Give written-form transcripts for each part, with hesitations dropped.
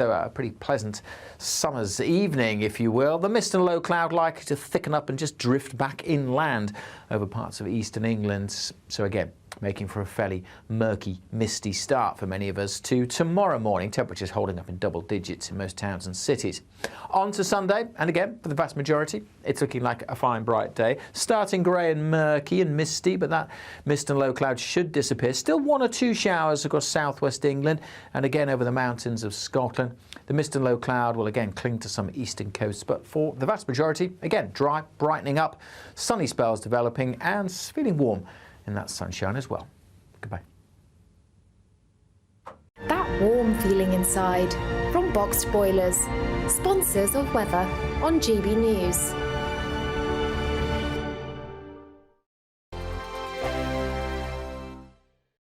So a pretty pleasant summer's evening, if you will. The mist and low cloud likely to thicken up and just drift back inland over parts of eastern England. So again, making for a fairly murky, misty start for many of us to tomorrow morning. Temperatures holding up in double digits in most towns and cities. On to Sunday, and again, for the vast majority, it's looking like a fine, bright day. Starting grey and murky and misty, but that mist and low cloud should disappear. Still one or two showers across southwest England and again over the mountains of Scotland. The mist and low cloud will again cling to some eastern coasts, but for the vast majority, again, dry, brightening up, sunny spells developing and feeling warm in that sunshine as well. Goodbye. That warm feeling inside from Boxed Boilers, sponsors of weather on GB News.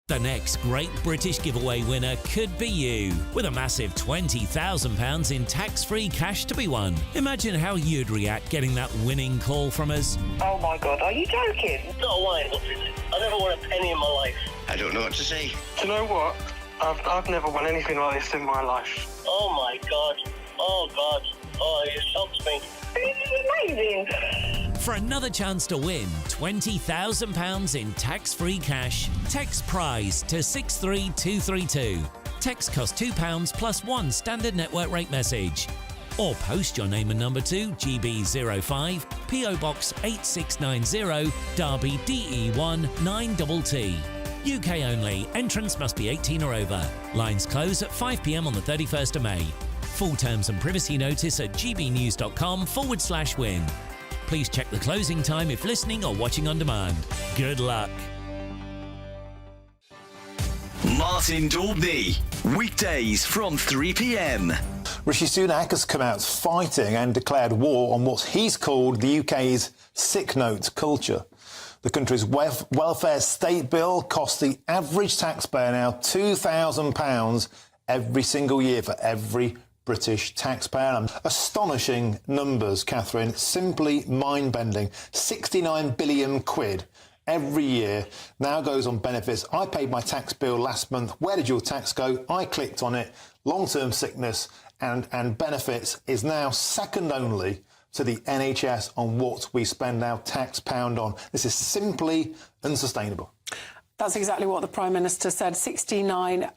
The next Great British Giveaway winner could be you, with a massive £20,000 in tax-free cash to be won. Imagine how you'd react getting that winning call from us. Oh my God, are you joking? Not a wine, I never won a penny in my life. I don't know what to say. Do you know what? I've never won anything like this in my life. Oh my God. Oh God. Oh, it shocks me. This is amazing. For another chance to win £20,000 in tax-free cash, text PRIZE to 63232. Text costs £2 plus one standard network rate message. Or post your name and number to GB05, PO Box 8690, Derby DE1 9TT. UK only. Entrance must be 18 or over. Lines close at 5 p.m. on the 31st of May. Full terms and privacy notice at gbnews.com/win. Please check the closing time if listening or watching on demand. Good luck. Martin Daubney, weekdays from 3 p.m. Rishi Sunak has come out fighting and declared war on what he's called the UK's sick note culture. The country's welfare state bill costs the average taxpayer now £2,000 every single year for every British taxpayer. Astonishing numbers, Catherine, simply mind-bending. 69 billion quid every year now goes on benefits. I paid my tax bill last month. Where did your tax go? I clicked on it. Long-term sickness and benefits is now second only to the NHS on what we spend our tax pound on. This is simply unsustainable. That's exactly what the Prime Minister said. 69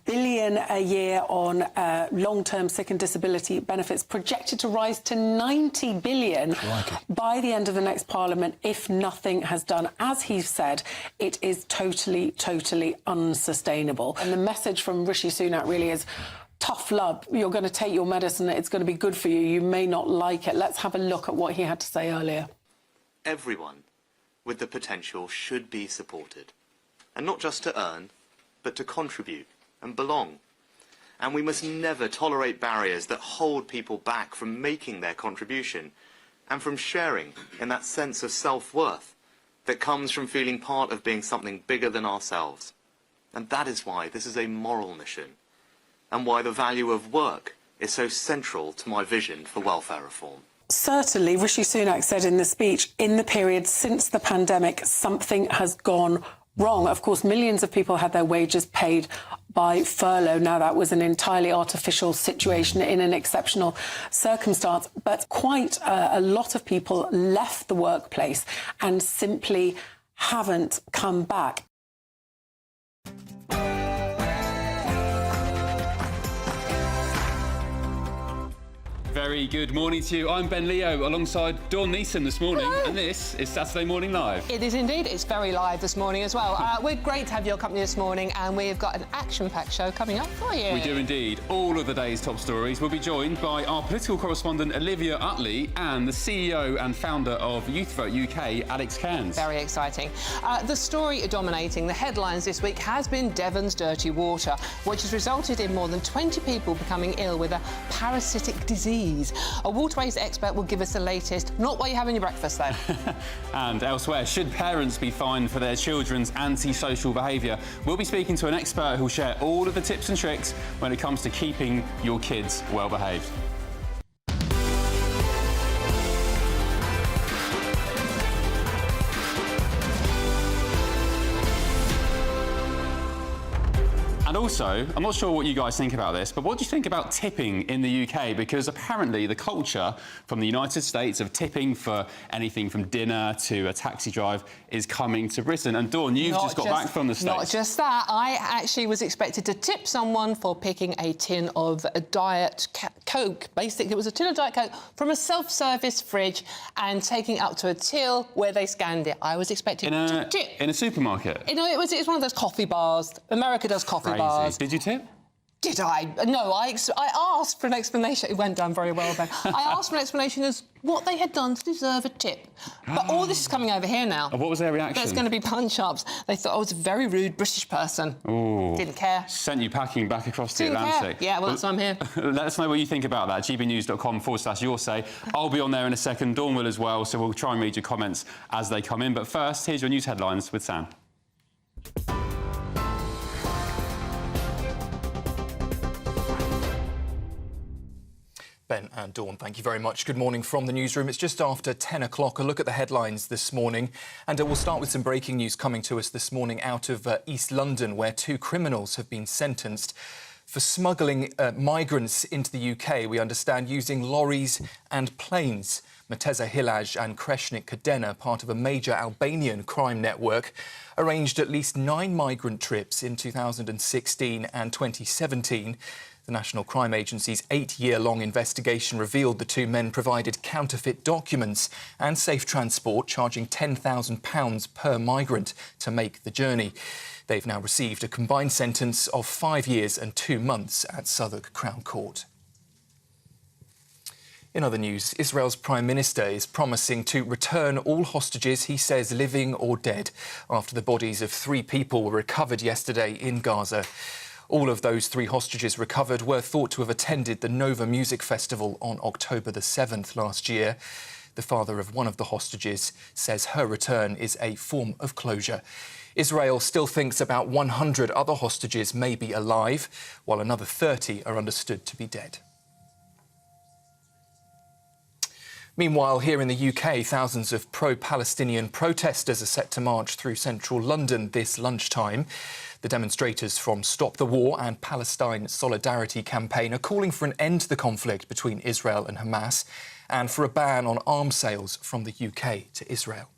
billion a year on long-term sick and disability benefits, projected to rise to 90 billion by the end of the next Parliament if nothing has done. As he said, it is totally, totally unsustainable. And the message from Rishi Sunak really is, tough love. You're going to take your medicine. It's going to be good for you. You may not like it. Let's have a look at what he had to say earlier. Everyone with the potential should be supported, and not just to earn, but to contribute and belong. And we must never tolerate barriers that hold people back from making their contribution and from sharing in that sense of self-worth that comes from feeling part of being something bigger than ourselves. And that is why this is a moral mission, and why the value of work is so central to my vision for welfare reform. Certainly, Rishi Sunak said in the speech, in the period since the pandemic, something has gone wrong. Of course, millions of people had their wages paid by furlough. Now, that was an entirely artificial situation in an exceptional circumstance, but quite a lot of people left the workplace and simply haven't come back. Very good morning to you. I'm Ben Leo alongside Dawn Neeson this morning. Hello. And this is Saturday Morning Live. It is indeed. It's very live this morning as well. We're great to have your company this morning, and we've got an action-packed show coming up for you. We do indeed. All of the day's top stories. We'll be joined by our political correspondent Olivia Utley and the CEO and founder of Youth Vote UK, Alex Cairns. Very exciting. The story dominating the headlines this week has been Devon's dirty water, which has resulted in more than 20 people becoming ill with a parasitic disease. A waterways expert will give us the latest. Not while you're having your breakfast, though. And elsewhere, should parents be fined for their children's antisocial behaviour? We'll be speaking to an expert who'll share all of the tips and tricks when it comes to keeping your kids well behaved. And also, I'm not sure what you guys think about this, but what do you think about tipping in the UK? Because apparently the culture from the United States of tipping for anything from dinner to a taxi drive is coming to Britain. And Dawn, you've just got back from the States. Not just that, I actually was expected to tip someone for picking a tin of a Diet Coke. Basically, it was a tin of Diet Coke from a self-service fridge and taking it up to a till where they scanned it. I was expecting to tip. In a supermarket? You know, it was one of those coffee bars. America does coffee bars. Did you tip? Did I? No, I asked for an explanation. It went down very well, Ben. I asked for an explanation as what they had done to deserve a tip. But all this is coming over here now. What was their reaction? There's going to be punch-ups. They thought I was a very rude British person. Ooh. Didn't care. Sent you packing back across the Didn't Atlantic. care. Yeah, well, that's why I'm here. Let us know what you think about that. gbnews.com/your say. I'll be on there in a second. Dawn will as well, so we'll try and read your comments as they come in. But first, here's your news headlines with Sam. Ben and Dawn, thank you very much. Good morning from the newsroom. It's just after 10 o'clock. A look at the headlines this morning. And we'll start with some breaking news coming to us this morning out of East London, where 2 criminals have been sentenced for smuggling migrants into the UK, we understand, using lorries and planes. Mateza Hilaj and Kreshnik Kadena, part of a major Albanian crime network, arranged at least 9 migrant trips in 2016 and 2017. The National Crime Agency's 8-year-long investigation revealed the 2 men provided counterfeit documents and safe transport, charging £10,000 per migrant to make the journey. They've now received a combined sentence of 5 years and 2 months at Southwark Crown Court. In other news, Israel's Prime Minister is promising to return all hostages he says living or dead after the bodies of 3 people were recovered yesterday in Gaza. All of those 3 hostages recovered were thought to have attended the Nova Music Festival on October the 7th last year. The father of one of the hostages says her return is a form of closure. Israel still thinks about 100 other hostages may be alive, while another 30 are understood to be dead. Meanwhile, here in the UK, thousands of pro-Palestinian protesters are set to march through central London this lunchtime. The demonstrators from Stop the War and Palestine Solidarity campaign are calling for an end to the conflict between Israel and Hamas and for a ban on arms sales from the UK to Israel.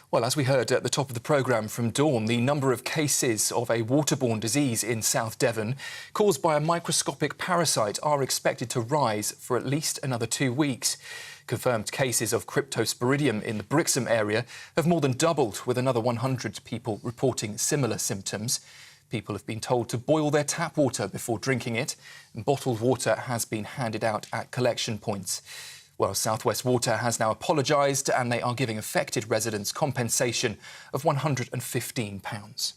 Well, as we heard at the top of the programme from Dawn, the number of cases of a waterborne disease in South Devon caused by a microscopic parasite are expected to rise for at least another 2 weeks. Confirmed cases of Cryptosporidium in the Brixham area have more than doubled, with another 100 people reporting similar symptoms. People have been told to boil their tap water before drinking it, and bottled water has been handed out at collection points. Well, South West Water has now apologised and they are giving affected residents compensation of £115.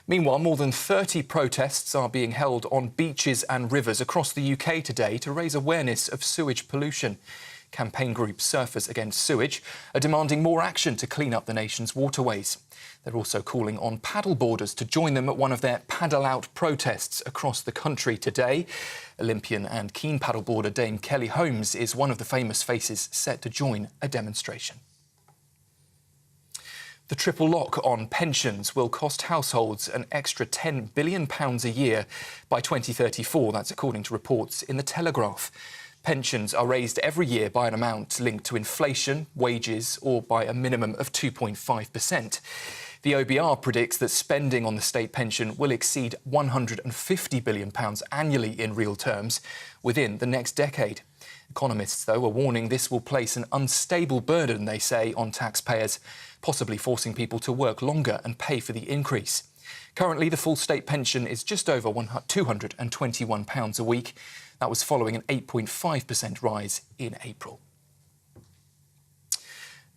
Meanwhile, more than 30 protests are being held on beaches and rivers across the UK today to raise awareness of sewage pollution. Campaign group Surfers Against Sewage are demanding more action to clean up the nation's waterways. They're also calling on paddleboarders to join them at one of their paddle out protests across the country today. Olympian and keen paddleboarder Dame Kelly Holmes is one of the famous faces set to join a demonstration. The triple lock on pensions will cost households an extra £10 billion a year by 2034. That's according to reports in The Telegraph. Pensions are raised every year by an amount linked to inflation, wages, or by a minimum of 2.5%. The OBR predicts that spending on the state pension will exceed £150 billion annually in real terms within the next decade. Economists, though, are warning this will place an unstable burden, they say, on taxpayers, possibly forcing people to work longer and pay for the increase. Currently, the full state pension is just over £221 a week. That was following an 8.5% rise in April.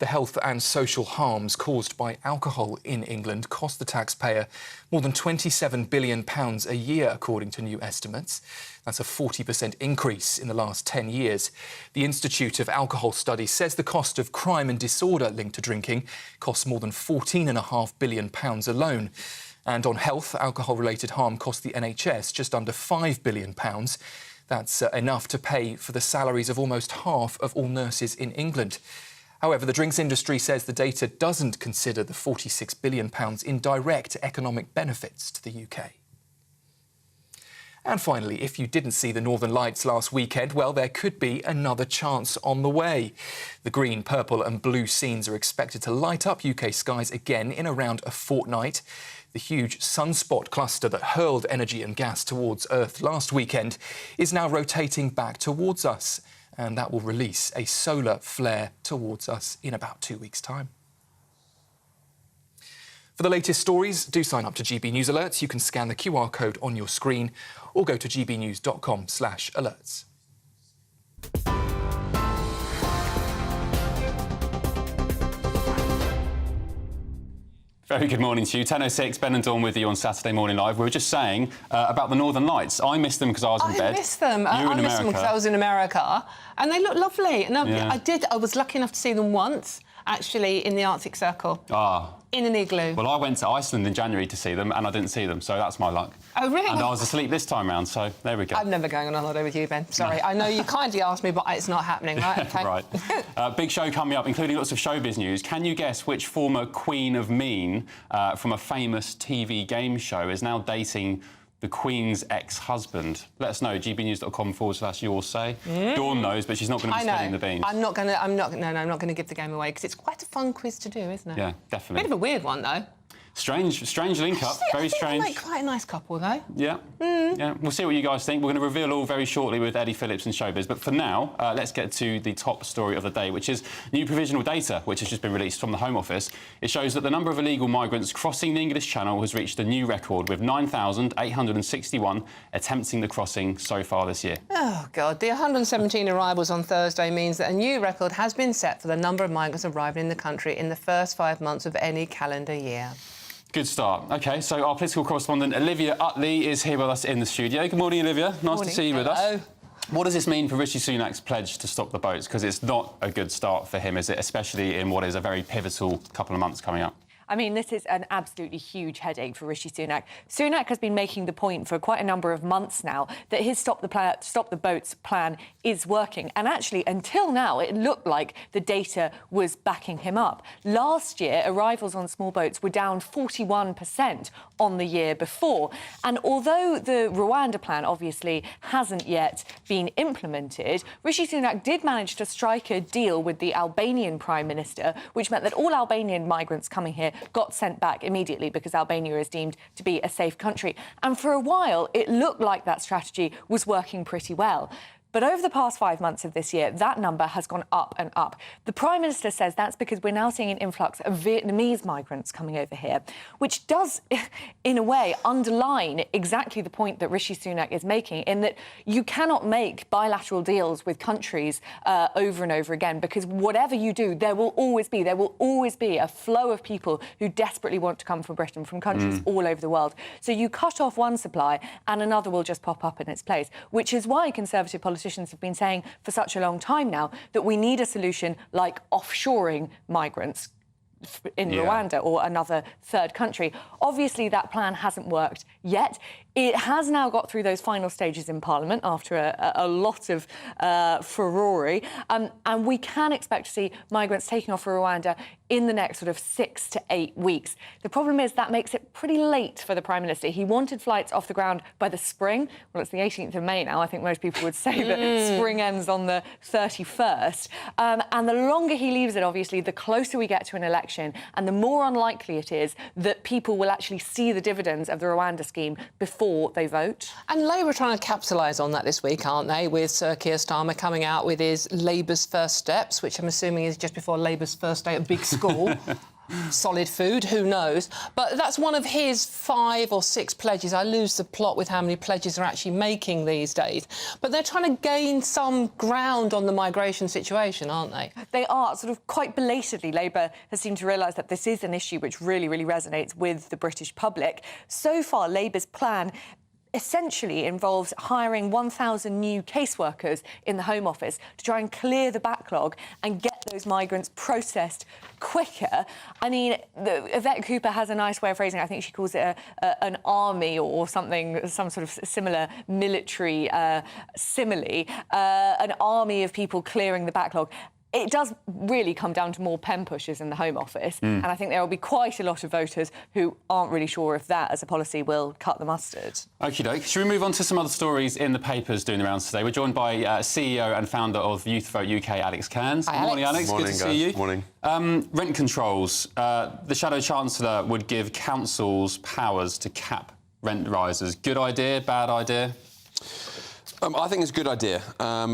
The health and social harms caused by alcohol in England cost the taxpayer more than £27 billion a year, according to new estimates. That's a 40% increase in the last 10 years. The Institute of Alcohol Studies says the cost of crime and disorder linked to drinking costs more than £14.5 billion alone. And on health, alcohol-related harm cost the NHS just under £5 billion. That's enough to pay for the salaries of almost half of all nurses in England. However, the drinks industry says the data doesn't consider the £46 billion in direct economic benefits to the UK. And finally, if you didn't see the Northern Lights last weekend, well, there could be another chance on the way. The green, purple and blue scenes are expected to light up UK skies again in around a fortnight. The huge sunspot cluster that hurled energy and gas towards Earth last weekend is now rotating back towards us, and that will release a solar flare towards us in about 2 weeks' time. For the latest stories, do sign up to GB News Alerts. You can scan the QR code on your screen or go to gbnews.com/alerts. Very good morning to you. 10:06, Ben and Dawn with you on Saturday Morning Live. We were just saying about the Northern Lights. I missed them because I was in bed. I missed them. You were in I missed them America. because I was in America. And they look lovely. And Yeah. I was lucky enough to see them once, actually, in the Arctic Circle. Ah. In an igloo. Well, I went to Iceland in January to see them, and I didn't see them, so that's my luck. Oh, really? And I was asleep this time round, so there we go. I'm never going on holiday with you, Ben. Sorry. I know you kindly asked me, but it's not happening, right? Okay. Right. Big show coming up, including lots of showbiz news. Can you guess which former Queen of Mean from a famous TV game show is now dating the Queen's ex-husband? Let us know, gbnews.com/your say. Dawn knows, but she's not going to be spilling the beans. I'm not going to give the game away because it's quite a fun quiz to do, isn't it? Yeah, definitely. Bit of a weird one, though. Strange link-up, very strange. Like quite a nice couple, though. Yeah. Yeah. We'll see what you guys think. We're going to reveal all very shortly with Eddie Phillips and Showbiz. But for now, let's get to the top story of the day, which is new provisional data, which has just been released from the Home Office. It shows that the number of illegal migrants crossing the English Channel has reached a new record, with 9,861 attempting the crossing so far this year. Oh, God. The 117 arrivals on Thursday means that a new record has been set for the number of migrants arriving in the country in the first 5 months of any calendar year. Good start. OK, so our political correspondent Olivia Utley is here with us in the studio. Good morning, Olivia. Nice to see you with us. What does this mean for Rishi Sunak's pledge to stop the boats? Because it's not a good start for him, is it? Especially in what is a very pivotal couple of months coming up. I mean, this is an absolutely huge headache for Rishi Sunak. Sunak has been making the point for quite a number of months now that his Stop the Boats plan is working. And actually, until now, it looked like the data was backing him up. Last year, arrivals on small boats were down 41% on the year before. And although the Rwanda plan obviously hasn't yet been implemented, Rishi Sunak did manage to strike a deal with the Albanian Prime Minister, which meant that all Albanian migrants coming here got sent back immediately because Albania is deemed to be a safe country. And for a while, it looked like that strategy was working pretty well. But over the past 5 months of this year, that number has gone up and up. The Prime Minister says that's because we're now seeing an influx of Vietnamese migrants coming over here, which does, in a way, underline exactly the point that Rishi Sunak is making, in that you cannot make bilateral deals with countries over and over again, because whatever you do, there will always be a flow of people who desperately want to come from Britain, from countries all over the world. So you cut off one supply and another will just pop up in its place, which is why Conservative politicians have been saying for such a long time now that we need a solution like offshoring migrants in Rwanda or another third country. Obviously, that plan hasn't worked yet. It has now got through those final stages in Parliament after a lot of furore. And we can expect to see migrants taking off for Rwanda in the next sort of 6 to 8 weeks. The problem is that makes it pretty late for the Prime Minister. He wanted flights off the ground by the spring. Well, it's the 18th of May now. I think most people would say that spring ends on the 31st. And the longer he leaves it, obviously, the closer we get to an election and the more unlikely it is that people will actually see the dividends of the Rwanda scheme before they vote. And Labour are trying to capitalise on that this week, aren't they, with Sir Keir Starmer coming out with his Labour's First Steps, which I'm assuming is just before Labour's first day at big school. Solid food, who knows? But that's one of his 5 or 6 pledges. I lose the plot with how many pledges they're actually making these days. But they're trying to gain some ground on the migration situation, aren't they? They are. Sort of quite belatedly, Labour has seemed to realise that this is an issue which really, really resonates with the British public. So far, Labour's plan essentially involves hiring 1,000 new caseworkers in the Home Office to try and clear the backlog and get those migrants processed quicker. I mean, Yvette Cooper has a nice way of phrasing it. I think she calls it an army or something, some sort of similar military simile, an army of people clearing the backlog. it does really come down to more pen pushers in the Home Office, and I think there will be quite a lot of voters who aren't really sure if that, as a policy, will cut the mustard. Okie doke. Should we move on to some other stories in the papers doing the rounds today? We're joined by CEO and founder of Youth Vote UK, Alex Cairns. Hi, Good morning, Alex. Morning, Good to guys. see you. Morning. Rent controls. The Shadow Chancellor would give councils powers to cap rent rises. Good idea, bad idea? I think it's a good idea.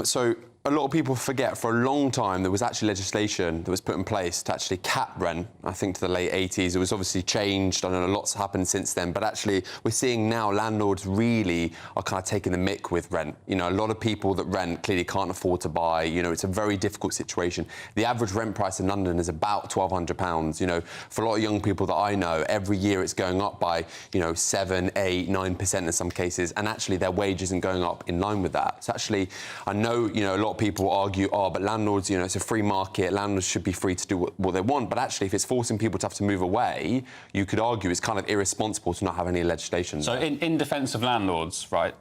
So a lot of people forget for a long time there was actually legislation that was put in place to actually cap rent. I think to the late 80s. It was obviously changed. I don't know, lots happened since then. But actually, we're seeing now landlords really are kind of taking the mick with rent. You know, a lot of people that rent clearly can't afford to buy. You know, it's a very difficult situation. The average rent price in London is about £1,200. You know, for a lot of young people that I know, every year it's going up by, you know, 7, 8, 9% in some cases. And actually, their wage isn't going up in line with that. So actually, I know, you know, a lot of people argue, but landlords, you know, it's a free market, landlords should be free to do what they want. But actually, if it's forcing people to have to move away, you could argue it's kind of irresponsible to not have any legislation. So in defence of landlords, right,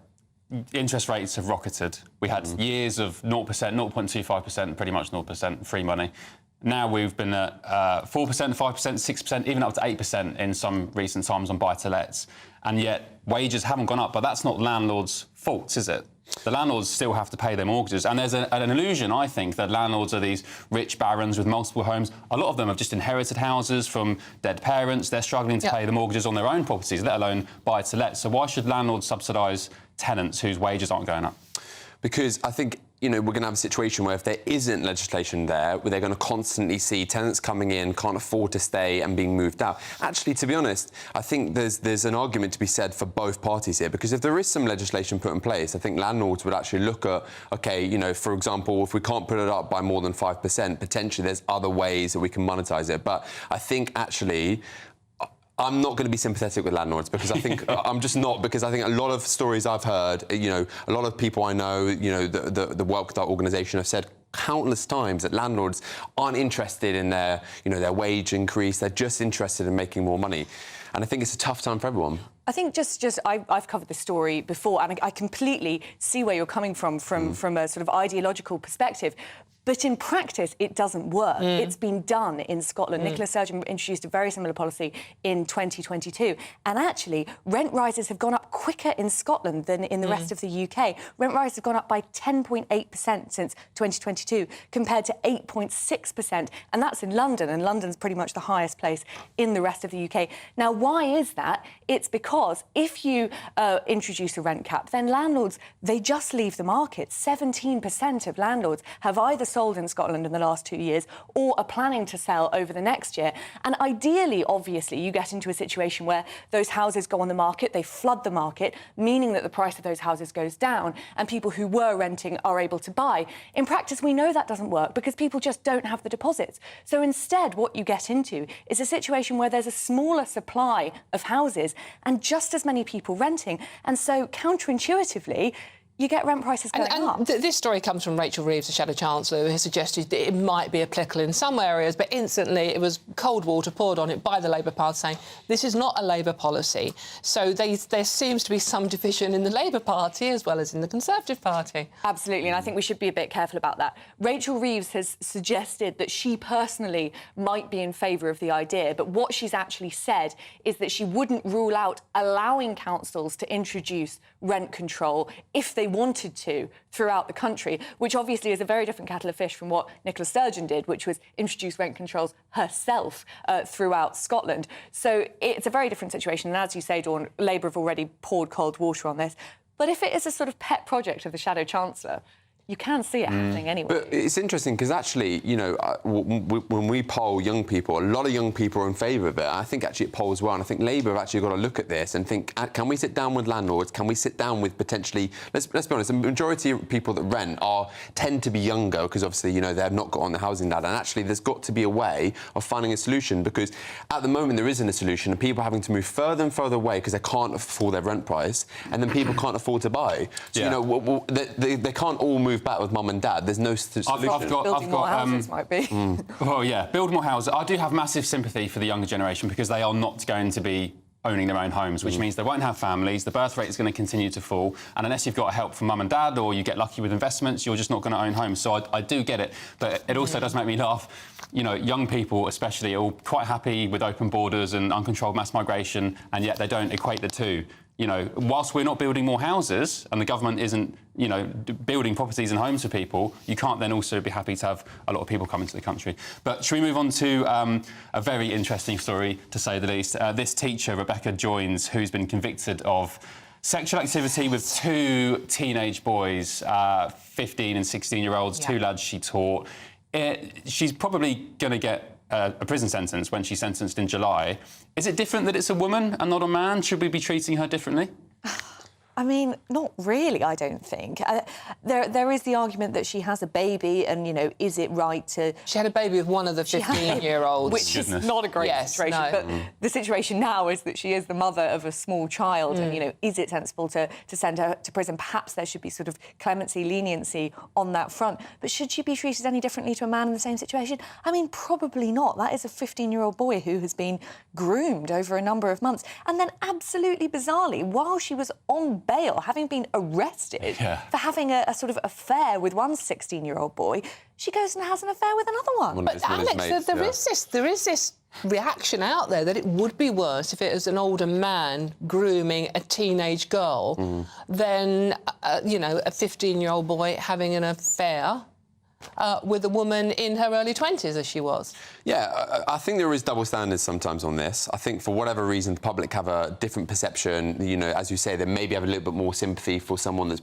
interest rates have rocketed. We had years of 0%, 0.25%, pretty much 0% free money. Now we've been at 4%, 5%, 6%, even up to 8% in some recent times on buy-to-lets. And yet wages haven't gone up, but that's not landlords' fault, is it? The landlords still have to pay their mortgages. And there's an illusion, I think, that landlords are these rich barons with multiple homes. A lot of them have just inherited houses from dead parents. They're struggling to pay the mortgages on their own properties, let alone buy-to-let. So why should landlords subsidise tenants whose wages aren't going up? Because I think, you know, we're going to have a situation where if there isn't legislation there, where they're going to constantly see tenants coming in, can't afford to stay and being moved out. Actually, to be honest, I think there's an argument to be said for both parties here, because if there is some legislation put in place, I think landlords would actually look at, OK, you know, for example, if we can't put it up by more than 5%, potentially there's other ways that we can monetise it. But I think actually, I'm not going to be sympathetic with landlords because I think I'm just not, because I think a lot of stories I've heard, you know, a lot of people I know, you know, the Work With Our organisation have said countless times that landlords aren't interested in their, you know, their wage increase. They're just interested in making more money. And I think it's a tough time for everyone. I think I've covered this story before, and I completely see where you're coming from a sort of ideological perspective. But in practice, it doesn't work. It's been done in Scotland. Nicola Sturgeon introduced a very similar policy in 2022. And actually, rent rises have gone up quicker in Scotland than in the rest of the UK. Rent rises have gone up by 10.8% since 2022, compared to 8.6%. And that's in London, and London's pretty much the highest place in the rest of the UK. Now, why is that? It's because if you introduce a rent cap, then landlords, they just leave the market. 17% of landlords have either sold in Scotland in the last 2 years or are planning to sell over the next year. And ideally, obviously, you get into a situation where those houses go on the market, they flood the market, meaning that the price of those houses goes down and people who were renting are able to buy. In practice, we know that doesn't work because people just don't have the deposits. So instead, what you get into is a situation where there's a smaller supply of houses and just as many people renting. And so, counterintuitively, you get rent prices going up. This story comes from Rachel Reeves, the Shadow Chancellor, who has suggested that it might be applicable in some areas, but instantly it was cold water poured on it by the Labour Party saying this is not a Labour policy. So there seems to be some division in the Labour Party as well as in the Conservative Party. Absolutely, and I think we should be a bit careful about that. Rachel Reeves has suggested that she personally might be in favour of the idea, but what she's actually said is that she wouldn't rule out allowing councils to introduce rent control if they wanted to throughout the country, which obviously is a very different kettle of fish from what Nicola Sturgeon did, which was introduce rent controls herself throughout Scotland. So it's a very different situation. And as you say, Dawn, Labour have already poured cold water on this. But if it is a sort of pet project of the Shadow Chancellor, you can see it happening anyway. But it's interesting because actually, you know, when we poll young people, a lot of young people are in favour of it. I think actually it polls well, and I think Labour have actually got to look at this and think, can we sit down with landlords? Can we sit down with potentially, let's be honest, the majority of people that rent tend to be younger because obviously, you know, they have not got on the housing ladder. And actually there's got to be a way of finding a solution, because at the moment there isn't a solution and people are having to move further and further away because they can't afford their rent price, and then people can't afford to buy. So, you know, they can't all move back with mum and dad. There's no solution. Building more houses might be. Well, yeah, build more houses. I do have massive sympathy for the younger generation because they are not going to be owning their own homes, which means they won't have families, the birth rate is going to continue to fall, and unless you've got help from mum and dad or you get lucky with investments, you're just not going to own homes. So I do get it, but it also does make me laugh. You know, young people especially are all quite happy with open borders and uncontrolled mass migration, and yet they don't equate the two. You know, whilst we're not building more houses and the government isn't, you know, building properties and homes for people, you can't then also be happy to have a lot of people come into the country. But should we move on to a very interesting story, to say the least? This teacher, Rebecca Joins, who's been convicted of sexual activity with 2 teenage boys, 15 and 16-year-olds, 2 lads she taught. She's probably going to get a prison sentence when she's sentenced in July. Is it different that it's a woman and not a man? Should we be treating her differently? I mean, not really, I don't think. There is the argument that she has a baby and, you know, is it right to... She had a baby with one of the 15-year-olds. Which is not a great situation. No. But the situation now is that she is the mother of a small child and, you know, is it sensible to send her to prison? Perhaps there should be sort of clemency, leniency on that front. But should she be treated any differently to a man in the same situation? I mean, probably not. That is a 15-year-old boy who has been groomed over a number of months. And then, absolutely bizarrely, while she was on bail, having been arrested for having a sort of affair with one 16-year-old boy, she goes and has an affair with another one. But Alex, there is this reaction out there that it would be worse if it was an older man grooming a teenage girl than, you know, a 15-year-old boy having an affair with a woman in her early 20s, as she was. Yeah, I think there is double standards sometimes on this. I think for whatever reason, the public have a different perception. You know, as you say, they maybe have a little bit more sympathy for someone that's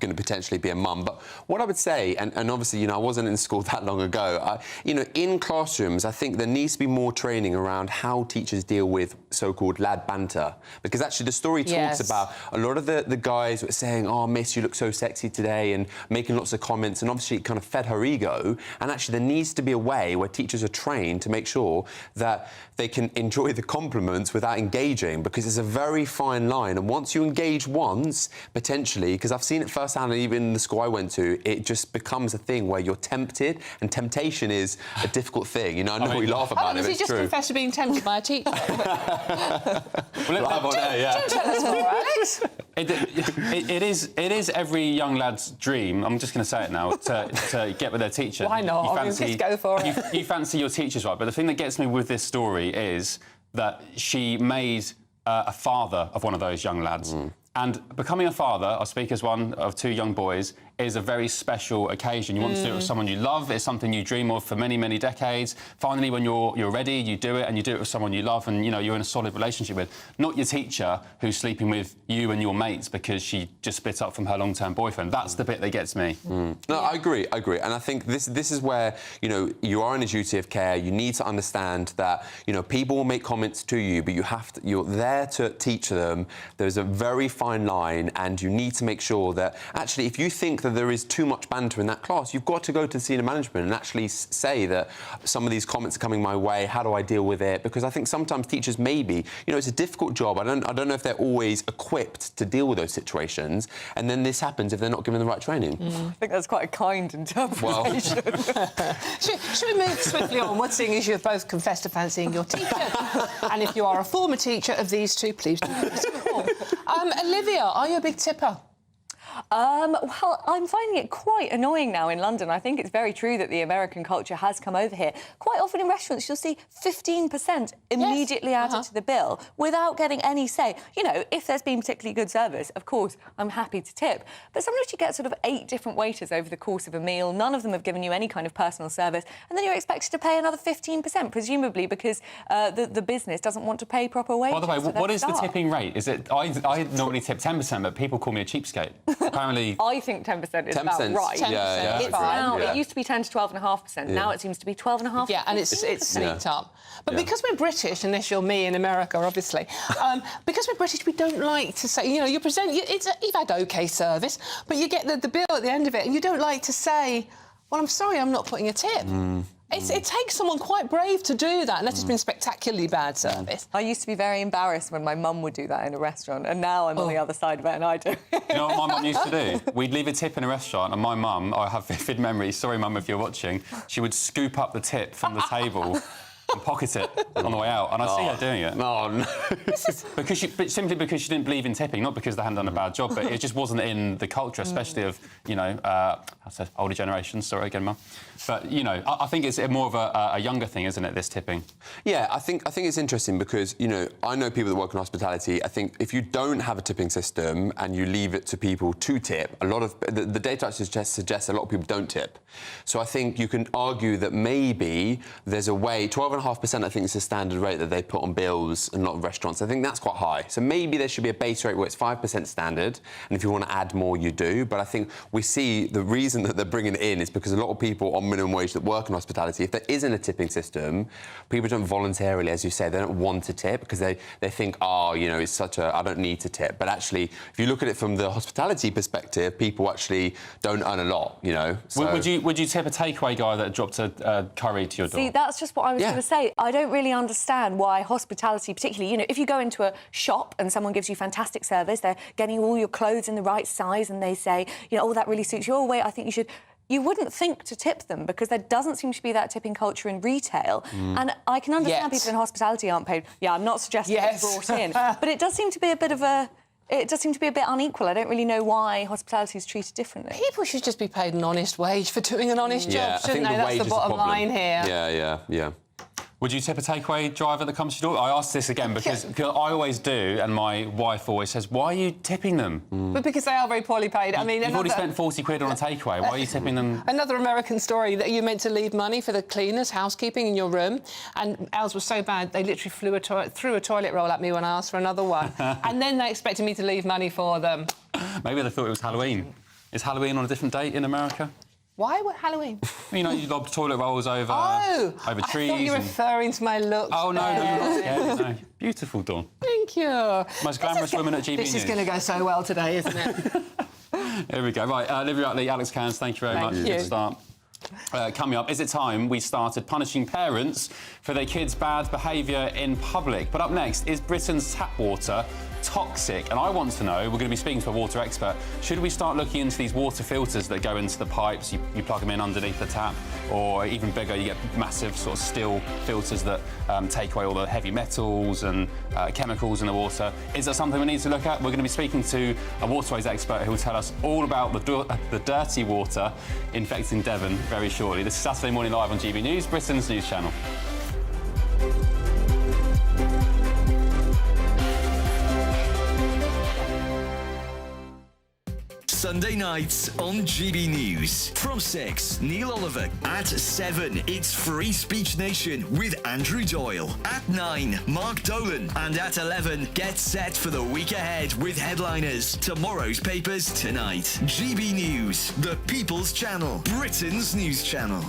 going to potentially be a mum. But what I would say, and obviously, you know, I wasn't in school that long ago, you know, in classrooms, I think there needs to be more training around how teachers deal with so-called lad banter. Because actually the story talks about a lot of the guys were saying, oh, miss, you look so sexy today, and making lots of comments, and obviously it kind of fed her ego. And actually there needs to be a way where teachers are trained to make sure that they can enjoy the compliments without engaging, because it's a very fine line. And once you engage once, potentially, because I've seen it firsthand, and even in the school I went to, it just becomes a thing where you're tempted, and temptation is a difficult thing. You know, I know we laugh about it, but it's just true. confessed to being tempted by a teacher. Live on air, yeah. Don't tell us more, Alex. It is every young lad's dream, I'm just going to say it now, to get with their teacher. Why not? Just go for it. You fancy your teachers, right? But the thing that gets me with this story is that she made a father of one of those young lads. And becoming a father, I speak as one of 2 young boys, is a very special occasion. You want to do it with someone you love. It's something you dream of for many, many decades. Finally, when you're ready, you do it, and you do it with someone you love and, you know, you're in a solid relationship with. Not your teacher who's sleeping with you and your mates because she just split up from her long-term boyfriend. That's the bit that gets me. No, I agree. And I think this is where, you know, you are in a duty of care. You need to understand that, you know, people will make comments to you, but you're there to teach them. There's a very fine line, and you need to make sure that, actually, if you think that there is too much banter in that class, you've got to go to senior management and actually say that some of these comments are coming my way, how do I deal with it? Because I think sometimes teachers maybe, you know, it's a difficult job. I don't know if they're always equipped to deal with those situations, and then this happens if they're not given the right training. I think that's quite a kind interpretation. Should we move swiftly on? One thing is you've both confessed to fancying your teacher, and if you are a former teacher of these 2, please do inform. Olivia, are you a big tipper? Well, I'm finding it quite annoying now in London. I think it's very true that the American culture has come over here. Quite often in restaurants, you'll see 15% immediately added to the bill without getting any say. You know, if there's been particularly good service, of course, I'm happy to tip. But sometimes you get sort of 8 different waiters over the course of a meal. None of them have given you any kind of personal service. And then you're expected to pay another 15%, presumably because the business doesn't want to pay proper wages. By the way, what is the tipping rate? Is it? I normally tip 10%, but people call me a cheapskate. Apparently, I think 10% is about right. 10%. Yeah, it's now, it used to be 10 to 12.5%. Yeah. Now it seems to be 12.5%. Yeah, and it's sneaked up. But because we're British, unless you're me in America, obviously, because we're British, we don't like to say, you know, you've had OK service, but you get the bill at the end of it, and you don't like to say, well, I'm sorry, I'm not putting a tip. It takes someone quite brave to do that, unless it's been spectacularly bad service. I used to be very embarrassed when my mum would do that in a restaurant, and now I'm on the other side of it and I do. You know what my mum used to do? We'd leave a tip in a restaurant, and my mum, I have vivid memories, sorry, Mum, if you're watching, she would scoop up the tip from the table and pocket it on the way out. And I see her doing it. Oh, no. Simply because she didn't believe in tipping, not because they hadn't done a bad job, but it just wasn't in the culture, especially of, you know, older generations. Sorry again, Mum. But, you know, I think it's more of a younger thing, isn't it, this tipping? Yeah, I think it's interesting because, you know, I know people that work in hospitality. I think if you don't have a tipping system and you leave it to people to tip, a lot of the data suggests a lot of people don't tip. So I think you can argue that maybe there's a way. 12.5%, I think, is the standard rate that they put on bills in a lot of restaurants. I think that's quite high. So maybe there should be a base rate where it's 5% standard, and if you want to add more, you do. But I think we see the reason that they're bringing it in is because a lot of people on minimum wage that work in hospitality, if there isn't a tipping system, people don't voluntarily, as you say, they don't want to tip because they think, oh, you know, it's such a, I don't need to tip. But actually, if you look at it from the hospitality perspective, people actually don't earn a lot, you know. So... Would you tip a takeaway guy that dropped a curry to your door? See, that's just what I was going to say. I don't really understand why hospitality, particularly, you know, if you go into a shop and someone gives you fantastic service, they're getting all your clothes in the right size and they say, you know, oh, that really suits you. Oh, wait, I think you should... You wouldn't think to tip them because there doesn't seem to be that tipping culture in retail. And I can understand people in hospitality aren't paid. Yeah, I'm not suggesting it's brought in. But it does seem to be a bit of a... It does seem to be a bit unequal. I don't really know why hospitality is treated differently. People should just be paid an honest wage for doing an honest job, shouldn't they? That's the bottom line here. Yeah. Would you tip a takeaway driver that comes to your door? I asked this again because I always do, and my wife always says, why are you tipping them? But because they are very poorly paid. I mean, you've already spent 40 quid on a takeaway. Why are you tipping them? Another American story that you meant to leave money for the cleaners, housekeeping in your room, and ours was so bad they literally threw a toilet roll at me when I asked for another one, and then they expected me to leave money for them. Maybe they thought it was Halloween. Is Halloween on a different date in America? Why Halloween? You know, you lob toilet rolls over trees. I thought you were referring to my looks. Oh, no, you're not scared. No. Beautiful, Dawn. Thank you. Most glamorous woman at GBNews. This is going to go so well today, isn't it? Here we go. Right, Olivia Utley, Alex Cairns, thank you very much. Good start. Coming up, is it time we started punishing parents for their kids' bad behaviour in public? But up next, is Britain's tap water toxic? And I want to know, we're going to be speaking to a water expert, should we start looking into these water filters that go into the pipes? You plug them in underneath the tap, or even bigger, you get massive sort of steel filters that take away all the heavy metals and chemicals in the water. Is that something we need to look at? We're going to be speaking to a waterways expert who will tell us all about the dirty water infecting Devon very shortly. This is Saturday Morning Live on GB News, Britain's news channel. Sunday nights on GB News. From 6, Neil Oliver. At 7, it's Free Speech Nation with Andrew Doyle. At 9, Mark Dolan. And at 11, get set for the week ahead with headliners. Tomorrow's papers tonight. GB News, the People's Channel, Britain's news channel.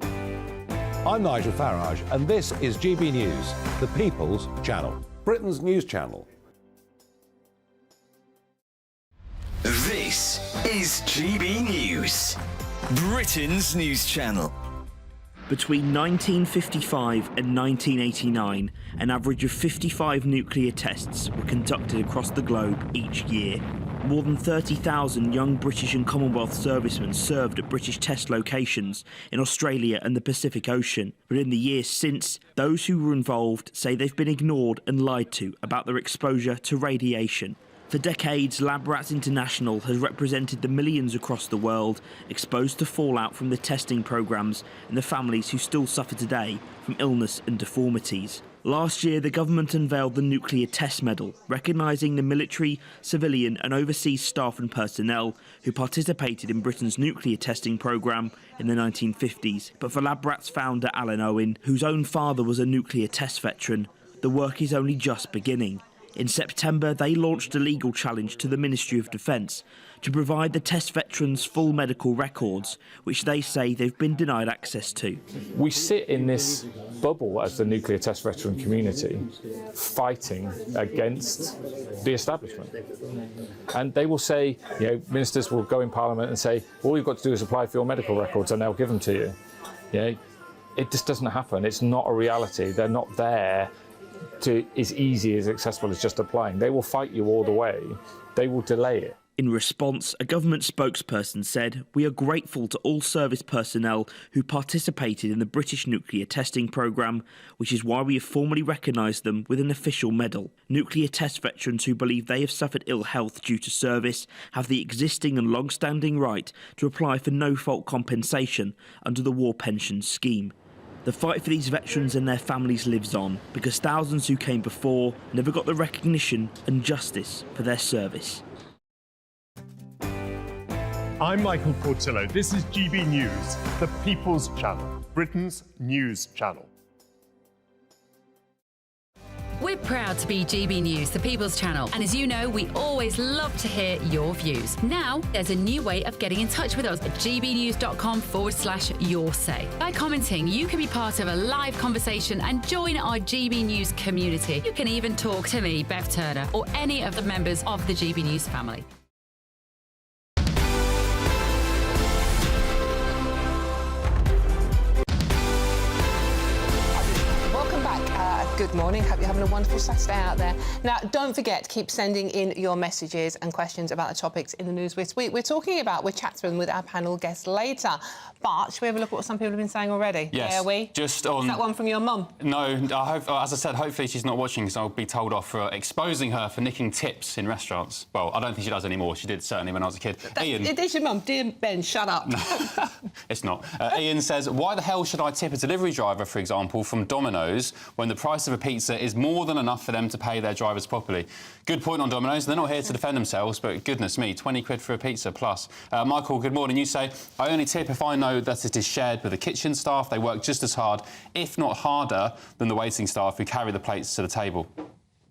I'm Nigel Farage, and this is GB News, the People's Channel, Britain's news channel. This is GB News, Britain's news channel. Between 1955 and 1989, an average of 55 nuclear tests were conducted across the globe each year. More than 30,000 young British and Commonwealth servicemen served at British test locations in Australia and the Pacific Ocean. But in the years since, those who were involved say they've been ignored and lied to about their exposure to radiation. For decades, Lab Rats International has represented the millions across the world exposed to fallout from the testing programmes and the families who still suffer today from illness and deformities. Last year, the government unveiled the Nuclear Test Medal, recognising the military, civilian and overseas staff and personnel who participated in Britain's nuclear testing programme in the 1950s. But for Lab Rats founder Alan Owen, whose own father was a nuclear test veteran, the work is only just beginning. In September, they launched a legal challenge to the Ministry of Defence to provide the test veterans full medical records, which they say they've been denied access to. We sit in this bubble as the nuclear test veteran community, fighting against the establishment. And they will say, you know, ministers will go in Parliament and say, all you've got to do is apply for your medical records and they'll give them to you. You know, it just doesn't happen. It's not a reality. They're not there to as easy, as accessible as just applying. They will fight you all the way. They will delay it. In response, a government spokesperson said, "We are grateful to all service personnel who participated in the British nuclear testing programme, which is why we have formally recognised them with an official medal. Nuclear test veterans who believe they have suffered ill health due to service have the existing and long-standing right to apply for no-fault compensation under the War Pensions Scheme. The fight for these veterans and their families lives on because thousands who came before never got the recognition and justice for their service." I'm Michael Portillo. This is GB News, the People's Channel, Britain's news channel. We're proud to be GB News, the People's Channel. And as you know, we always love to hear your views. Now, there's a new way of getting in touch with us at gbnews.com/yoursay. By commenting, you can be part of a live conversation and join our GB News community. You can even talk to me, Bev Turner, or any of the members of the GB News family. Good morning. Hope you're having a wonderful Saturday out there. Now, don't forget, keep sending in your messages and questions about the topics in the news this week. We're chatting with our panel guests later. But should we have a look at what some people have been saying already? Yes. Yeah, are we? Just on... Is that one from your mum? No, I hope, as I said, hopefully she's not watching because I'll be told off for exposing her for nicking tips in restaurants. Well, I don't think she does anymore. She did certainly when I was a kid. Ian... It is your mum. Dear Ben, shut up. It's not. Ian says, why the hell should I tip a delivery driver, for example, from Domino's when the price of a pizza is more than enough for them to pay their drivers properly? Good point on Domino's. They're not here to defend themselves, but goodness me, 20 quid for a pizza plus. Michael, good morning. You say, I only tip if I know that it is shared with the kitchen staff. They work just as hard, if not harder, than the waiting staff who carry the plates to the table.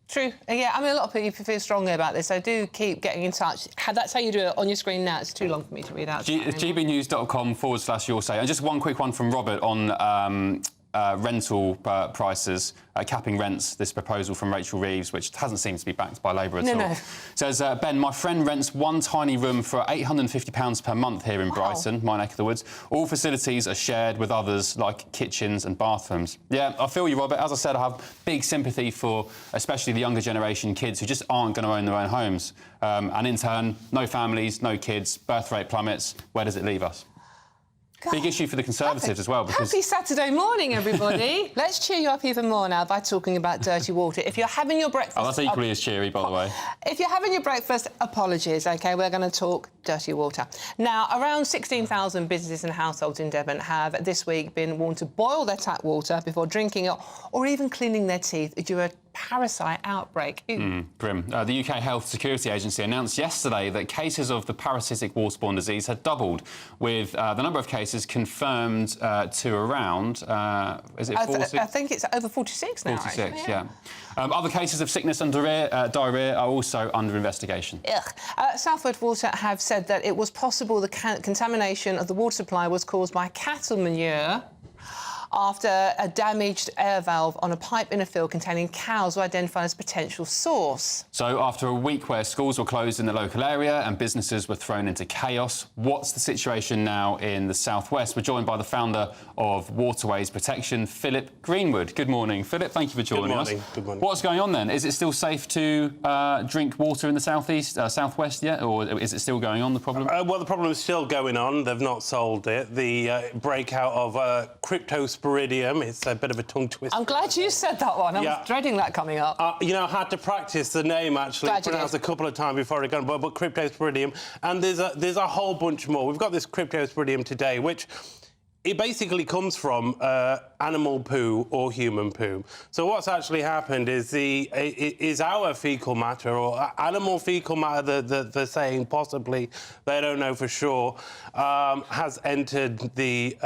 True. Yeah, I mean, a lot of people feel strongly about this, so do keep getting in touch. That's how you do it on your screen now. It's too long for me to read out. gbnews.com/yoursay. And just one quick one from Robert on rental prices, capping rents, this proposal from Rachel Reeves, which hasn't seemed to be backed by Labour at all. No. Says, Ben, my friend rents one tiny room for £850 per month here in Brighton, my neck of the woods. All facilities are shared with others, like kitchens and bathrooms. Yeah, I feel you, Robert. As I said, I have big sympathy for especially the younger generation kids who just aren't going to own their own homes. And in turn, no families, no kids, birth rate plummets. Where does it leave us? God. Big issue for the Conservatives as well. Because... Happy Saturday morning, everybody. Let's cheer you up even more now by talking about dirty water. If you're having your breakfast... Oh, that's equally as cheery, by the way. If you're having your breakfast, apologies, OK? We're going to talk dirty water. Now, around 16,000 businesses and households in Devon have this week been warned to boil their tap water before drinking it or even cleaning their teeth due to a parasite outbreak. Grim. The UK Health Security Agency announced yesterday that cases of the parasitic waterborne disease had doubled, with the number of cases confirmed to around, is it 40? I think it's over 46 now, 46, actually. yeah. Other cases of sickness and diarrhoea are also under investigation. South West Water have said that it was possible the contamination of the water supply was caused by cattle manure after a damaged air valve on a pipe in a field containing cows were identified as a potential source. So after a week where schools were closed in the local area and businesses were thrown into chaos, what's the situation now in the South West? We're joined by the founder of Waterways Protection, Philip Greenwood. Good morning, Philip. Thank you for joining us. Good morning. What's going on then? Is it still safe to drink water in the Southwest yet, or is it still going on, the problem? Well, the problem is still going on. They've not solved it. The breakout of cryptosporidium, it's a bit of a tongue twister. I'm glad you said that one. I was dreading that coming up. You know, I had to practice the name, actually. Pronounced a couple of times before it got but cryptosporidium. And there's a whole bunch more. We've got this cryptosporidium today, which... it basically comes from animal poo or human poo. So what's actually happened is our faecal matter or animal faecal matter, they're saying possibly, they don't know for sure, has entered the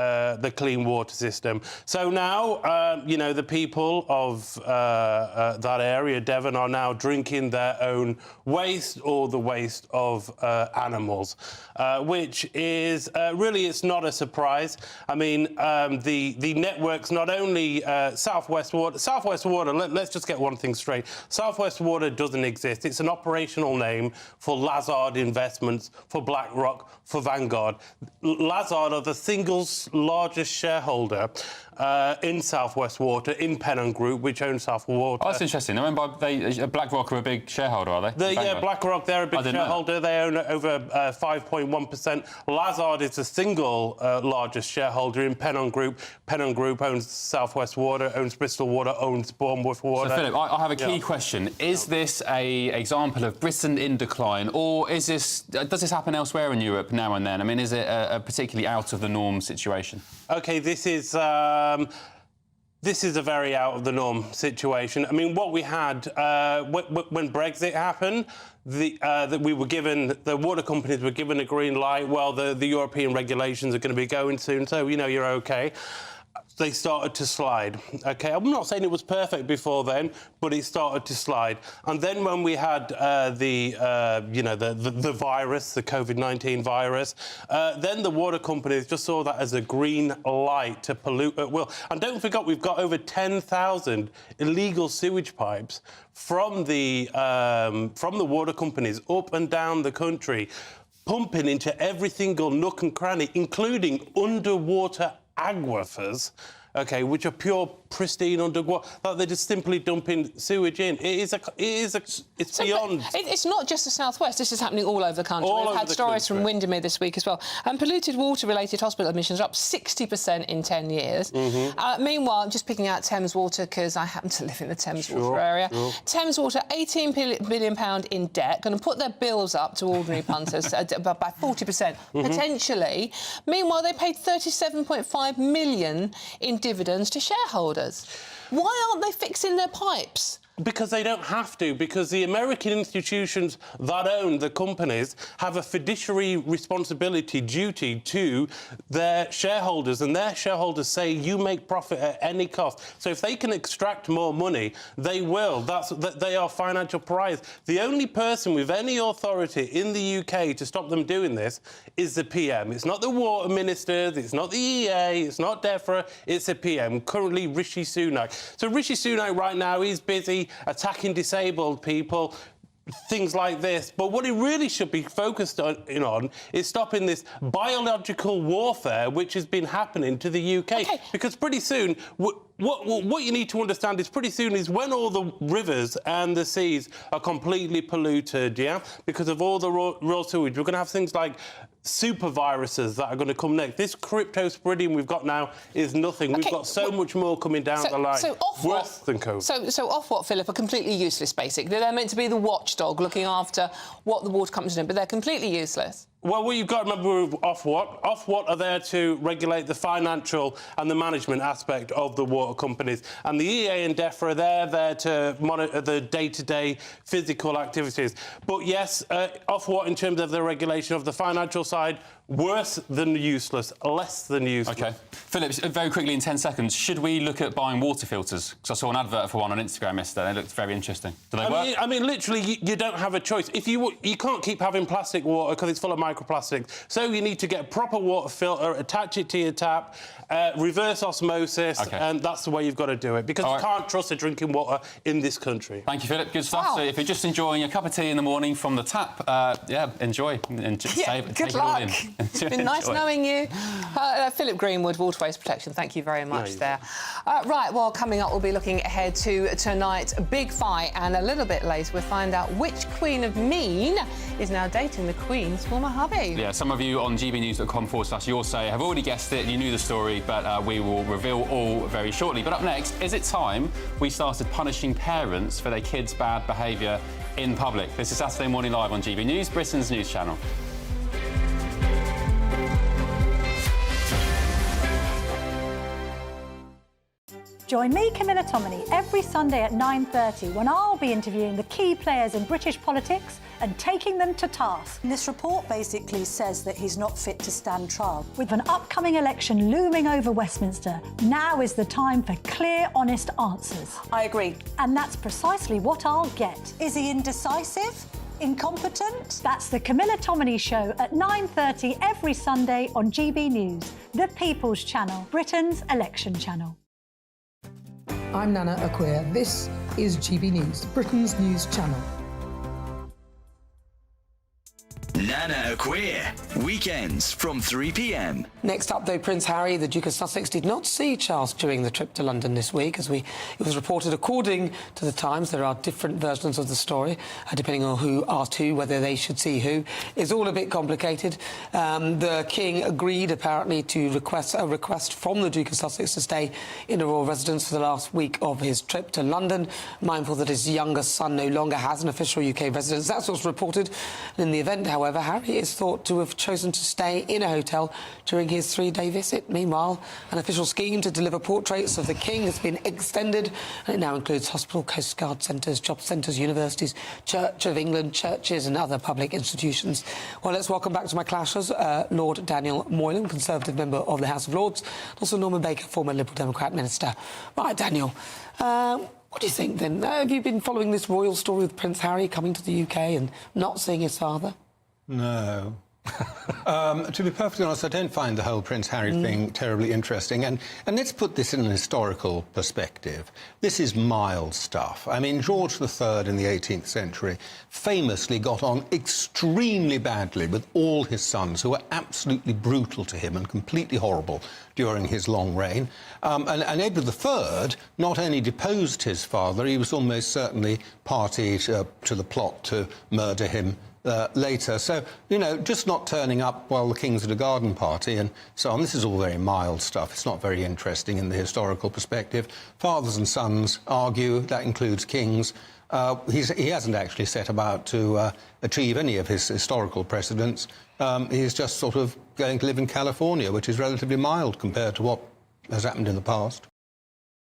clean water system. So now, you know, the people of that area, Devon, are now drinking their own waste or the waste of animals, which is really, it's not a surprise. I mean, the networks, not only South West Water, let's just get one thing straight. South West Water doesn't exist. It's an operational name for Lazard Investments, for BlackRock, for Vanguard. Lazard are the single largest shareholder in South West Water, in Pennant Group, which owns South Water. Oh, that's interesting. I remember BlackRock are a big shareholder, are they? BlackRock, they're a big shareholder. They own over 5.1%. Lazard is the single largest shareholder in Pennant Group. Pennant Group owns South West Water, owns Bristol Water, owns Bournemouth Water. So, Philip, I have a key question. Is this an example of Britain in decline, or does this happen elsewhere in Europe now and then? I mean, is it a particularly out-of-the-norm situation? OK, this is a very out-of-the-norm situation. I mean, what we had when Brexit happened, the water companies were given a green light. Well, the European regulations are going to be going soon, so, you know, you're OK. They started to slide. OK, I'm not saying it was perfect before then, but it started to slide. And then when we had the virus, the COVID-19 virus, then the water companies just saw that as a green light to pollute at will. And don't forget, we've got over 10,000 illegal sewage pipes from the water companies up and down the country, pumping into every single nook and cranny, including underwater aquifers, OK, which are pure, pristine underwater, that they're just simply dumping sewage in. It's beyond... It's not just the South West. This is happening all over the country. We've had stories from Windermere this week as well. And polluted water-related hospital admissions are up 60% in 10 years. Meanwhile, I'm just picking out Thames Water because I happen to live in the Thames Water area. Thames Water, £18 billion in debt, going to put their bills up to ordinary punters by 40%, potentially. Meanwhile, they paid £37.5 million in dividends to shareholders. Why aren't they fixing their pipes? Because they don't have to, because the American institutions that own the companies have a fiduciary responsibility, duty to their shareholders, and their shareholders say you make profit at any cost. So if they can extract more money, they will. They are financial pariahs. The only person with any authority in the UK to stop them doing this is the PM. It's not the water ministers, it's not the EA, it's not DEFRA, it's the PM, currently Rishi Sunak. So Rishi Sunak right now is busy attacking disabled people, things like this. But what he really should be focused on is stopping this biological warfare which has been happening to the UK. Because pretty soon, what you need to understand is pretty soon is when all the rivers and the seas are completely polluted, because of all the raw sewage, we're going to have things like super viruses that are going to come next. This cryptosporidium we've got now is nothing. We've got so much more coming down the line. Worse than COVID. So Ofwat, Philip, are completely useless, basically. They're meant to be the watchdog looking after what the water companies are doing, but they're completely useless. Well, what you've got to remember with Ofwat are there to regulate the financial and the management aspect of the water companies. And the EA and DEFRA, they're there to monitor the day-to-day physical activities. But yes, Ofwat, in terms of the regulation of the financial side, worse than useless, less than useless. OK. Philip, very quickly in 10 seconds, should we look at buying water filters? Because I saw an advert for one on Instagram yesterday. They looked very interesting. Do they work? I mean, literally, you don't have a choice. You can't keep having plastic water because it's full of microplastics. So you need to get a proper water filter, attach it to your tap, reverse osmosis, and that's the way you've got to do it, because you can't trust the drinking water in this country. Thank you, Philip. Good stuff. So if you're just enjoying a cup of tea in the morning from the tap, enjoy. Good luck. It's been nice knowing you. Philip Greenwood, Waterways Protection, thank you very much there. Right, well, coming up, we'll be looking ahead to tonight's big fight, and a little bit later we'll find out which Queen of Mean is now dating the Queen's former hubby. Yeah, some of you on gbnews.com/yoursay have already guessed it, you knew the story, but we will reveal all very shortly. But up next, is it time we started punishing parents for their kids' bad behaviour in public? This is Saturday Morning Live on GB News, Britain's news channel. Join me, Camilla Tominey, every Sunday at 9:30 when I'll be interviewing the key players in British politics and taking them to task. This report basically says that he's not fit to stand trial. With an upcoming election looming over Westminster, now is the time for clear, honest answers. I agree. And that's precisely what I'll get. Is he indecisive? Incompetent? That's the Camilla Tominey Show at 9:30 every Sunday on GB News, the People's Channel, Britain's election channel. I'm Nana Acquia. This is GB News, Britain's news channel. Nana Queer. Weekends from 3 p.m. Next up, though, Prince Harry, the Duke of Sussex, did not see Charles during the trip to London this week. It was reported, according to the Times, there are different versions of the story, depending on who asked who, whether they should see who. It's all a bit complicated. The King agreed, apparently, to request from the Duke of Sussex to stay in a royal residence for the last week of his trip to London, mindful that his youngest son no longer has an official UK residence. That's what's reported. In the event, however, Harry is thought to have chosen to stay in a hotel during his 3-day visit. Meanwhile, an official scheme to deliver portraits of the King has been extended, and it now includes hospital, Coast Guard centres, job centres, universities, Church of England, churches and other public institutions. Well, let's welcome back to my clashers Lord Daniel Moylan, Conservative member of the House of Lords, and also Norman Baker, former Liberal Democrat minister. Right, Daniel, what do you think, then? Have you been following this royal story with Prince Harry coming to the UK and not seeing his father? No. To be perfectly honest, I don't find the whole Prince Harry thing terribly interesting. And let's put this in an historical perspective. This is mild stuff. I mean, George III in the 18th century famously got on extremely badly with all his sons, who were absolutely brutal to him and completely horrible during his long reign. And Edward III not only deposed his father, he was almost certainly party to the plot to murder him later. So, you know, just not turning up while the King's at a garden party and so on. This is all very mild stuff. It's not very interesting in the historical perspective. Fathers and sons argue, that includes kings. He hasn't actually set about to achieve any of his historical precedents. He's just sort of going to live in California, which is relatively mild compared to what has happened in the past.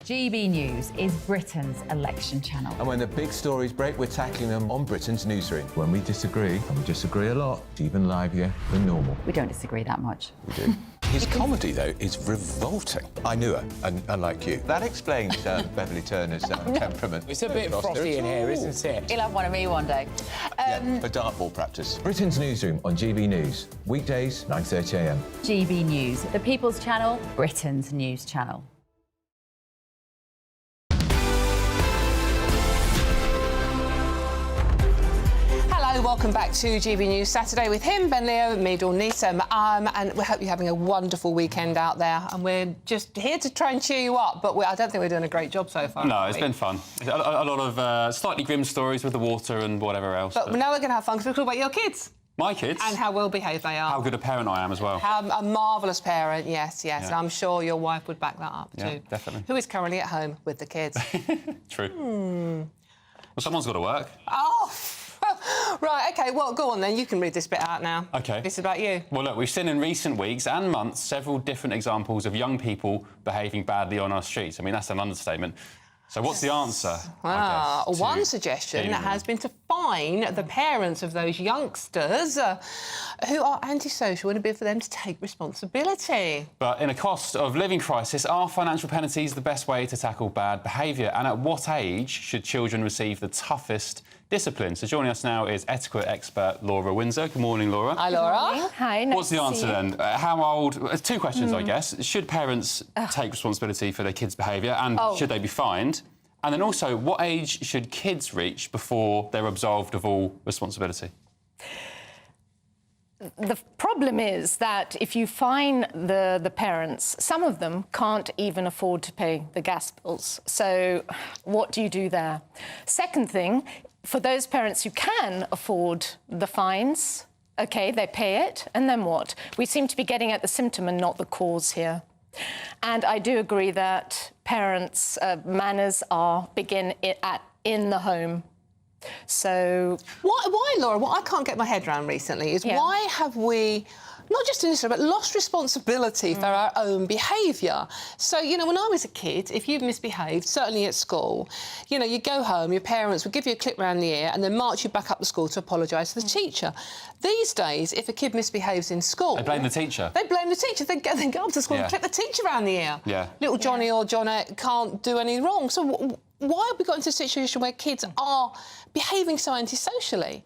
GB News is Britain's election channel. And when the big stories break, we're tackling them on Britain's newsroom. When we disagree, and we disagree a lot, it's even livelier than normal. We don't disagree that much. We do. His comedy, though, is revolting. I knew her, and unlike you. That explains Beverly Turner's temperament. It's a bit frothy in here, isn't it? He'll have one of me one day. Yeah, for dartball practice. Britain's newsroom on GB News. Weekdays, 9:30 a.m. GB News, the People's Channel, Britain's news channel. Hello, welcome back to GB News Saturday with him, Ben Leo, me, Dawn Neeson. And we hope you're having a wonderful weekend out there. And we're just here to try and cheer you up, but I don't think we're doing a great job so far. No, it's been fun. A lot of slightly grim stories with the water and whatever else. But now we're going to have fun because we're talking about your kids. My kids? And how well behaved they are. How good a parent I am as well. How a marvellous parent, yes. Yeah. And I'm sure your wife would back that up too. Yeah, definitely. Who is currently at home with the kids. True. Well, someone's got to work. Oh! Right, OK, well, go on then. You can read this bit out now. OK. This is about you. Well, look, we've seen in recent weeks and months several different examples of young people behaving badly on our streets. I mean, that's an understatement. So what's the answer? One suggestion has been to fine the parents of those youngsters who are antisocial and a bid for them to take responsibility. But in a cost of living crisis, are financial penalties the best way to tackle bad behaviour? And at what age should children receive the toughest discipline? So joining us now is etiquette expert Laura Windsor. Good morning, Laura. Hi, Laura. Hi, nice What's the answer then? How old... Two questions, I guess. Should parents take responsibility for their kids' behaviour and should they be fined? And then also, what age should kids reach before they're absolved of all responsibility? The problem is that if you fine the parents, some of them can't even afford to pay the gas bills. So what do you do there? Second thing, for those parents who can afford the fines, OK, they pay it, and then what? We seem to be getting at the symptom and not the cause here. And I do agree that parents' manners begin in the home. So... Why, Laura, what I can't get my head around recently is why have we, not just in this, but lost responsibility for our own behaviour? So, you know, when I was a kid, if you misbehaved, certainly at school, you know, you go home, your parents would give you a clip round the ear and then march you back up to school to apologise to the teacher. These days, if a kid misbehaves in school... They blame the teacher. They blame the teacher. They go up to school and clip the teacher round the ear. Yeah. Little Johnny or Johnette can't do any wrong. So why have we got into a situation where kids are behaving so antisocially?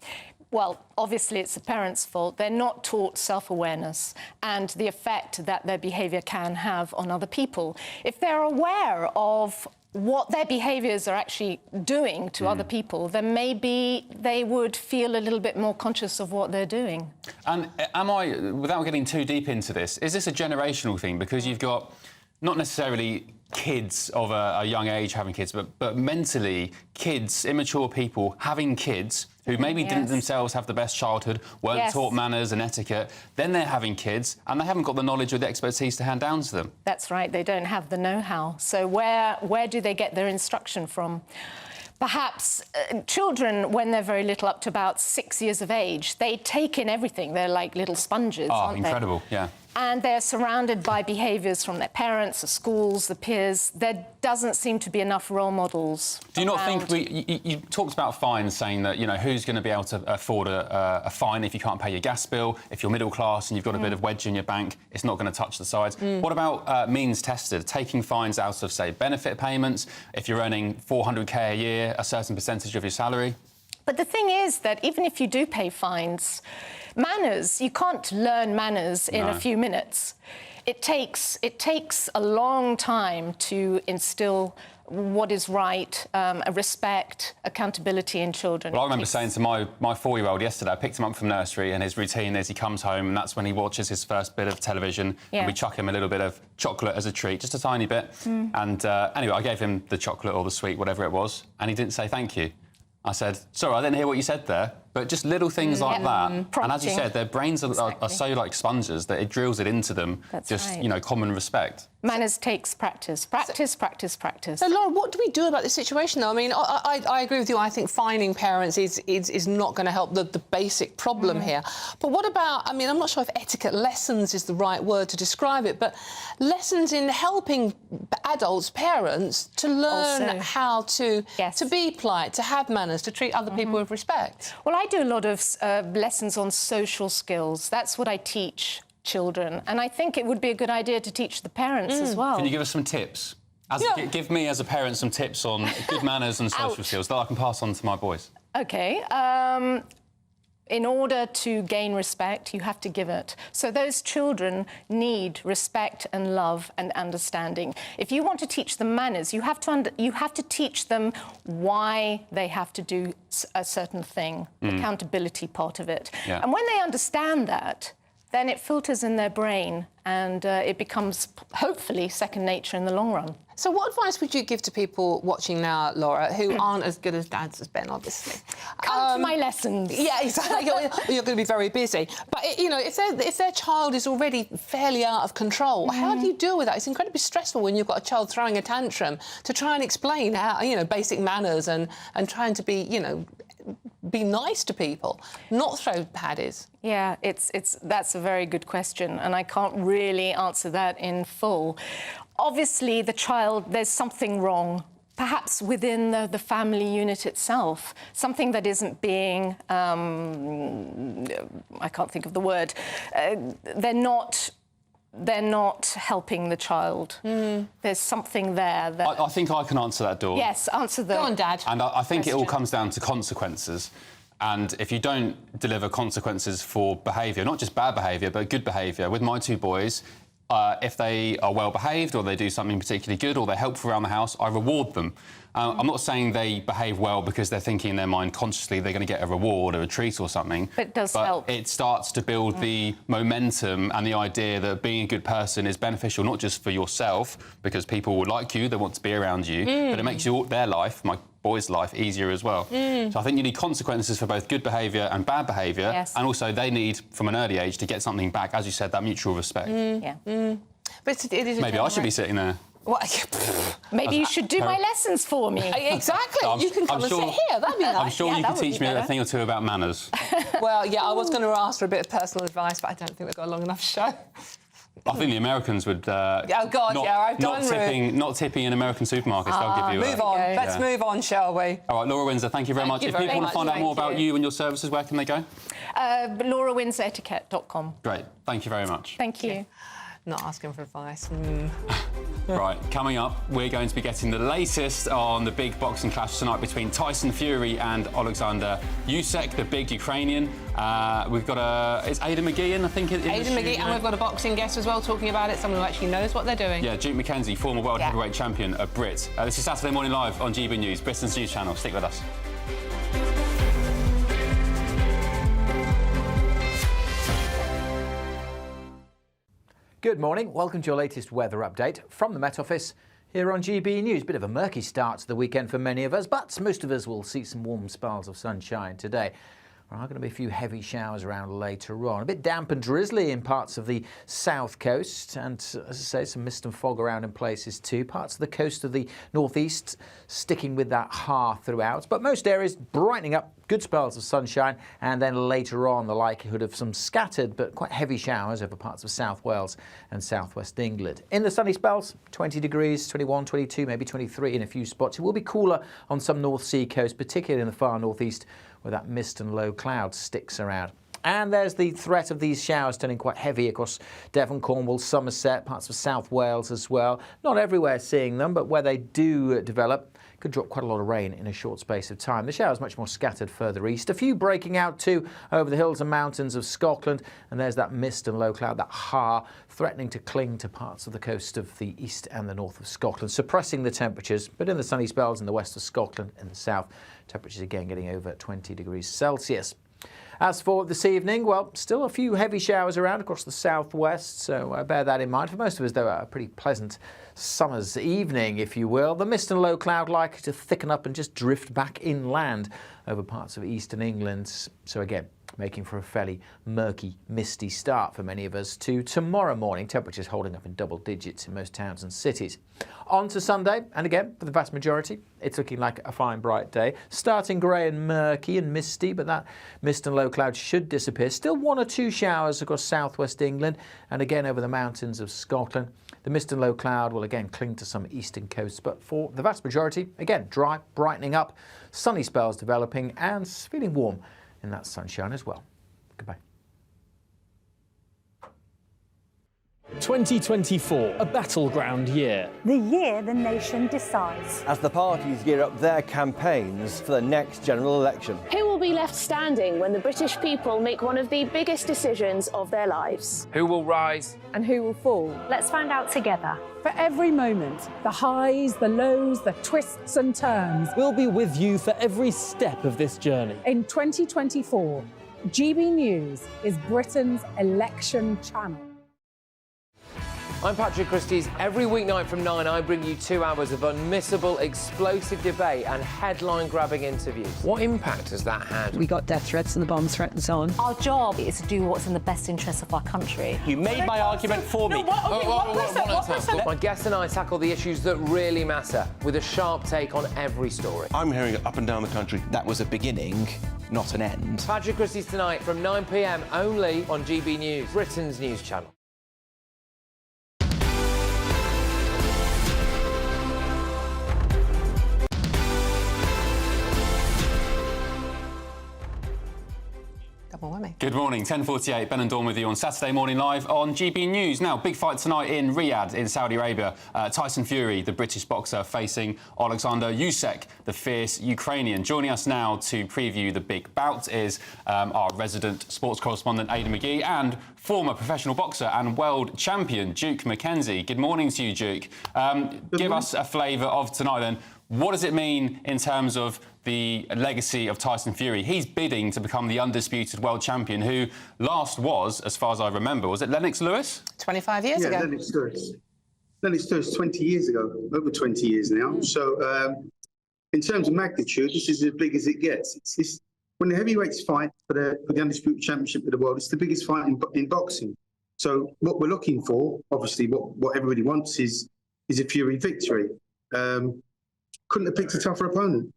Well, obviously it's the parents' fault. They're not taught self-awareness and the effect that their behaviour can have on other people. If they're aware of what their behaviours are actually doing to other people, then maybe they would feel a little bit more conscious of what they're doing. And am I, without getting too deep into this, is this a generational thing? Because you've got not necessarily kids of a young age having kids, but mentally kids, immature people having kids who maybe didn't themselves have the best childhood, weren't taught manners and etiquette, then they're having kids and they haven't got the knowledge or the expertise to hand down to them. That's right, they don't have the know-how. So where do they get their instruction from? Perhaps children, when they're very little, up to about 6 years of age, they take in everything. They're like little sponges, aren't they? Incredible, yeah. And they're surrounded by behaviours from their parents, the schools, the peers. There doesn't seem to be enough role models. Do you not think you talked about fines, saying that, you know, who's going to be able to afford a fine if you can't pay your gas bill? If you're middle class and you've got a bit of wedge in your bank, it's not going to touch the sides. What about means tested, taking fines out of, say, benefit payments? If you're earning 400k a year, a certain percentage of your salary? But the thing is that even if you do pay fines, manners, you can't learn manners in a few minutes. It takes a long time to instill what is right, respect, accountability in children. Well, I remember saying to my 4-year-old yesterday, I picked him up from nursery, and his routine is he comes home and that's when he watches his first bit of television, and we chuck him a little bit of chocolate as a treat, just a tiny bit. And anyway, I gave him the chocolate or the sweet, whatever it was, and he didn't say thank you. I said, sorry, I didn't hear what you said there. But just little things like that. And as you said, their brains are so like sponges that it drills it into them. That's you know, common respect. Manners takes practice. Practice. So, Laura, what do we do about this situation, though? I mean, I agree with you. I think fining parents is not going to help the basic problem here. But what about, I mean, I'm not sure if etiquette lessons is the right word to describe it, but lessons in helping adults, parents, to learn how to be polite, to have manners, to treat other people with respect? Well, I do a lot of lessons on social skills. That's what I teach children. And I think it would be a good idea to teach the parents as well. Can you give us some tips? Give me, as a parent, some tips on good manners and social skills that I can pass on to my boys. OK. In order to gain respect, you have to give it. So those children need respect and love and understanding. If you want to teach them manners, you have to teach them why they have to do a certain thing, the accountability part of it. And when they understand that, then it filters in their brain and it becomes, hopefully, second nature in the long run. So what advice would you give to people watching now, Laura, who aren't as good as dads as Ben, obviously? Come to my lessons. Yeah, exactly. You're going to be very busy. But, you know, if their child is already fairly out of control, how do you deal with that? It's incredibly stressful when you've got a child throwing a tantrum to try and explain how, you know, basic manners and trying to be, you know, be nice to people, not throw paddies. Yeah, that's a very good question, and I can't really answer that in full. Obviously, the child, there's something wrong, perhaps within the family unit itself, something that isn't being, I can't think of the word, they're not helping the child. There's something there that... I think I can answer that, Dawn. Yes, answer the... Go on, Dad. And I think it all comes down to consequences. And if you don't deliver consequences for behaviour, not just bad behaviour, but good behaviour, with my 2 boys, if they are well-behaved or they do something particularly good or they're helpful around the house, I reward them. I'm not saying they behave well because they're thinking in their mind consciously they're going to get a reward or a treat or something. But it does help. It starts to build the momentum and the idea that being a good person is beneficial, not just for yourself, because people will like you, they want to be around you, but it makes their life, my boys' life, easier as well. So I think you need consequences for both good behaviour and bad behaviour, and also they need, from an early age, to get something back, as you said, that mutual respect. But it is maybe I should be sitting there. Maybe you should do my lessons for me. Exactly. You can come and sit here. That'd be nice. I'm sure you can teach me a thing or two about manners. Well, yeah, I was going to ask for a bit of personal advice, but I don't think we've got a long enough show. I think the Americans would oh God, I've done not tipping in American supermarkets. They'll give you move on. Let's move on, shall we? All right, Laura Windsor, thank you very much. If people want to find out more about you and your services, where can they go? LauraWindsorEtiquette.com. Great, thank you very much. Thank you. Not asking for advice. Right, coming up, we're going to be getting the latest on the big boxing clash tonight between Tyson Fury and Alexander Usyk, the big Ukrainian. We've got it's Aidan McGee in, I think. Aidan McGee, and we've got a boxing guest as well talking about it, someone who actually knows what they're doing. Yeah, Duke McKenzie, former world heavyweight champion, a Brit. This is Saturday Morning Live on GB News, Britain's news channel. Stick with us. Good morning. Welcome to your latest weather update from the Met Office here on GB News. Bit of a murky start to the weekend for many of us, but most of us will see some warm spells of sunshine today. There are going to be a few heavy showers around later on. A bit damp and drizzly in parts of the south coast, and as I say, some mist and fog around in places too. Parts of the coast of the northeast sticking with that throughout, but most areas brightening up, good spells of sunshine, and then later on the likelihood of some scattered but quite heavy showers over parts of South Wales and southwest England. In the sunny spells, 20 degrees, 21, 22, maybe 23 in a few spots. It will be cooler on some North Sea coast, particularly in the far northeast, where that mist and low cloud sticks around. And there's the threat of these showers turning quite heavy across Devon, Cornwall, Somerset, parts of South Wales as well. Not everywhere seeing them, but where they do develop, could drop quite a lot of rain in a short space of time. The showers much more scattered further east. A few breaking out too over the hills and mountains of Scotland. And there's that mist and low cloud, that threatening to cling to parts of the coast of the east and the north of Scotland, suppressing the temperatures. But in the sunny spells in the west of Scotland and the south, temperatures again getting over 20 degrees Celsius. As for this evening, well, still a few heavy showers around across the southwest, so bear that in mind. For most of us, though, a pretty pleasant summer's evening, if you will. The mist and low cloud likely to thicken up and just drift back inland over parts of eastern England. So again, making for a fairly murky, misty start for many of us to tomorrow morning. Temperatures holding up in double digits in most towns and cities. On to Sunday, and again, for the vast majority, it's looking like a fine, bright day. Starting grey and murky and misty, but that mist and low cloud should disappear. Still one or two showers across southwest England and again over the mountains of Scotland. The mist and low cloud will again cling to some eastern coasts, but for the vast majority, again, dry, brightening up, sunny spells developing and feeling warm in that sunshine as well. Goodbye. 2024, a battleground year. The year the nation decides. As the parties gear up their campaigns for the next general election. Who will be left standing when the British people make one of the biggest decisions of their lives? Who will rise? And who will fall? Let's find out together. For every moment, the highs, the lows, the twists and turns. We'll be with you for every step of this journey. In 2024, GB News is Britain's election channel. I'm Patrick Christie's. Every weeknight from 9, I bring you 2 hours of unmissable, explosive debate and headline-grabbing interviews. What impact has that had? We got death threats and the bomb threats on. Our job is to do what's in the best interest of our country. You made my argument for me. My guest and I tackle the issues that really matter, with a sharp take on every story. I'm hearing it up and down the country. That was a beginning, not an end. Patrick Christie's tonight from 9 p.m. only on GB News, Britain's news channel. Good morning, 10:48. Ben and Dawn with you on Saturday Morning Live on GB News. Now, big fight tonight in Riyadh in Saudi Arabia. Tyson Fury, the British boxer, facing Alexander Usyk, the fierce Ukrainian. Joining us now to preview the big bout is our resident sports correspondent Aidan McGee and former professional boxer and world champion Duke McKenzie. Good morning to you, Duke. Give us a flavour of tonight then. What does it mean in terms of the legacy of Tyson Fury? He's bidding to become the undisputed world champion, who last was, as far as I remember, was it Lennox Lewis? 25 years ago. Yeah, Lennox Lewis. Lennox Lewis 20 years ago, over 20 years now. So in terms of magnitude, this is as big as it gets. It's when the heavyweights fight for the undisputed championship of the world, it's the biggest fight in boxing. So what we're looking for, obviously what everybody wants is a Fury victory. Couldn't have picked a tougher opponent.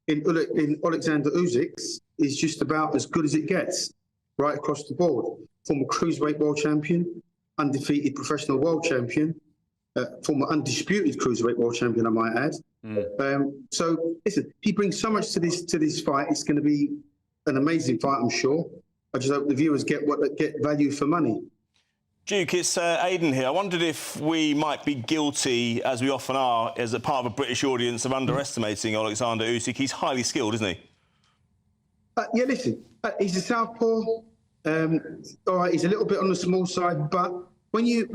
In Alexander Usyk's is just about as good as it gets, right across the board. Former cruiserweight world champion, undefeated professional world champion, former undisputed cruiserweight world champion, I might add. So listen, he brings so much to this fight. It's going to be an amazing fight, I'm sure. I just hope the viewers get value for money. Duke, it's Aidan here. I wondered if we might be guilty, as we often are, as a part of a British audience, of underestimating Alexander Usyk. He's highly skilled, isn't he? Yeah, listen, he's a southpaw. All right, he's a little bit on the small side, but when you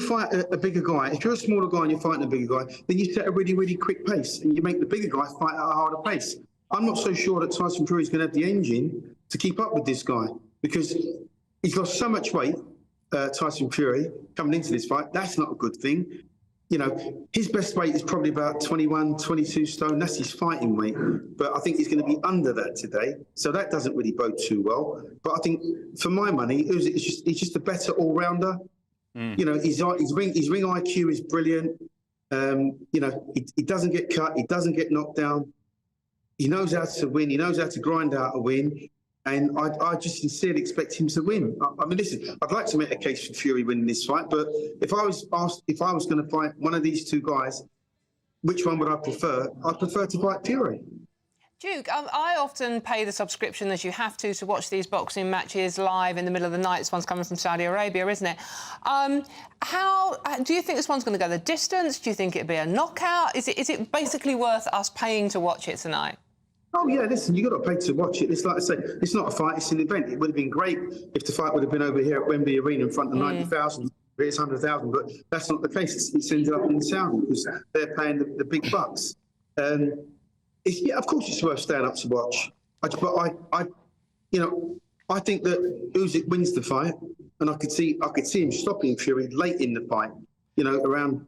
fight a bigger guy, if you're a smaller guy and you're fighting a bigger guy, then you set a really, really quick pace and you make the bigger guy fight at a harder pace. I'm not so sure that Tyson Fury's going to have the engine to keep up with this guy because he's lost so much weight, Tyson Fury, coming into this fight. That's not a good thing. You know, his best weight is probably about 21, 22 stone. That's his fighting weight. But I think he's going to be under that today. So that doesn't really bode too well. But I think, for my money, he's just a better all-rounder. You know, his ring IQ is brilliant. You know, he doesn't get cut. He doesn't get knocked down. He knows how to win. He knows how to grind out a win. And I just sincerely expect him to win. I mean, listen, I'd like to make a case for Fury winning this fight, but if I was asked if I was going to fight one of these two guys, which one would I prefer? I'd prefer to fight Fury. Duke, I often pay the subscription as you have to watch these boxing matches live in the middle of the night. This one's coming from Saudi Arabia, isn't it? How do you think this one's going to go the distance? Do you think it'd be a knockout? Is it basically worth us paying to watch it tonight? Oh, yeah, listen, you've got to pay to watch it. It's like I say, it's not a fight, it's an event. It would have been great if the fight would have been over here at Wembley Arena in front of 90,000. It's 100,000, but that's not the case. It's ended up in Saudi because they're paying the big bucks. Yeah, of course it's worth staying up to watch. But I think that Usyk wins the fight, and I could see him stopping Fury late in the fight. You know, around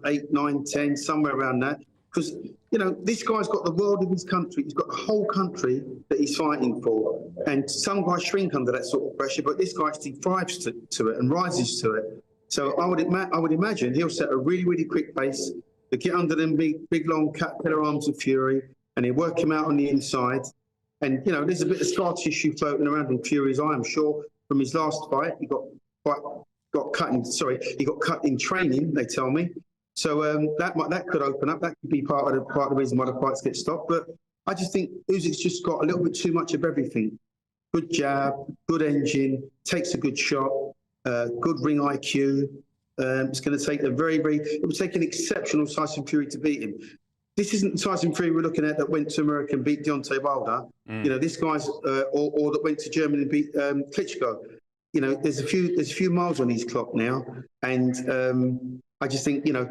8, 9, 10, somewhere around that. Because, you know, this guy's got the world of his country. He's got the whole country that he's fighting for. And some guys shrink under that sort of pressure, but this guy actually thrives to it and rises to it. So I would imagine he'll set a really, really quick pace to get under them big long caterpillar arms of Fury, and he'll work him out on the inside. And, you know, there's a bit of scar tissue floating around in Fury's eye, I'm sure, from his last fight. He got cut in training, they tell me. So that could open up. That could be part of the reason why the fights get stopped. But I just think Usyk's just got a little bit too much of everything. Good jab, good engine, takes a good shot, good ring IQ. It's going to take it would take an exceptional Tyson Fury to beat him. This isn't the Tyson Fury we're looking at that went to America and beat Deontay Wilder. You know, this guy's or that went to Germany and beat Klitschko. You know, there's a few miles on his clock now, and I just think, you know,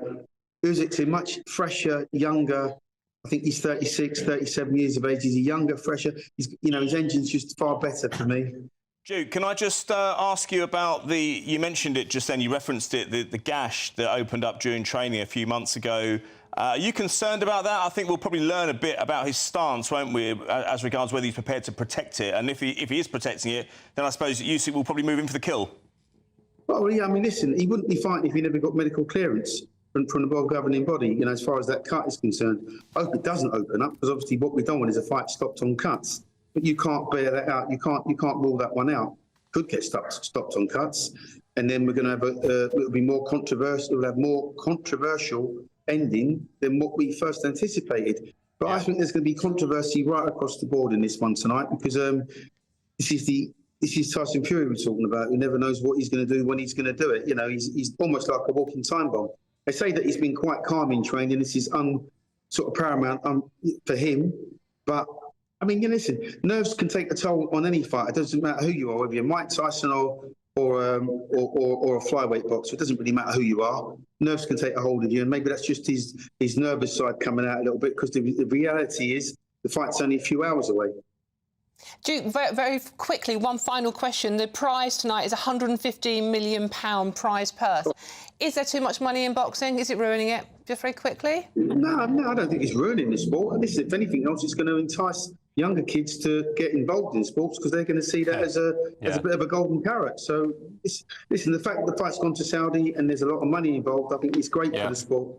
Usyk's a much fresher, younger. I think he's 36, 37 years of age. He's a younger, fresher. His engine's just far better for me. Duke, can I just ask you about you mentioned it just then, you referenced it, the gash that opened up during training a few months ago. Are you concerned about that? I think we'll probably learn a bit about his stance, won't we, as regards whether he's prepared to protect it. And if he is protecting it, then I suppose Usyk will probably move in for the kill. Well, yeah, I mean, listen, he wouldn't be fighting if he never got medical clearance from the world-governing body, you know, as far as that cut is concerned. I hope it doesn't open up, because obviously what we don't want is a fight stopped on cuts. But you can't bear that out. You can't rule that one out. Could get stopped on cuts, and then we're going to have it'll be more controversial. We'll have more controversial ending than what we first anticipated. But I think there's going to be controversy right across the board in this one tonight, because this is Tyson Fury we're talking about, who never knows what he's going to do when he's going to do it. You know, he's almost like a walking time bomb. They say that he's been quite calm in training. This is sort of paramount for him. But, I mean, listen, nerves can take a toll on any fight. It doesn't matter who you are, whether you're Mike Tyson or a flyweight boxer. It doesn't really matter who you are. Nerves can take a hold of you, and maybe that's just his nervous side coming out a little bit, because the reality is the fight's only a few hours away. Duke, very, very quickly, one final question. The prize tonight is a £150 million prize purse. Is there too much money in boxing? Is it ruining it? Just very quickly. No, I don't think it's ruining the sport. Listen, if anything else, it's going to entice younger kids to get involved in sports, because they're going to see that as a bit of a golden carrot. So, listen, the fact that the fight's gone to Saudi and there's a lot of money involved, I think it's great for the sport.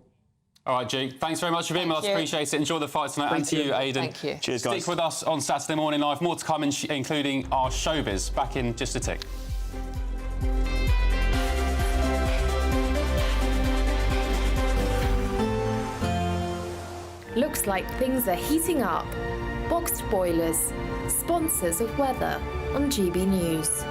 All right, Duke, thanks very much for being with us. Appreciate it. Enjoy the fight tonight. And to you, Aidan. Thank you. Cheers, guys. Stick with us on Saturday Morning Live. More to come, including our Showbiz. Back in just a tick. Looks like things are heating up. Boxed boilers, sponsors of weather on GB News.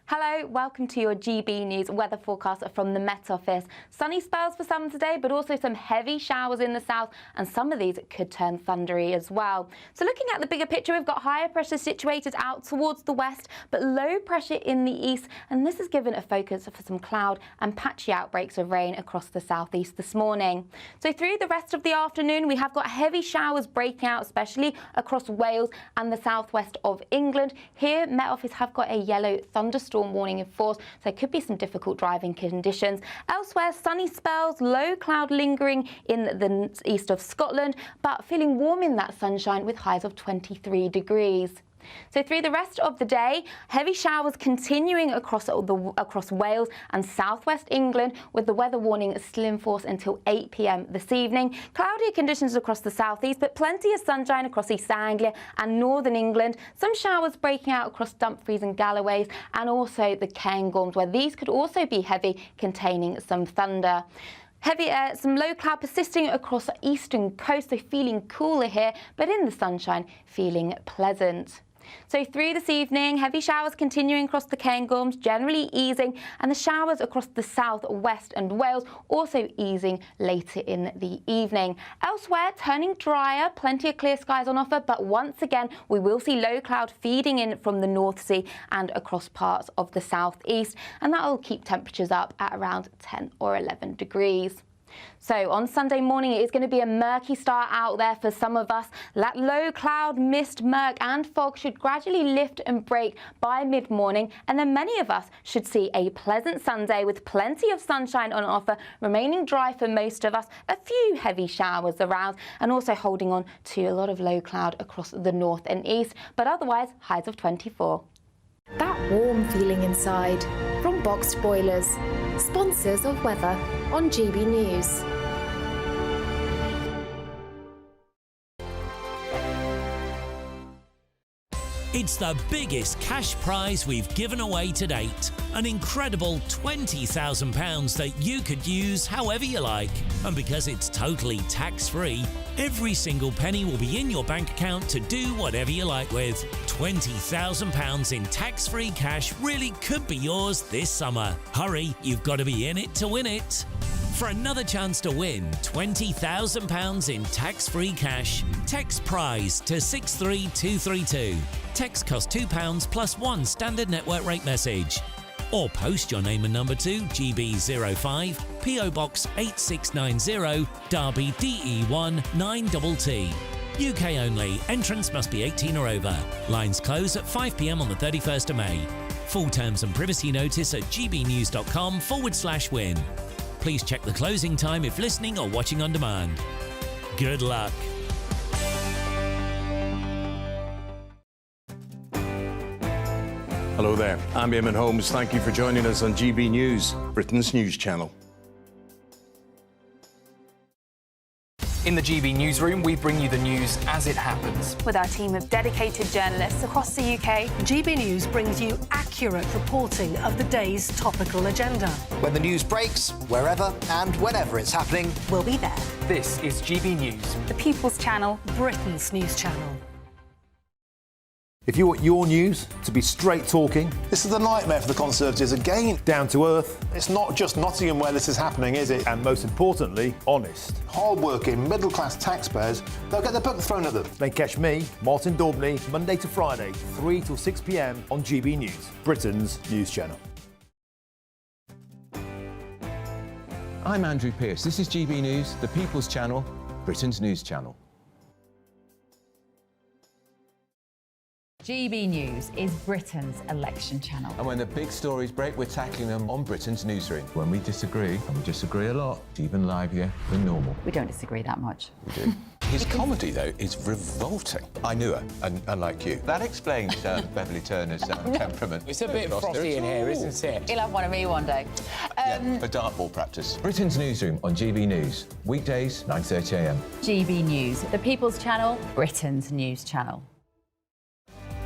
Hello, welcome to your GB News weather forecast from the Met Office. Sunny spells for some today, but also some heavy showers in the south, and some of these could turn thundery as well. So looking at the bigger picture, we've got higher pressure situated out towards the west, but low pressure in the east, and this has given a focus for some cloud and patchy outbreaks of rain across the southeast this morning. So through the rest of the afternoon, we have got heavy showers breaking out, especially across Wales and the southwest of England. Here, Met Office have got a yellow thunderstorm warning in force, so there could be some difficult driving conditions. Elsewhere, sunny spells, low cloud lingering in the east of Scotland, but feeling warm in that sunshine with highs of 23 degrees. So through the rest of the day, heavy showers continuing across Wales and southwest England, with the weather warning still in force until 8 p.m. this evening. Cloudy conditions across the southeast, but plenty of sunshine across East Anglia and northern England. Some showers breaking out across Dumfries and Galloways, and also the Cairngorms, where these could also be heavy, containing some thunder. Some low cloud persisting across the eastern coast, so feeling cooler here, but in the sunshine, feeling pleasant. So through this evening, heavy showers continuing across the Cairngorms, generally easing, and the showers across the south, west and Wales also easing later in the evening. Elsewhere, turning drier, plenty of clear skies on offer, but once again, we will see low cloud feeding in from the North Sea and across parts of the southeast, and that will keep temperatures up at around 10 or 11 degrees. So on Sunday morning, it is going to be a murky start out there for some of us. That low cloud, mist, murk and fog should gradually lift and break by mid-morning, and then many of us should see a pleasant Sunday with plenty of sunshine on offer, remaining dry for most of us, a few heavy showers around, and also holding on to a lot of low cloud across the north and east, but otherwise highs of 24. That warm feeling inside from Boxed Boilers, sponsors of weather on GB News. It's the biggest cash prize we've given away to date. An incredible £20,000 that you could use however you like. And because it's totally tax-free, every single penny will be in your bank account to do whatever you like with. £20,000 in tax-free cash really could be yours this summer. Hurry, you've got to be in it to win it. For another chance to win £20,000 in tax-free cash, text PRIZE to 63232. Text costs £2 plus one standard network rate message. Or post your name and number to GB05, PO Box 8690, Derby DE1 9TT. UK only. Entrance must be 18 or over. Lines close at 5 p.m. on the 31st of May. Full terms and privacy notice at gbnews.com/win. Please check the closing time if listening or watching on demand. Good luck. Hello there, I'm Eamon Holmes. Thank you for joining us on GB News, Britain's news channel. In the GB newsroom, we bring you the news as it happens. With our team of dedicated journalists across the UK, GB News brings you accurate reporting of the day's topical agenda. When the news breaks, wherever and whenever it's happening, we'll be there. This is GB News, the People's Channel, Britain's news channel. If you want your news to be straight talking... This is a nightmare for the Conservatives again. Down to earth. It's not just Nottingham where this is happening, is it? And most importantly, honest. Hard-working, middle-class taxpayers, they'll get their book thrown at them. Then catch me, Martin Daubney, Monday to Friday, 3 till 6 p.m. on GB News, Britain's news channel. I'm Andrew Pearce. This is GB News, the People's Channel, Britain's news channel. GB News is Britain's election channel. And when the big stories break, we're tackling them on Britain's newsroom. When we disagree, and we disagree a lot, it's even livelier than normal. We don't disagree that much. We do. His comedy, though, is revolting. I knew her, and unlike you. That explains Beverly Turner's temperament. It's a bit frothy in here, isn't it? He'll have one of me one day. For dartball practice. Britain's newsroom on GB News. Weekdays, 9:30 a.m. GB News, the People's Channel, Britain's news channel.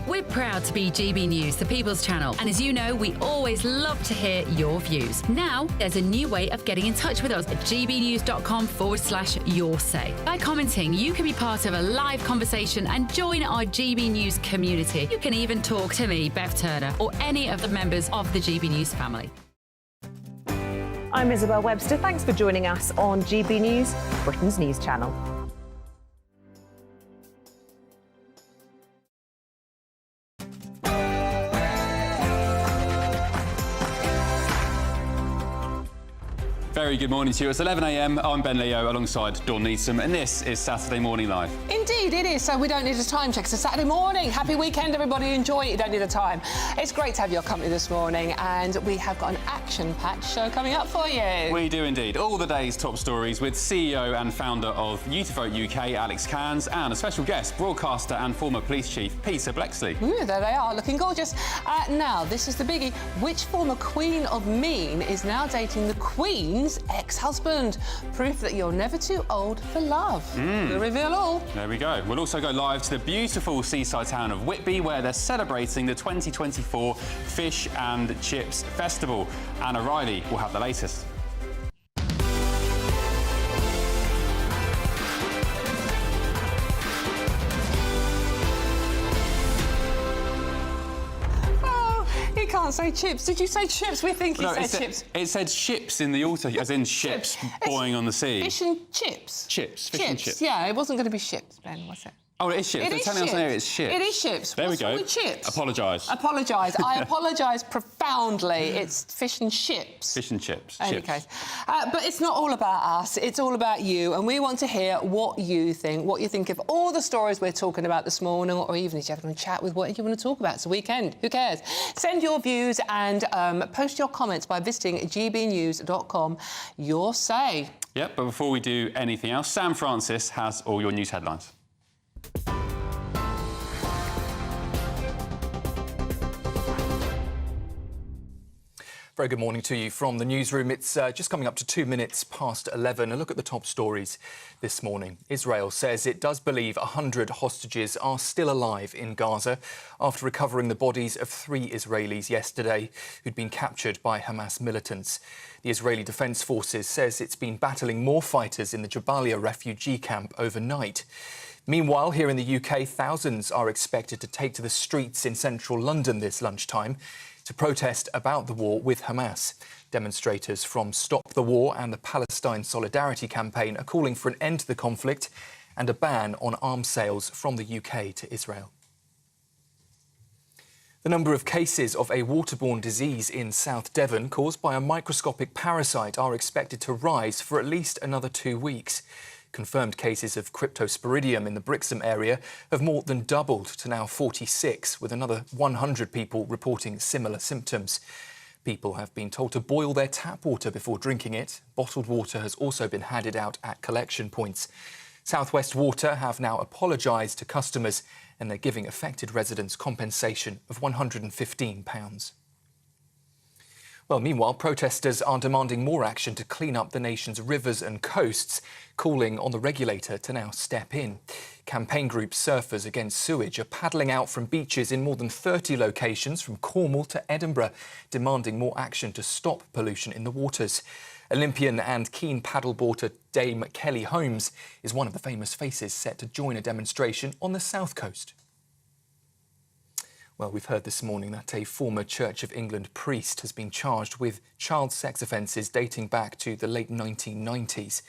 We're proud to be GB News, the People's Channel, and as you know, we always love to hear your views. Now, there's a new way of getting in touch with us at gbnews.com/your say. By commenting, you can be part of a live conversation and join our GB News community. You can even talk to me, Bev Turner, or any of the members of the GB News family. I'm Isabel Webster. Thanks for joining us on GB News, Britain's news channel. Very good morning to you. It's 11 a.m. I'm Ben Leo alongside Dawn Neeson, and this is Saturday Morning Live. Indeed, it is. So we don't need a time check. It's Saturday morning. Happy weekend, everybody. Enjoy it. You don't need a time. It's great to have your company this morning, and we have got an action-packed show coming up for you. We do indeed. All the day's top stories with CEO and founder of Youth Vote UK, Alex Cairns, and a special guest, broadcaster and former police chief, Peter Blexley. Ooh, there they are, looking gorgeous. Now, this is the biggie. Which former Queen of Mean is now dating the Queen's ex-husband? Proof that you're never too old for love. We'll reveal all. There we go. We'll also go live to the beautiful seaside town of Whitby, where they're celebrating the 2024 Fish and Chips Festival. Anna Riley will have the latest. He can't say chips. Did you say chips? We think he said chips. It said ships in the auto, as in ships buoying on the sea. Fish and chips. Chips. Fish and chips. Yeah, it wasn't going to be ships, Ben, was it? Oh, it is ships. They're telling us now it's ships. It is ships. There What's we go. wrong with chips? Apologise. Apologise. I apologise profoundly. It's fish and chips. Fish and chips. In any case. But it's not all about us. It's all about you. And we want to hear what you think of all the stories we're talking about this morning, or even if you're having a chat with what you want to talk about. It's a weekend. Who cares? Send your views and post your comments by visiting gbnews.com. Your say. Yep, but before we do anything else, Sam Francis has all your news headlines. Very good morning to you from the newsroom. It's just coming up to 2 minutes past 11. A look at the top stories this morning. Israel says it does believe 100 hostages are still alive in Gaza after recovering the bodies of 3 Israelis yesterday who'd been captured by Hamas militants. The Israeli Defence Forces says it's been battling more fighters in the Jabalia refugee camp overnight. Meanwhile, here in the UK, thousands are expected to take to the streets in central London this lunchtime to protest about the war with Hamas. Demonstrators from Stop the War and the Palestine Solidarity Campaign are calling for an end to the conflict and a ban on arms sales from the UK to Israel. The number of cases of a waterborne disease in South Devon caused by a microscopic parasite are expected to rise for at least another 2 weeks. Confirmed cases of Cryptosporidium in the Brixham area have more than doubled to now 46, with another 100 people reporting similar symptoms. People have been told to boil their tap water before drinking it. Bottled water has also been handed out at collection points. South West Water have now apologised to customers, and they're giving affected residents compensation of £115. Well, meanwhile, protesters are demanding more action to clean up the nation's rivers and coasts, calling on the regulator to now step in. Campaign group Surfers Against Sewage are paddling out from beaches in more than 30 locations from Cornwall to Edinburgh, demanding more action to stop pollution in the waters. Olympian and keen paddleboarder Dame Kelly Holmes is one of the famous faces set to join a demonstration on the south coast. Well, we've heard this morning that a former Church of England priest has been charged with child sex offences dating back to the late 1990s.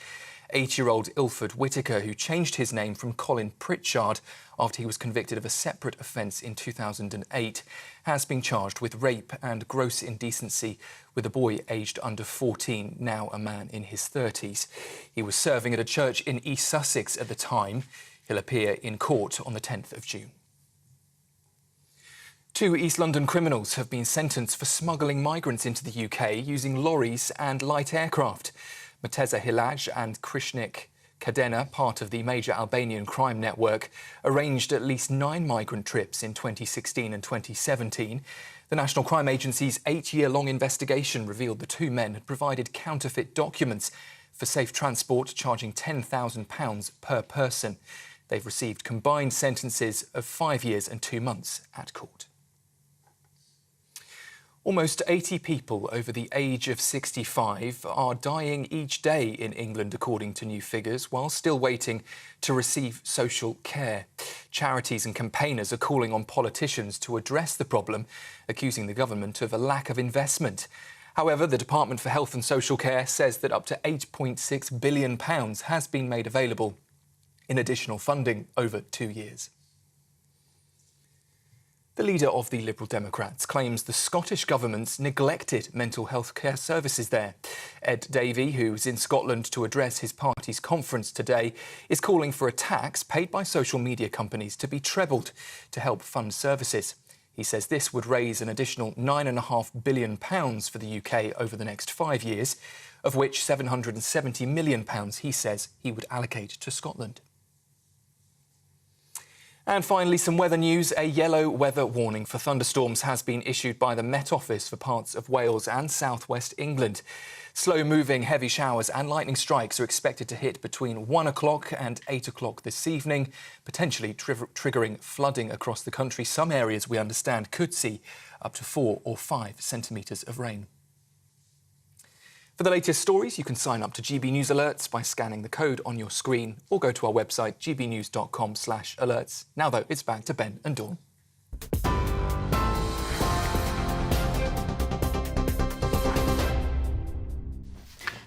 8-year-old Ilford Whittaker, who changed his name from Colin Pritchard after he was convicted of a separate offence in 2008, has been charged with rape and gross indecency with a boy aged under 14, now a man in his 30s. He was serving at a church in East Sussex at the time. He'll appear in court on the 10th of June. 2 East London criminals have been sentenced for smuggling migrants into the UK using lorries and light aircraft. Mateza Hilaj and Krishnik Kadena, part of the major Albanian crime network, arranged at least 9 migrant trips in 2016 and 2017. The National Crime Agency's 8-year-long investigation revealed the 2 men had provided counterfeit documents for safe transport, charging £10,000 per person. They've received combined sentences of 5 years and 2 months at court. Almost 80 people over the age of 65 are dying each day in England, according to new figures, while still waiting to receive social care. Charities and campaigners are calling on politicians to address the problem, accusing the government of a lack of investment. However, the Department for Health and Social Care says that up to £8.6 billion has been made available in additional funding over 2 years. The leader of the Liberal Democrats claims the Scottish government's neglected mental health care services there. Ed Davey, who's in Scotland to address his party's conference today, is calling for a tax paid by social media companies to be trebled to help fund services. He says this would raise an additional £9.5 billion for the UK over the next 5 years, of which £770 million he says he would allocate to Scotland. And finally, some weather news. A yellow weather warning for thunderstorms has been issued by the Met Office for parts of Wales and southwest England. Slow-moving heavy showers and lightning strikes are expected to hit between 1 o'clock and 8 o'clock this evening, potentially triggering flooding across the country. Some areas, we understand, could see up to 4 or 5 centimetres of rain. For the latest stories, you can sign up to GB News Alerts by scanning the code on your screen or go to our website gbnews.com/alerts. Now, though, it's back to Ben and Dawn.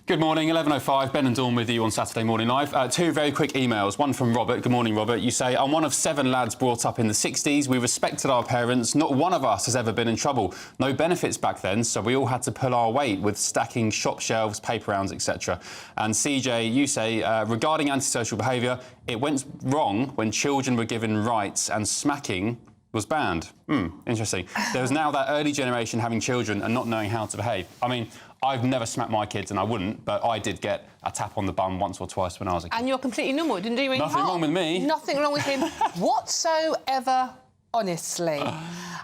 Good morning, 11:05. Ben and Dawn with you on Saturday Morning Live. Two very quick emails. One from Robert. Good morning, Robert. You say, I'm one of 7 lads brought up in the 60s. We respected our parents. Not one of us has ever been in trouble. No benefits back then, so we all had to pull our weight with stacking shop shelves, paper rounds, etc. And CJ, you say, regarding antisocial behaviour, it went wrong when children were given rights and smacking was banned. Interesting. There was now that early generation having children and not knowing how to behave. I mean, I've never smacked my kids, and I wouldn't, but I did get a tap on the bum once or twice when I was a kid. And you're completely normal, didn't do you? Nothing wrong with me. Nothing wrong with him whatsoever, honestly.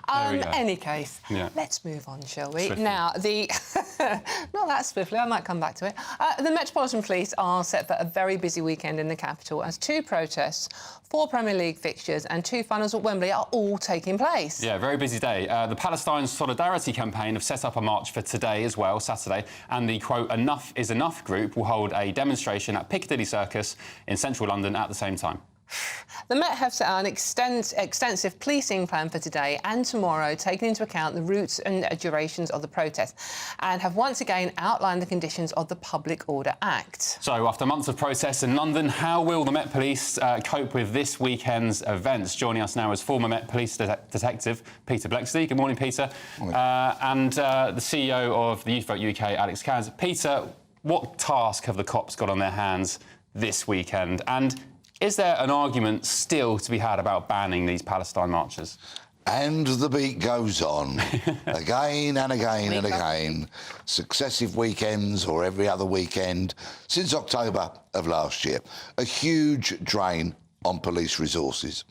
Any case, let's move on, shall we? Swiftly. Now, not that swiftly, I might come back to it. The Metropolitan Police are set for a very busy weekend in the capital as 2 protests, 4 Premier League fixtures and 2 finals at Wembley are all taking place. Yeah, very busy day. The Palestine Solidarity Campaign have set up a march for today as well, Saturday, and the, quote, Enough is Enough group will hold a demonstration at Piccadilly Circus in central London at the same time. The Met have set out an extensive policing plan for today and tomorrow, taking into account the routes and durations of the protest, and have once again outlined the conditions of the Public Order Act. So, after months of protests in London, how will the Met Police cope with this weekend's events? Joining us now is former Met Police detective Peter Blexley. Good morning, Peter. Morning. And the CEO of the Youth Vote UK, Alex Kaz. Peter, what task have the cops got on their hands this weekend? And is there an argument still to be had about banning these Palestine marches? And the beat goes on, again and again and again, successive weekends or every other weekend since October of last year. A huge drain on police resources.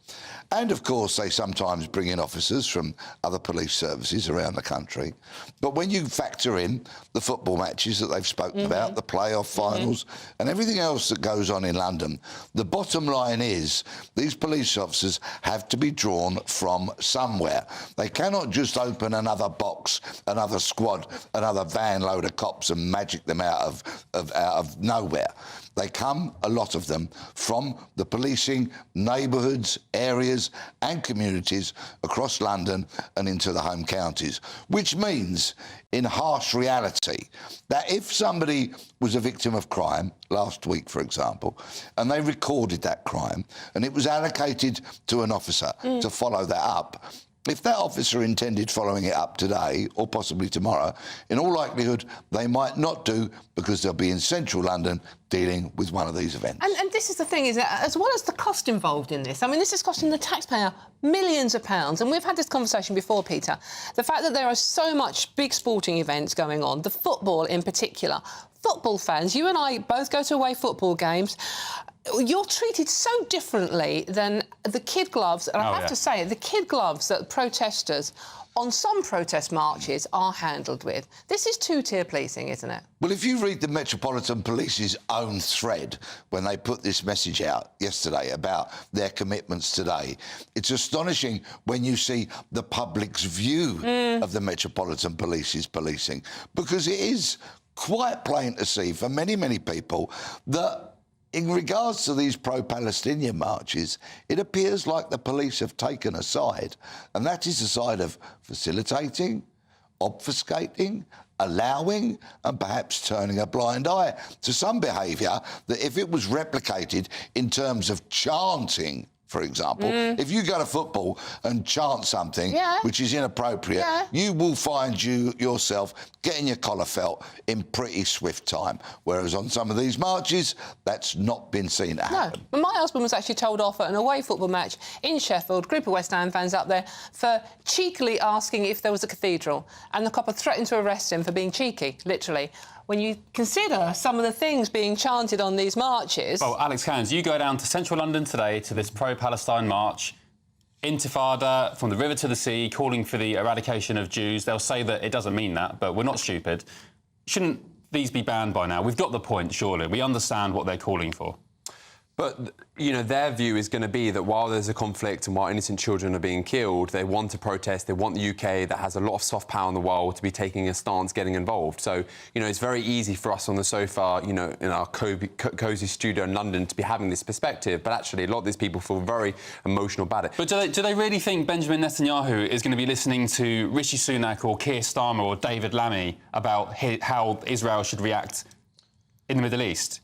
And, of course, they sometimes bring in officers from other police services around the country. But when you factor in the football matches that they've spoken about, the playoff finals, and everything else that goes on in London, the bottom line is these police officers have to be drawn from somewhere. They cannot just open another box, another squad, another van load of cops and magic them out of nowhere. They come, a lot of them, from the policing, neighbourhoods, areas and communities across London and into the home counties, which means, in harsh reality, that if somebody was a victim of crime, last week, for example, and they recorded that crime and it was allocated to an officer to follow that up, if that officer intended following it up today, or possibly tomorrow, in all likelihood, they might not do, because they'll be in central London dealing with one of these events. And this is the thing, is that as well as the cost involved in this, I mean, this is costing the taxpayer millions of pounds, and we've had this conversation before, Peter. The fact that there are so much big sporting events going on, the football in particular, football fans, you and I both go to away football games. you're treated so differently than the kid gloves. And I have to say, the kid gloves that protesters on some protest marches are handled with. This is two-tier policing, isn't it? Well, if you read the Metropolitan Police's own thread when they put this message out yesterday about their commitments today, it's astonishing when you see the public's view of the Metropolitan Police's policing, because it is quite plain to see for many, many people that in regards to these pro-Palestinian marches, it appears like the police have taken a side, and that is the side of facilitating, obfuscating, allowing and perhaps turning a blind eye to some behaviour that, if it was replicated in terms of chanting, for example, if you go to football and chant something which is inappropriate, you will find yourself getting your collar felt in pretty swift time. Whereas on some of these marches, that's not been seen to happen. No, my husband was actually told off at an away football match in Sheffield, group of West Ham fans up there, for cheekily asking if there was a cathedral. And the copper threatened to arrest him for being cheeky, literally. When you consider some of the things being chanted on these marches... Well, Alex Cairns, you go down to central London today to this pro-Palestine march, Intifada, from the river to the sea, calling for the eradication of Jews. They'll say that it doesn't mean that, but we're not stupid. Shouldn't these be banned by now? We've got the point, surely. We understand what they're calling for. But, you know, their view is going to be that while there's a conflict and while innocent children are being killed, they want to protest, they want the UK, that has a lot of soft power in the world, to be taking a stance, getting involved. So, you know, it's very easy for us on the sofa, you know, in our cosy studio in London to be having this perspective, but actually a lot of these people feel very emotional about it. But do they really think Benjamin Netanyahu is going to be listening to Rishi Sunak or Keir Starmer or David Lammy about how Israel should react in the Middle East?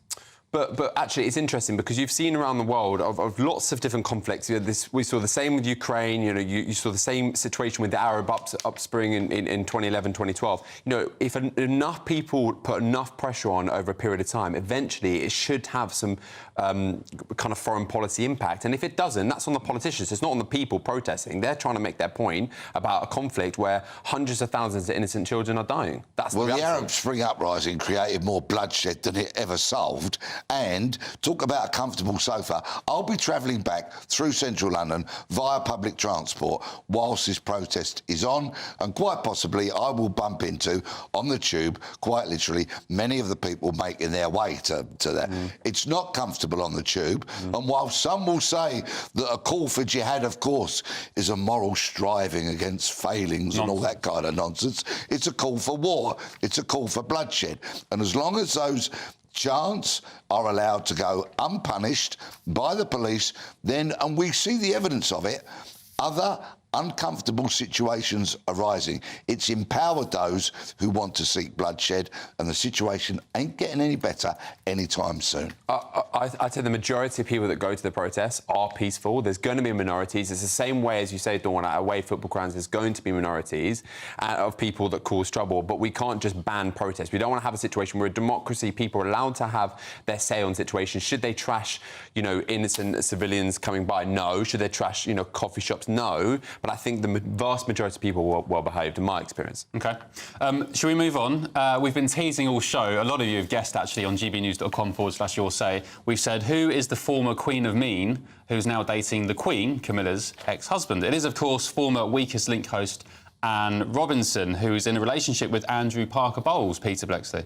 But actually, it's interesting because you've seen around the world of lots of different conflicts. We saw the same with Ukraine. You know, you saw the same situation with the Arab upspring in 2011, 2012. You know, if enough people put enough pressure on over a period of time, eventually it should have some kind of foreign policy impact. And if it doesn't, that's on the politicians. It's not on the people protesting. They're trying to make their point about a conflict where hundreds of thousands of innocent children are dying. That's well, the Arab Spring uprising created more bloodshed than it ever solved. And talk about a comfortable sofa. I'll be travelling back through central London via public transport whilst this protest is on, and quite possibly I will bump into, on the tube, quite literally, many of the people making their way to that. It's not comfortable on the tube, and while some will say that a call for jihad, of course, is a moral striving against failings and all that kind of nonsense, it's a call for war, it's a call for bloodshed. And as long as those chants are allowed to go unpunished by the police, then, and we see the evidence of it, other uncomfortable situations arising. It's empowered those who want to seek bloodshed, and the situation ain't getting any better anytime soon. I'd say the majority of people that go to the protests are peaceful. There's going to be minorities. It's the same way as you say, Dawn, at away football grounds, there's going to be minorities of people that cause trouble, but we can't just ban protests. We don't want to have a situation where a democracy, people are allowed to have their say on situations. Should they trash, you know, innocent civilians coming by? No. Should they trash, you know, coffee shops? No. But I think the vast majority of people were well behaved, in my experience. OK. Shall we move on? We've been teasing all show. A lot of you have guessed, actually, on gbnews.com/your say. We've said, who is the former Queen of Mean, who's now dating the Queen, Camilla's ex-husband? It is, of course, former Weakest Link host Anne Robinson, who's in a relationship with Andrew Parker Bowles, Peter Blexley.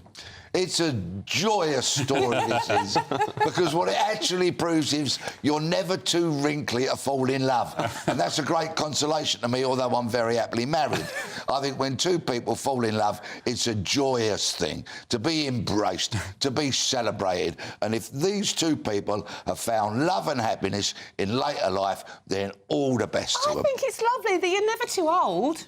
It's a joyous story, this is, because what it actually proves is you're never too wrinkly to fall in love. And that's a great consolation to me, although I'm very happily married. I think when two people fall in love, it's a joyous thing, to be embraced, to be celebrated. And if these two people have found love and happiness in later life, then all the best to them. I think it's lovely that you're never too old.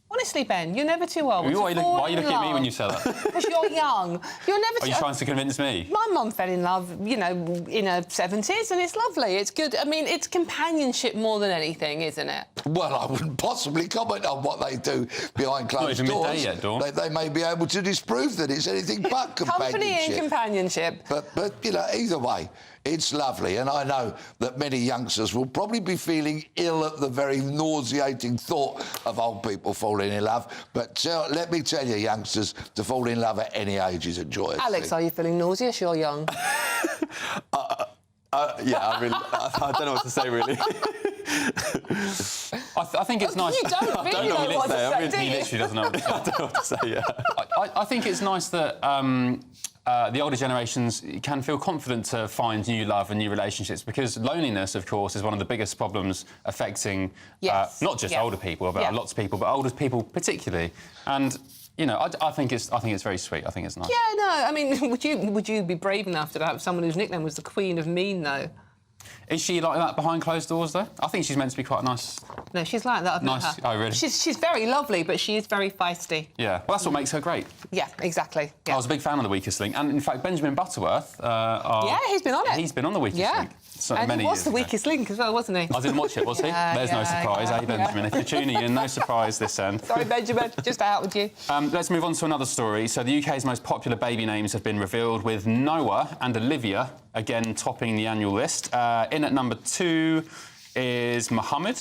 Honestly, Ben, you're never too old. Why are you looking at me when you say that? Because you're young. You're never too... Are you trying to convince me? My mum fell in love, you know, in her 70s, and it's lovely. It's good. I mean, it's companionship more than anything, isn't it? Well, I wouldn't possibly comment on what they do behind closed doors. Not even midday yet, Dawn. They may be able to disprove that it's anything but companionship. Company and companionship. But, you know, either way, it's lovely, and I know that many youngsters will probably be feeling ill at the very nauseating thought of old people falling in love. But let me tell you, youngsters, to fall in love at any age is a joyous Alex, thing. are you feeling nauseous? You're young. Yeah, I don't know what to say, really. I think it's nice. You don't really know what to say, do you? He literally doesn't know what to say. I don't know what to say, yeah. I think it's nice that the older generations can feel confident to find new love and new relationships, because loneliness, of course, is one of the biggest problems affecting not just older people, but lots of people, but older people particularly. And you know, I think it's very sweet. I think it's nice. Yeah, no, I mean, would you be brave enough to have someone whose nickname was the Queen of Mean, though? Is she like that behind closed doors, though? I think she's meant to be quite nice. No, she's like that. I've met her. Oh, really? She's very lovely, but she is very feisty. Yeah, well, that's what makes her great. Yeah, exactly. Yeah. I was a big fan of The Weakest Link, and in fact, Benjamin Butterworth... yeah, he's been on it. He's been on The Weakest Link. And he was the weakest link as well, wasn't he? I didn't watch it, was he? There's no surprise, eh, Benjamin? If you're tuning in, no surprise this end. Sorry, Benjamin, just out with you. Let's move on to another story. So the UK's most popular baby names have been revealed, with Noah and Olivia again topping the annual list. In at number 2 is Mohammed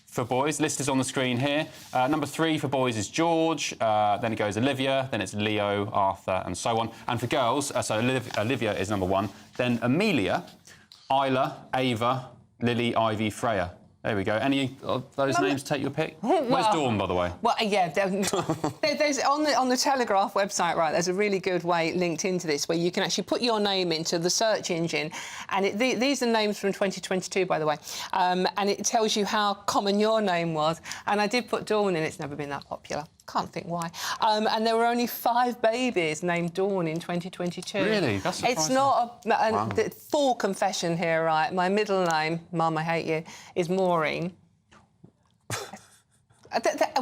for boys. List is on the screen here. Number 3 for boys is George. Then it goes Olivia. Then it's Leo, Arthur, and so on. And for girls, so Olivia is number 1. Then Amelia, Isla, Ava, Lily, Ivy, Freya. There we go. Any of those names take your pick? Where's Dawn, by the way? Well, yeah, there's on the Telegraph website, right, there's a really good way linked into this where you can actually put your name into the search engine, and these are names from 2022, by the way, and it tells you how common your name was. And I did put Dawn in. It's never been that popular. Can't think why. And there were only 5 babies named Dawn in 2022. Really? That's surprising. It's not full confession here, right? My middle name, Mum, I hate you, is Maureen.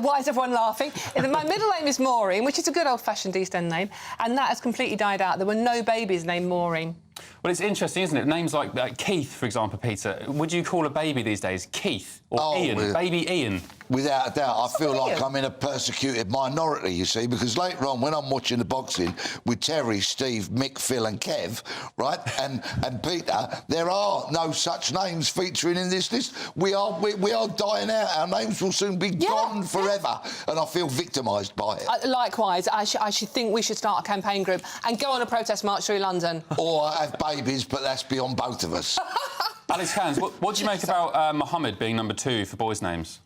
Why is everyone laughing? My middle name is Maureen, which is a good old-fashioned East End name, and that has completely died out. There were no babies named Maureen. Well, it's interesting, isn't it? Names like Keith, for example, Peter. Would you call a baby these days Keith or Ian? Baby Ian? Without a doubt. I feel like I'm in a persecuted minority, you see, because later on, when I'm watching the boxing with Terry, Steve, Mick, Phil and Kev, right, and Peter, there are no such names featuring in this list. We are dying out. Our names will soon be gone forever, and I feel victimised by it. Likewise. I should think we should start a campaign group and go on a protest march through London. Or have babies, but that's beyond both of us. Alex Cairns, what do you make about Mohammed being number 2 for boys' names?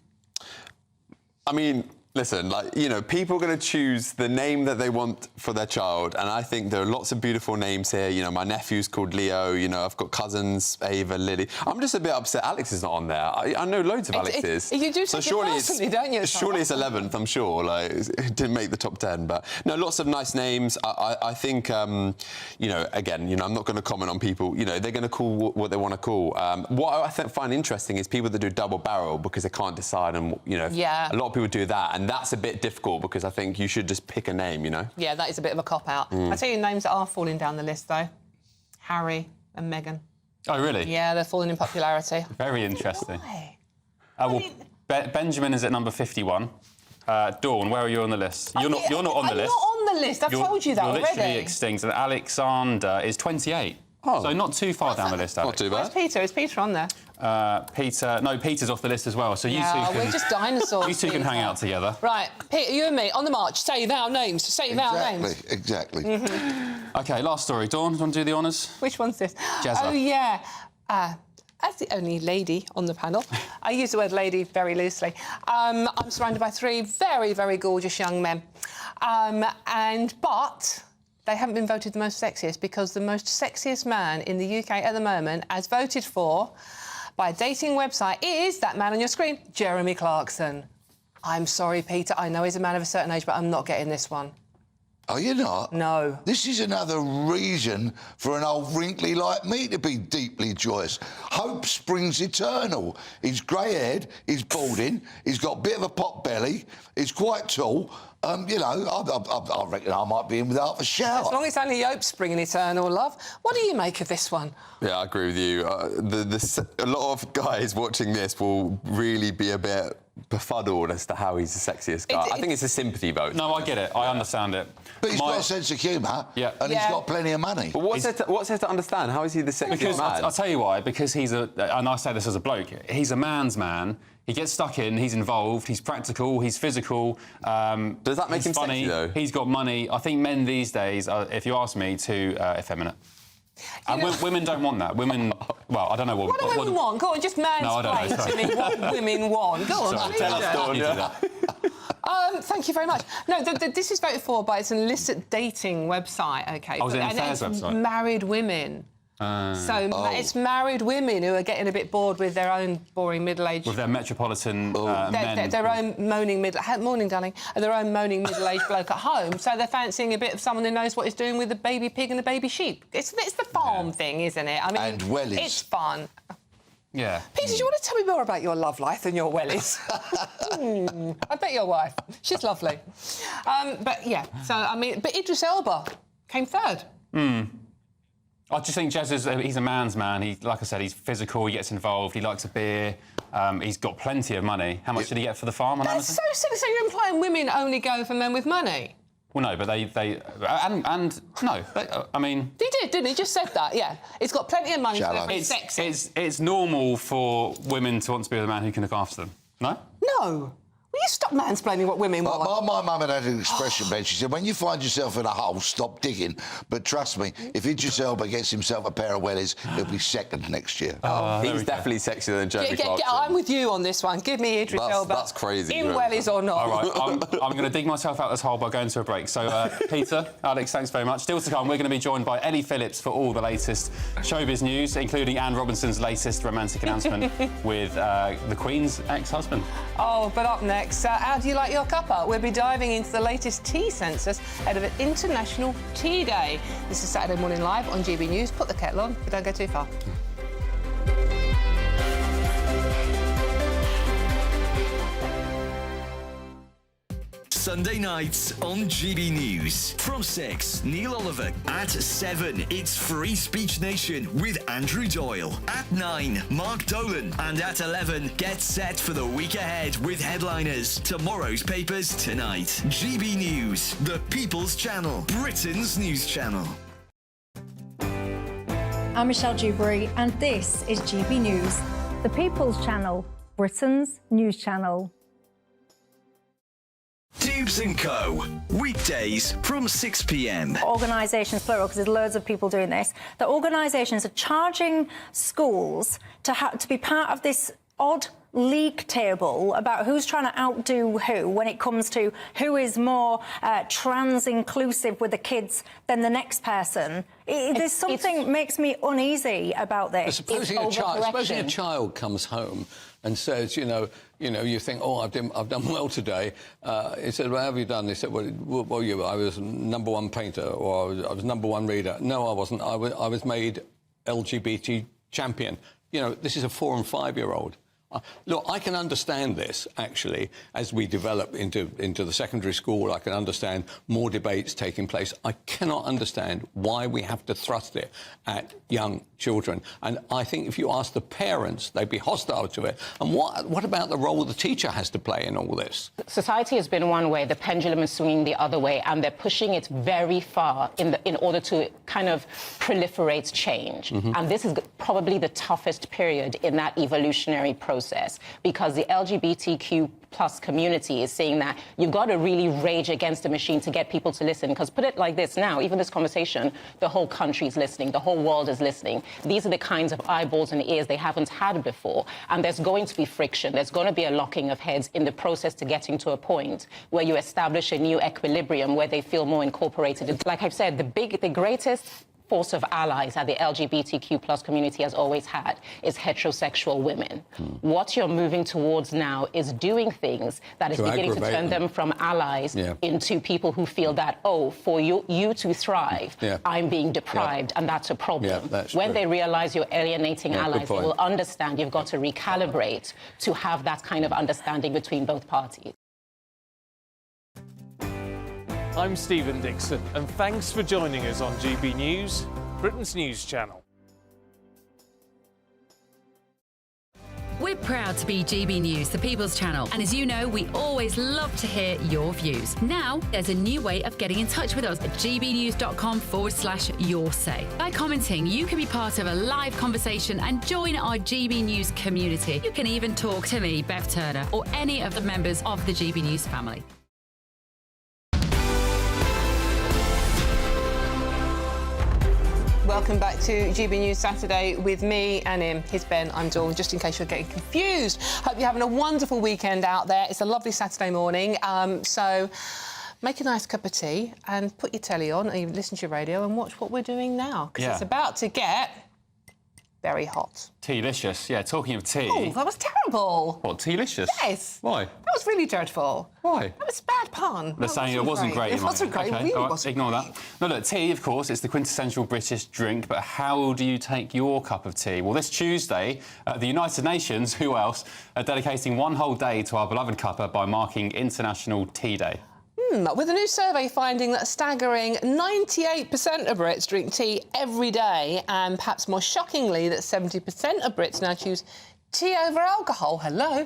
I mean, listen, like, you know, people are going to choose the name that they want for their child, and I think there are lots of beautiful names here. You know, my nephew's called Leo, you know, I've got cousins, Ava, Lily. I'm just a bit upset Alex is not on there. I know loads of Alexes. You do take it personally, don't you? Surely it's 11th, I'm sure. Like, it didn't make the top 10, but no, lots of nice names. I think, you know, again, you know, I'm not going to comment on people. You know, they're going to call what they want to call. What I find interesting is people that do double barrel because they can't decide, and you know, a lot of people do that, and that's a bit difficult because I think you should just pick a name, you know? Yeah, that is a bit of a cop-out. I tell you names that are falling down the list, though. Harry and Meghan. Oh, really? Yeah, they're falling in popularity. Very interesting. Why? Well, Benjamin is at number 51. Dawn, where are you on the list? You're not on the list. I'm not on the list. I've told you that already. You're literally extinct. And Alexander is 28. Oh. So not too far down the list, Alex. Not too bad. Where's Peter? Is Peter on there? Peter's off the list as well. So you two can... we're just dinosaurs. You two can hang out together. Right, Peter, you and me, on the march, say our names. Say our names. Exactly. OK, last story. Dawn, do you want to do the honours? Which one's this? Jazza. Oh, yeah. As the only lady on the panel, I use the word lady very loosely. I'm surrounded by 3 very, very gorgeous young men. But they haven't been voted the most sexiest, because the most sexiest man in the UK at the moment, as voted for by a dating website, is that man on your screen, Jeremy Clarkson. I'm sorry, Peter, I know he's a man of a certain age, but I'm not getting this one. Are you not? No. This is another reason for an old wrinkly like me to be deeply joyous. Hope springs eternal. He's grey-haired, he's balding, he's got a bit of a pot belly, he's quite tall. You know, I reckon I might be in with half a shower. As long as it's only hope springing eternal, love. What do you make of this one? Yeah, I agree with you. A lot of guys watching this will really be a bit befuddled as to how he's the sexiest guy. I think it's a sympathy vote. No, I get it. I understand it. But he's got a sense of humour, and he's got plenty of money. But what's there to understand? How is he the sexiest man? I'll tell you why. Because he's and I say this as a bloke, he's a man's man. He gets stuck in, he's involved, he's practical, he's physical. Does that make him funny, sexy, though? He's got money. I think men these days are, if you ask me, too effeminate. And women don't want that. Women, well, I don't know what... What do women want? Go on, just mansplain to me what women want. Go on. Sorry, tell us, Dawn. Thank you very much. No, this is voted for by an illicit dating website, OK? Oh, is it an affairs website? Married women. It's married women who are getting a bit bored with their own boring middle-aged... With their metropolitan men. Their own moaning morning, darling. Their own moaning middle-aged bloke at home. So they're fancying a bit of someone who knows what he's doing with the baby pig and the baby sheep. It's the farm thing, isn't it? I mean, and wellies. It's fun. Yeah. Peter, do you want to tell me more about your love life and your wellies? I bet your wife. She's lovely. But, yeah, so, I mean... But Idris Elba came third. I just think Jez he's a man's man. He, like I said, he's physical, he gets involved, he likes a beer, he's got plenty of money. How much did he get for the farm on Amazon? That's so silly. So you're implying women only go for men with money? Well, no, but I mean... He did, didn't he? Just said that, yeah. He's got plenty of money, so they're very sexy. It's normal for women to want to be with a man who can look after them, no? No. Will you stop mansplaining what women want? My mum had an expression, Ben. She said, when you find yourself in a hole, stop digging. But trust me, if Idris Elba gets himself a pair of wellies, he'll be second next year. He's definitely sexier than Jeremy Clarkson. I'm with you on this one. Give me Idris Elba. That's crazy. In wellies or not. All right, I'm going to dig myself out of this hole by going to a break. So, Peter, Alex, thanks very much. Still to come, we're going to be joined by Ellie Phillips for all the latest showbiz news, including Anne Robinson's latest romantic announcement with the Queen's ex-husband. Oh, but up next, how do you like your cuppa? We'll be diving into the latest tea census ahead of an International Tea Day. This is Saturday Morning Live on GB News. Put the kettle on, but don't go too far. Sunday nights on GB News. From 6, Neil Oliver. At 7, it's Free Speech Nation with Andrew Doyle. At 9, Mark Dolan. And at 11, get set for the week ahead with headliners. Tomorrow's papers tonight. GB News, the People's Channel, Britain's news channel. I'm Michelle Dewberry, and this is GB News, the People's Channel, Britain's news channel. Dubes & Co. Weekdays from 6 p.m. Organisations, plural, because there's loads of people doing this. The organisations are charging schools to be part of this odd league table about who's trying to outdo who when it comes to who is more trans-inclusive with the kids than the next person. There's something makes me uneasy about this. Supposing a child comes home and says, you think, oh, I've done well today. He said, well, how have you done? He said, well, I was #1 painter, or I was #1 reader. No, I wasn't. I was made LGBT champion. This is a 4- and 5-year-old. Look, I can understand this, actually, as we develop into the secondary school. I can understand more debates taking place. I cannot understand why we have to thrust it at young children. And I think if you ask the parents, they'd be hostile to it. And what about the role the teacher has to play in all this? Society has been one way, the pendulum is swinging the other way, and they're pushing it very far in order to kind of proliferate change. And this is probably the toughest period in that evolutionary process, because the LGBTQ plus community is saying that you've got to really rage against the machine to get people to listen. Because put it like this now, even this conversation, the whole country's listening, the whole world is listening. These are the kinds of eyeballs and ears they haven't had before. And there's going to be friction. There's going to be a locking of heads in the process to getting to a point where you establish a new equilibrium where they feel more incorporated. Like I've said, the greatest force of allies that the LGBTQ plus community has always had is heterosexual women. What you're moving towards now is doing things that is beginning to turn them from allies into people who feel that, oh, for you to thrive, I'm being deprived, and that's a problem. When they realise you're alienating allies, they will understand you've got to recalibrate to have that kind of understanding between both parties. I'm Stephen Dixon, and thanks for joining us on GB News, Britain's news channel. We're proud to be GB News, the People's Channel. And as you know, we always love to hear your views. Now, there's a new way of getting in touch with us at gbnews.com/yoursay. By commenting, you can be part of a live conversation and join our GB News community. You can even talk to me, Bev Turner, or any of the members of the GB News family. welcome back to GB News Saturday with me and him. Here's Ben, I'm Dawn, just in case you're getting confused. Hope you're having a wonderful weekend out there. It's a lovely Saturday morning, so make a nice cup of tea and put your telly on, or you listen to your radio and watch what we're doing now, because it's about to get very hot. Tea-licious, yeah, talking of tea... Oh, that was terrible. What, tea-licious? Yes. Why? That was really dreadful. Why? That was a bad pun. They're saying it wasn't great. It wasn't great, Okay, it really all right, wasn't. ignore that. No, look, tea, of course, it's the quintessential British drink, but how do you take your cup of tea? Well, this Tuesday, the United Nations, who else, are dedicating one whole day to our beloved cuppa by marking International Tea Day. With a new survey finding that a staggering 98% of Brits drink tea every day, and perhaps more shockingly that 70% of Brits now choose tea over alcohol. Hello.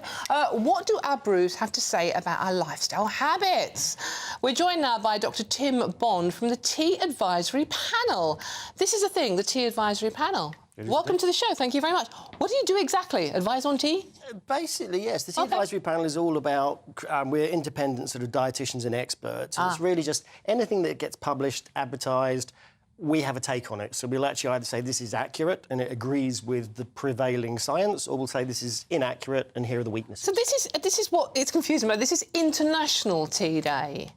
What do our brews have to say about our lifestyle habits? We're joined now by Dr. Tim Bond from the Tea Advisory Panel. This is a thing, the Tea Advisory Panel. Welcome to the show. Thank you very much. What do you do exactly? Advise on tea? Basically, yes. The Tea Advisory Panel is all about... we're independent sort of dietitians and experts. And it's really just anything that gets published, advertised, we have a take on it. So we'll actually either say this is accurate and it agrees with the prevailing science, or we'll say this is inaccurate and here are the weaknesses. So this is what it's confusing about. This is International Tea Day.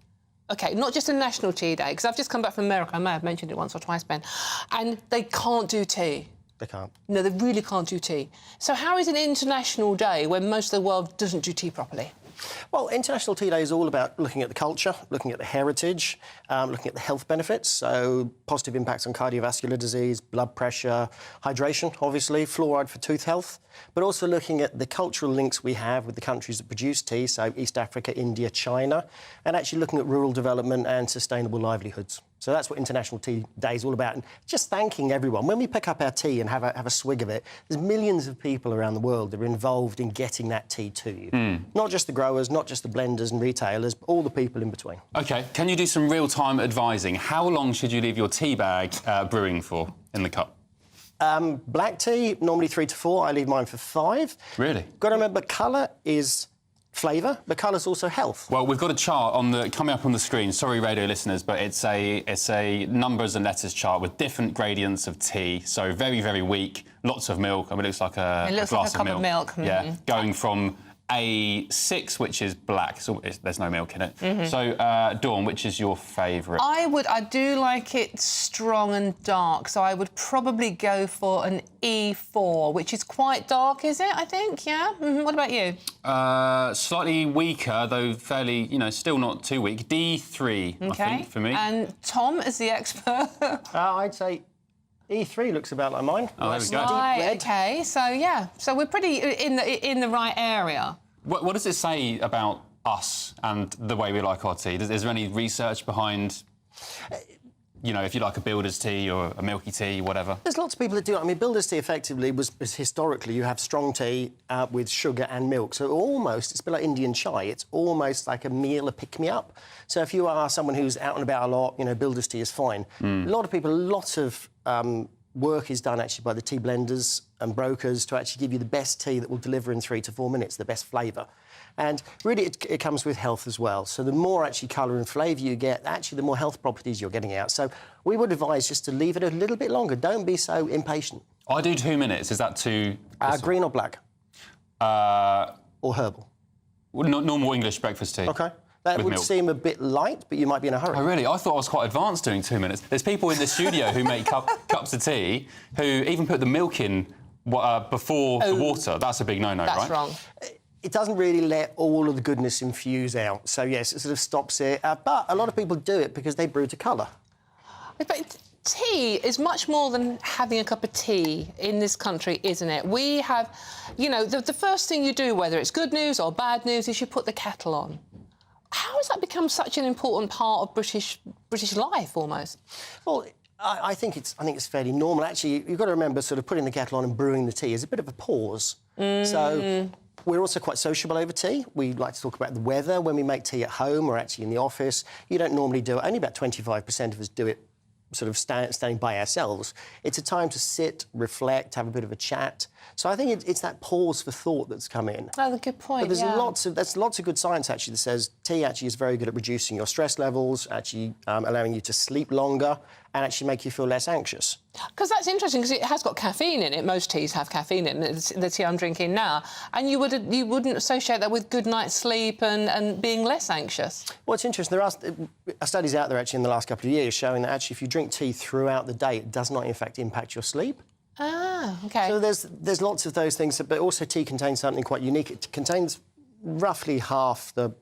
OK, not just a National Tea Day, because I've just come back from America. I may have mentioned it once or twice, Ben. And they can't do tea. They can't. No, they really can't do tea. So how is an international day when most of the world doesn't do tea properly? Well, International Tea Day is all about looking at the culture, looking at the heritage, looking at the health benefits, so positive impacts on cardiovascular disease, blood pressure, hydration, obviously, fluoride for tooth health, but also looking at the cultural links we have with the countries that produce tea, so East Africa, India, China, and actually looking at rural development and sustainable livelihoods. So that's what International Tea Day is all about. And just thanking everyone. When we pick up our tea and have a swig of it, there's millions of people around the world that are involved in getting that tea to you. Not just the growers, not just the blenders and retailers, but all the people in between. OK, can you do some real-time advising? How long should you leave your tea bag brewing for in the cup? Black tea, normally 3 to 4. I leave mine for 5. Really? Got to remember, colour is flavour, but colour's also health. Well, we've got a chart coming up on the screen. Sorry, radio listeners, but it's a numbers and letters chart with different gradients of tea. So very, very weak, lots of milk. I mean, it looks like a glass cup of milk. Yeah, going from A6, which is black, so there's no milk in it. So, Dawn, which is your favourite? I do like it strong and dark, so I would probably go for an E4, which is quite dark, is it, I think? Yeah? What about you? Slightly weaker, though fairly, still not too weak. D3, I think, for me. And Tom, as the expert? I'd say E3 looks about like mine. Oh, there we go. Right, OK, so, yeah. So we're pretty in the right area. What does it say about us and the way we like our tea? Is there any research behind, if you like a builder's tea or a milky tea, whatever? There's lots of people that do it. I mean, builder's tea effectively was historically you have strong tea with sugar and milk. So it's a bit like Indian chai. It's almost like a meal, a pick-me-up. So if you are someone who's out and about a lot, builder's tea is fine. A lot of work is done actually by the tea blenders and brokers to actually give you the best tea that will deliver in 3 to 4 minutes, the best flavour. And really it comes with health as well. So the more actually colour and flavour you get, actually the more health properties you're getting out. So we would advise just to leave it a little bit longer. Don't be so impatient. I do 2 minutes. Is that too... green or black? Or herbal? Well, normal English breakfast tea. OK. That would seem a bit light, but you might be in a hurry. Oh, really? I thought I was quite advanced doing 2 minutes. There's people in the studio who make cups of tea who even put the milk in before the water. That's a big no-no, right? That's wrong. It doesn't really let all of the goodness infuse out. So, yes, it sort of stops it. But a lot of people do it because they brew to colour. But tea is much more than having a cup of tea in this country, isn't it? We have, the first thing you do, whether it's good news or bad news, is you put the kettle on. How has that become such an important part of British life, almost? Well, I think it's fairly normal. Actually, you've got to remember sort of putting the kettle on and brewing the tea is a bit of a pause. So we're also quite sociable over tea. We like to talk about the weather when we make tea at home or actually in the office. You don't normally do it. Only about 25% of us do it sort of standing by ourselves. It's a time to sit, reflect, have a bit of a chat. So I think it's that pause for thought that's come in. Oh, a good point. But there's lots of good science actually that says tea actually is very good at reducing your stress levels, actually allowing you to sleep longer, and actually make you feel less anxious. Because that's interesting, because it has got caffeine in it. Most teas have caffeine in it. It's the tea I'm drinking now, and you wouldn't associate that with good night's sleep and being less anxious. Well, it's interesting. There are studies out there actually in the last couple of years showing that actually if you drink tea throughout the day, it does not in fact impact your sleep. Ah, OK. So there's lots of those things, but also tea contains something quite unique. It contains roughly half the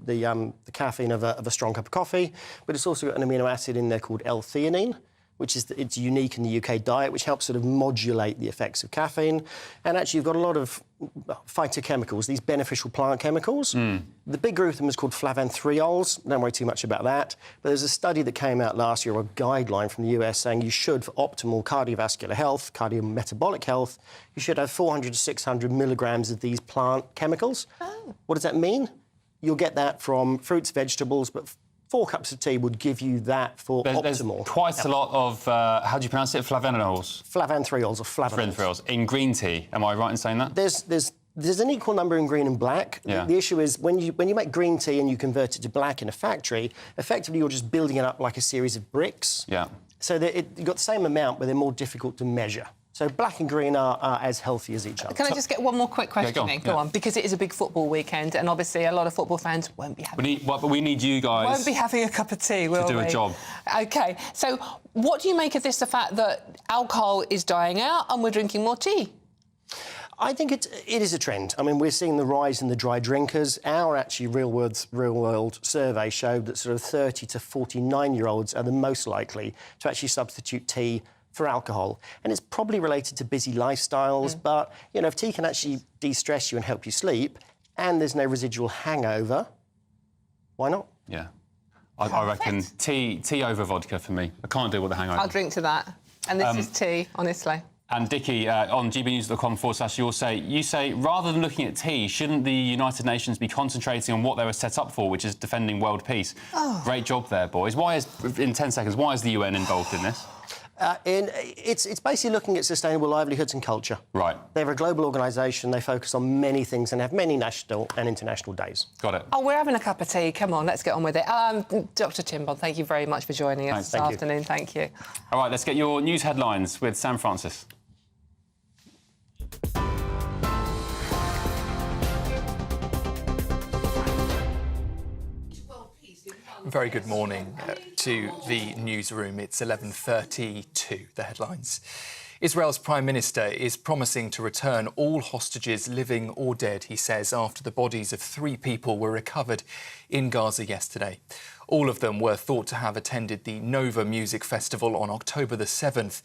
caffeine of a strong cup of coffee, but it's also got an amino acid in there called L-theanine, which is it's unique in the UK diet, which helps sort of modulate the effects of caffeine. And actually, you've got a lot of phytochemicals, these beneficial plant chemicals. The big group of them is called flavanthriols. Don't worry too much about that. But there's a study that came out last year, a guideline from the US, saying you should, for optimal cardiovascular health, cardiometabolic health, you should have 400 to 600 milligrams of these plant chemicals. Oh. What does that mean? You'll get that from fruits, vegetables, but 4 cups of tea would give you that for optimal. There's quite a lot of, how do you pronounce it, flavanols? Flavanthriols or flavonoids. Flavanols in green tea. Am I right in saying that? There's an equal number in green and black. Yeah. The issue is when you make green tea and you convert it to black in a factory, effectively you're just building it up like a series of bricks. Yeah. So you've got the same amount, but they're more difficult to measure. So black and green are as healthy as each other. Can I just get one more quick question in? Go on, because it is a big football weekend, and obviously a lot of football fans won't be having... We need you guys... Won't be having a cup of tea, will we? To do a job. OK, so what do you make of this, the fact that alcohol is dying out and we're drinking more tea? I think it is a trend. I mean, we're seeing the rise in the dry drinkers. Our actually real-world survey showed that sort of 30 to 49-year-olds are the most likely to actually substitute tea for alcohol. And it's probably related to busy lifestyles, but, you know, if tea can actually de-stress you and help you sleep, and there's no residual hangover, why not? Yeah. I reckon tea over vodka for me. I can't deal with the hangover. I'll drink to that. And this is tea, honestly. And Dickie, on gbnews.com/, you say, rather than looking at tea, shouldn't the United Nations be concentrating on what they were set up for, which is defending world peace? Oh. Great job there, boys. In 10 seconds, why is the UN involved in this? It's basically looking at sustainable livelihoods and culture. Right. They're a global organisation. They focus on many things and have many national and international days. Got it. Oh, we're having a cup of tea. Come on, let's get on with it. Dr Timbon, thank you very much for joining us this afternoon. Thank you. All right, let's get your news headlines with Sam Francis. Very good morning to the newsroom. It's 11:32. The headlines. Israel's Prime Minister is promising to return all hostages, living or dead, he says, after the bodies of 3 people were recovered in Gaza yesterday. All of them were thought to have attended the Nova Music Festival on October the 7th.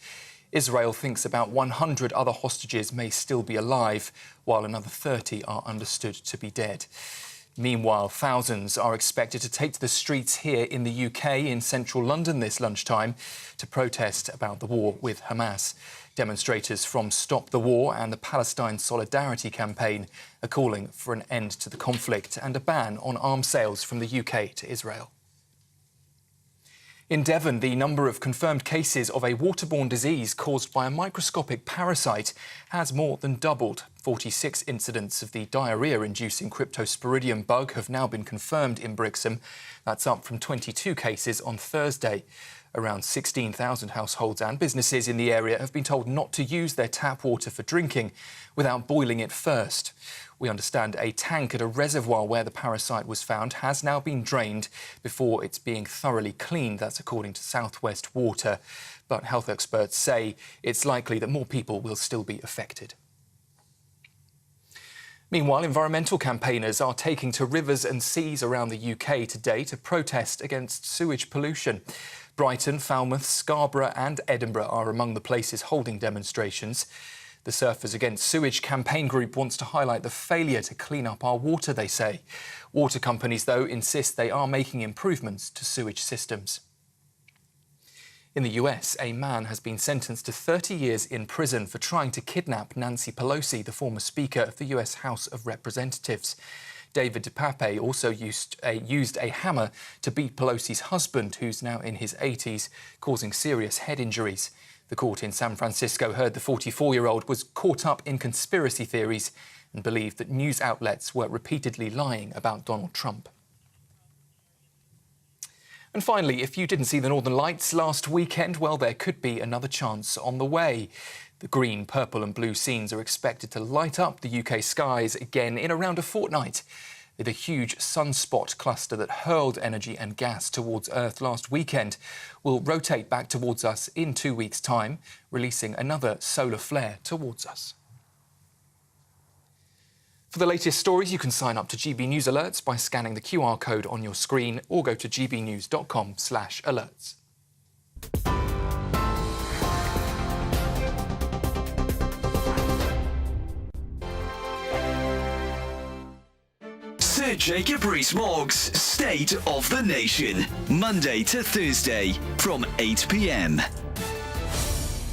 Israel thinks about 100 other hostages may still be alive, while another 30 are understood to be dead. Meanwhile, thousands are expected to take to the streets here in the UK in central London this lunchtime to protest about the war with Hamas. Demonstrators from Stop the War and the Palestine Solidarity Campaign are calling for an end to the conflict and a ban on arms sales from the UK to Israel. In Devon, the number of confirmed cases of a waterborne disease caused by a microscopic parasite has more than doubled. 46 incidents of the diarrhoea-inducing Cryptosporidium bug have now been confirmed in Brixham. That's up from 22 cases on Thursday. Around 16,000 households and businesses in the area have been told not to use their tap water for drinking without boiling it first. We understand a tank at a reservoir where the parasite was found has now been drained before it's being thoroughly cleaned. That's according to South West Water. But health experts say it's likely that more people will still be affected. Meanwhile, environmental campaigners are taking to rivers and seas around the UK today to protest against sewage pollution. Brighton, Falmouth, Scarborough and Edinburgh are among the places holding demonstrations. The Surfers Against Sewage campaign group wants to highlight the failure to clean up our water, they say. Water companies, though, insist they are making improvements to sewage systems. In the US, a man has been sentenced to 30 years in prison for trying to kidnap Nancy Pelosi, the former Speaker of the US House of Representatives. David DePape also used a hammer to beat Pelosi's husband, who's now in his 80s, causing serious head injuries. The court in San Francisco heard the 44-year-old was caught up in conspiracy theories and believed that news outlets were repeatedly lying about Donald Trump. And finally, if you didn't see the Northern Lights last weekend, well, there could be another chance on the way. The green, purple and blue scenes are expected to light up the UK skies again in around a fortnight. The huge sunspot cluster that hurled energy and gas towards Earth last weekend will rotate back towards us in 2 weeks' time, releasing another solar flare towards us. For the latest stories, you can sign up to GB News Alerts by scanning the QR code on your screen or go to gbnews.com/alerts. Sir Jacob Rees-Mogg's State of the Nation, Monday to Thursday from 8 p.m.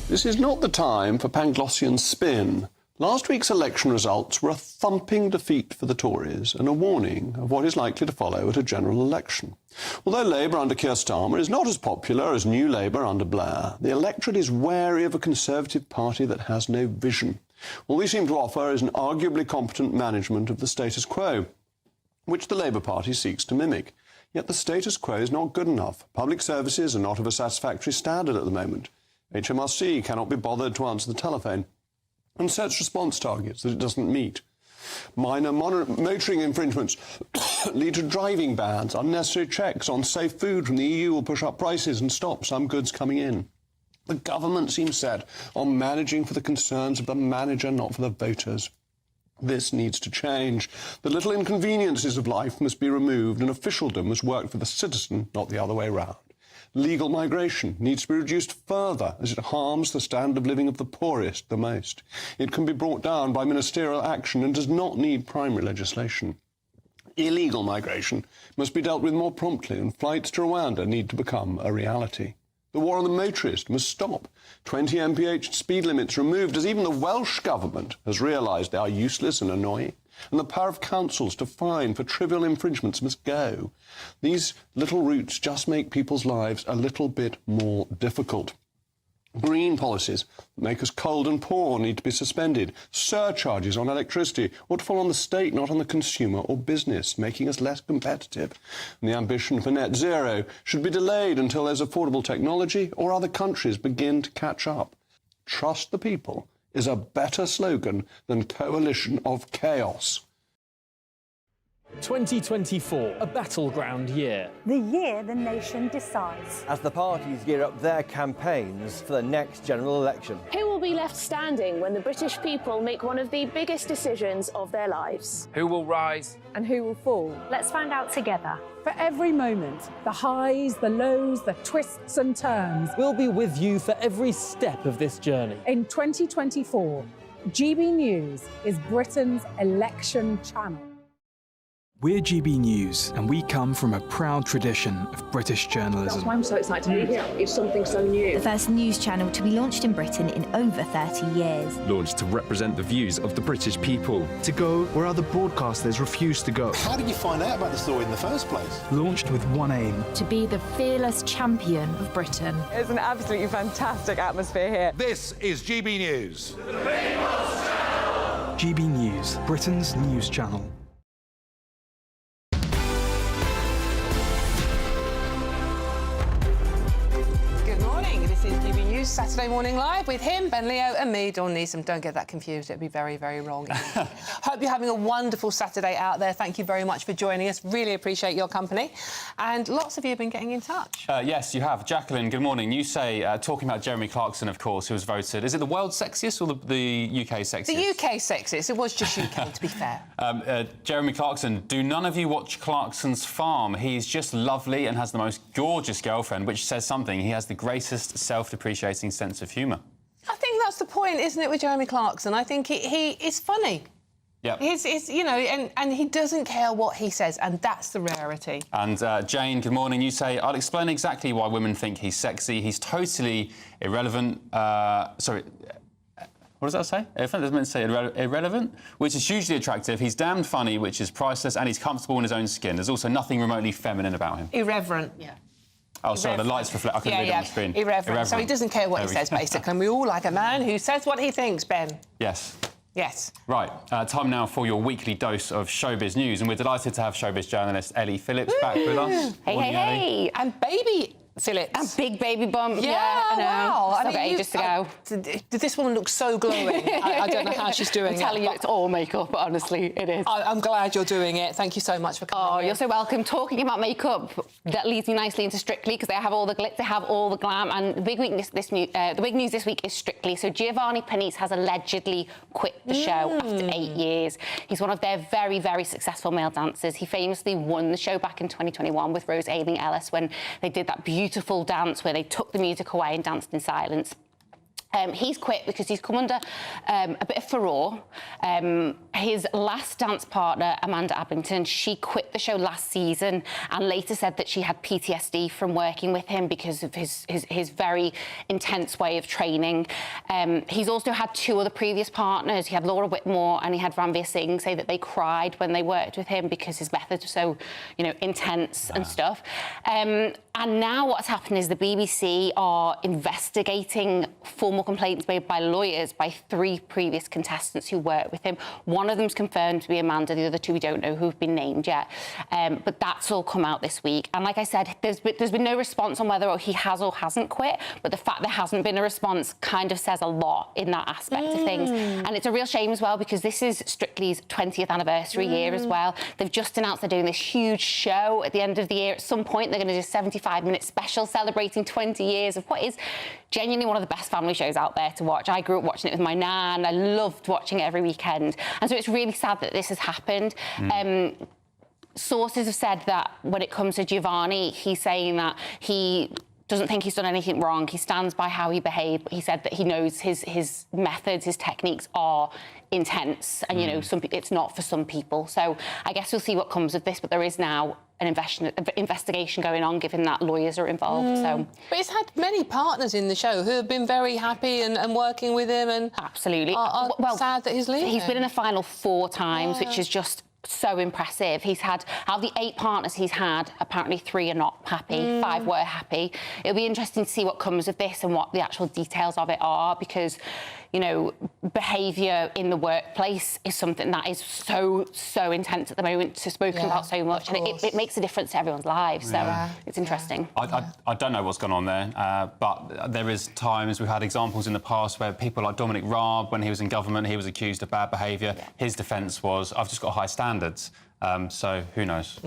This is not the time for Panglossian spin. Last week's election results were a thumping defeat for the Tories and a warning of what is likely to follow at a general election. Although Labour under Keir Starmer is not as popular as New Labour under Blair, the electorate is wary of a Conservative Party that has no vision. All they seem to offer is an arguably competent management of the status quo, which the Labour Party seeks to mimic. Yet the status quo is not good enough. Public services are not of a satisfactory standard at the moment. HMRC cannot be bothered to answer the telephone and sets response targets that it doesn't meet. Minor motoring infringements lead to driving bans. Unnecessary checks on safe food from the EU will push up prices and stop some goods coming in. The government seems set on managing for the concerns of the manager, not for the voters. This needs to change. The little inconveniences of life must be removed and officialdom must work for the citizen, not the other way round. Legal migration needs to be reduced further as it harms the standard of living of the poorest the most. It can be brought down by ministerial action and does not need primary legislation. Illegal migration must be dealt with more promptly and flights to Rwanda need to become a reality. The war on the motorist must stop. 20 mph speed limits removed as even the Welsh government has realised they are useless and annoying. And the power of councils to fine for trivial infringements must go. These little routes just make people's lives a little bit more difficult. Green policies that make us cold and poor need to be suspended. Surcharges on electricity ought to fall on the state, not on the consumer or business, making us less competitive. And the ambition for net zero should be delayed until there's affordable technology or other countries begin to catch up. Trust the people is a better slogan than coalition of chaos. 2024, a battleground year. The year the nation decides. As the parties gear up their campaigns for the next general election. Who will be left standing when the British people make one of the biggest decisions of their lives? Who will rise? And who will fall? Let's find out together. For every moment, the highs, the lows, the twists and turns. We'll be with you for every step of this journey. In 2024, GB News is Britain's election channel. We're GB News, and we come from a proud tradition of British journalism. That's why I'm so excited to be here. It's something so new. The first news channel to be launched in Britain in over 30 years. Launched to represent the views of the British people. To go where other broadcasters refuse to go. How did you find out about the story in the first place? Launched with one aim. To be the fearless champion of Britain. It's an absolutely fantastic atmosphere here. This is GB News. The People's Channel. GB News, Britain's news channel. This is GB News Saturday Morning Live with him, Ben Leo, and me, Dawn Neeson. Don't get that confused. It'd be very, very wrong. Hope you're having a wonderful Saturday out there. Thank you very much for joining us. Really appreciate your company. And lots of you have been getting in touch. Yes, you have. Jacqueline, good morning. You say, talking about Jeremy Clarkson, of course, who was voted... Is it the world's sexiest or the UK sexiest? The UK sexiest. It was just UK, to be fair. Jeremy Clarkson, do none of you watch Clarkson's Farm? He's just lovely and has the most gorgeous girlfriend, which says something. He has the greatest self-depreciating sense of humour. I think that's the point, isn't it, with Jeremy Clarkson? I think he is funny. Yeah. He's you know, and he doesn't care what he says, and that's the rarity. And Jane, good morning. You say, I'll explain exactly why women think he's sexy. He's totally irrelevant. Sorry. What does that say? I think it's meant to say irrelevant, which is hugely attractive. He's damned funny, which is priceless, and he's comfortable in his own skin. There's also nothing remotely feminine about him. Irreverent. Yeah. Oh, sorry, the lights reflect. I couldn't read it on the screen. Irreverent. So he doesn't care what he says, basically. And we all like a man who says what he thinks, Ben. Yes. Yes. Right, time now for your weekly dose of showbiz news, and we're delighted to have showbiz journalist Ellie Phillips back with us. Hey. And baby Phillips. And big baby bump. Yeah, I know. wow. Still got ages to go. This woman looks so glowing. I don't know how she's doing it. I'm telling you, it's all makeup, honestly, it is. I'm glad you're doing it. Thank you so much for coming. Oh, you're so welcome. Talking about makeup, that leads me nicely into Strictly, because they have all the glitz, they have all the glam, and the big news this week is Strictly. So Giovanni Pernice has allegedly quit the show after 8 years. He's one of their very, very successful male dancers. He famously won the show back in 2021 with Rose Ailing Ellis when they did that beautiful dance where they took the music away and danced in silence. He's quit because he's come under a bit of furore. His last dance partner, Amanda Abington, she quit the show last season and later said that she had PTSD from working with him because of his very intense way of training. He's also had 2 other previous partners. He had Laura Whitmore and he had Ranveer Singh say that they cried when they worked with him because his methods were so, intense and stuff. And now what's happened is the BBC are investigating formal complaints made by lawyers by 3 previous contestants who worked with him. One of them's confirmed to be Amanda, the other 2 we don't know who've been named yet. But that's all come out this week. And like I said, there's been no response on whether he has or hasn't quit, but the fact there hasn't been a response kind of says a lot in that aspect of things. And it's a real shame as well, because this is Strictly's 20th anniversary year as well. They've just announced they're doing this huge show at the end of the year. At some point, they're going to do a 75-minute special celebrating 20 years of what is genuinely one of the best family shows out there to watch. I grew up watching it with my nan. I loved watching it every weekend. And so it's really sad that this has happened. Sources have said that when it comes to Giovanni, he's saying that he doesn't think he's done anything wrong. He stands by how he behaved, but he said that he knows his methods, his techniques are intense, and it's not for some people. So I guess we'll see what comes of this, but there is now an investigation going on, given that lawyers are involved. So, but he's had many partners in the show who have been very happy and working with him, and absolutely. Well, sad that he's leaving. He's been in the final 4 times, which is just so impressive. He's had, out of the 8 partners he's had, apparently 3 are not happy, 5 were happy. It'll be interesting to see what comes of this and what the actual details of it are, because behaviour in the workplace is something that is so intense at the moment, spoken about so much, and it makes a difference to everyone's lives. So it's interesting. I don't know what's gone on there, but there is times we've had examples in the past where people like Dominic Raab, when he was in government, he was accused of bad behaviour. His defence was, I've just got high standards. So who knows?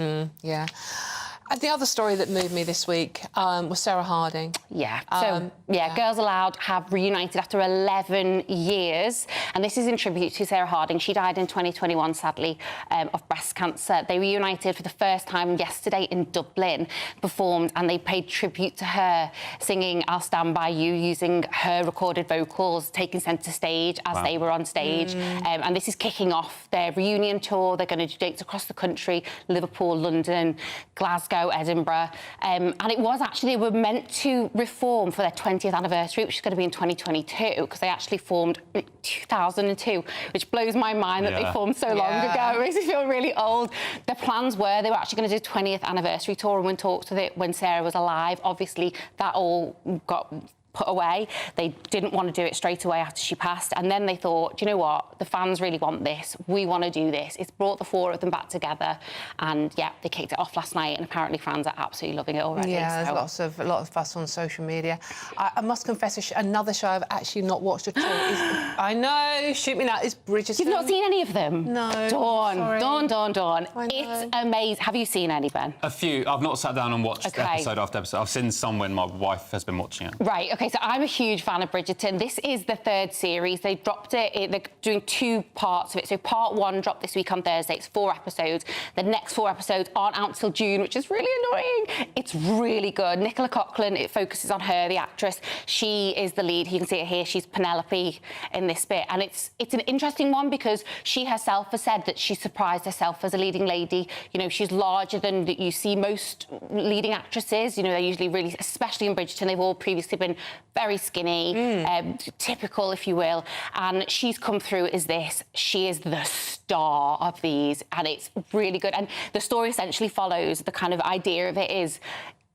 And the other story that moved me this week was Sarah Harding. Girls Aloud have reunited after 11 years, and this is in tribute to Sarah Harding. She died in 2021, sadly, of breast cancer. They reunited for the first time yesterday in Dublin, performed, and they paid tribute to her, singing I'll Stand By You, using her recorded vocals, taking centre stage as they were on stage. And this is kicking off their reunion tour. They're going to do dates across the country: Liverpool, London, Glasgow, Edinburgh. And it was actually, they were meant to reform for their 20th anniversary, which is going to be in 2022, because they actually formed in 2002, which blows my mind that they formed so long ago. It makes me feel really old. Their plans were they were actually going to do a 20th anniversary tour, and when talked with it when Sarah was alive, obviously that all got put away. They didn't want to do it straight away after she passed, and then they thought, do you know what, the fans really want this, we want to do this. It's brought the 4 of them back together, and they kicked it off last night, and apparently fans are absolutely loving it already. There's a lot of fuss on social media. I must confess, another show I've actually not watched at all is, I know, shoot me now, is Bridgerton. You've not seen any of them? No. Dawn. It's amazing. Have you seen any, Ben? A few. I've not sat down and watched episode after episode. I've seen some when my wife has been watching it. Right, OK, so I'm a huge fan of Bridgerton. This is the 3rd series. They dropped it. They're doing 2 parts of it. So part 1 dropped this week on Thursday. It's 4 episodes. The next 4 episodes aren't out till June, which is really annoying. It's really good. Nicola Coughlan, it focuses on her, the actress. She is the lead. You can see it here. She's Penelope in this bit. And it's an interesting one, because she herself has said that she surprised herself as a leading lady. She's larger than you see most leading actresses. They're usually really, especially in Bridgerton, they've all previously been very skinny, typical, if you will. And she's come through as this. She is the star of these, and it's really good. And the story essentially follows, the kind of idea of it is,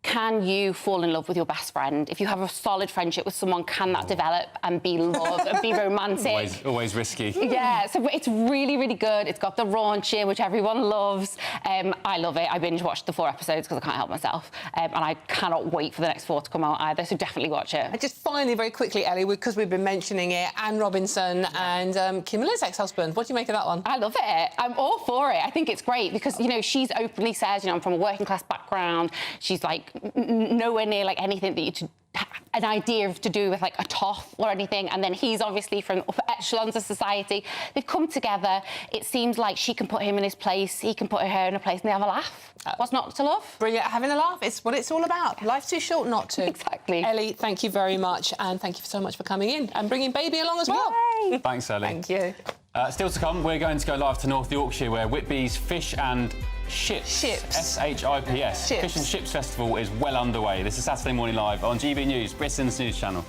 can you fall in love with your best friend? If you have a solid friendship with someone, can that develop and be love and be romantic? Always risky. Yeah, so it's really, really good. It's got the raunchy, which everyone loves. I love it. I binge watched the 4 episodes because I can't help myself. And I cannot wait for the next 4 to come out either, so definitely watch it. And just finally, very quickly, Ellie, because we've been mentioning it, Anne Robinson and Kim Miller's ex-husband. What do you make of that one? I love it. I'm all for it. I think it's great because, you know, she's openly says, you know, I'm from a working class background. She's like nowhere near like anything that you an idea of to do with like a toff or anything, and then he's obviously from upper echelons of society. They've come together. It seems like she can put him in his place, he can put her in a place, and they have a laugh. What's not to love? Brilliant. Having a laugh, it's what it's all about. Life's too short not to. Exactly. Ellie, thank you very much, and thank you so much for coming in and bringing baby along as well. Yay. Thanks, Ellie. Thank you. Still to come, we're going to go live to North Yorkshire, where Whitby's Fish and Ships, Ships. SHIPS, Ships. Fish and Ships Festival is well underway. This is Saturday Morning Live on GB News, Britain's news channel.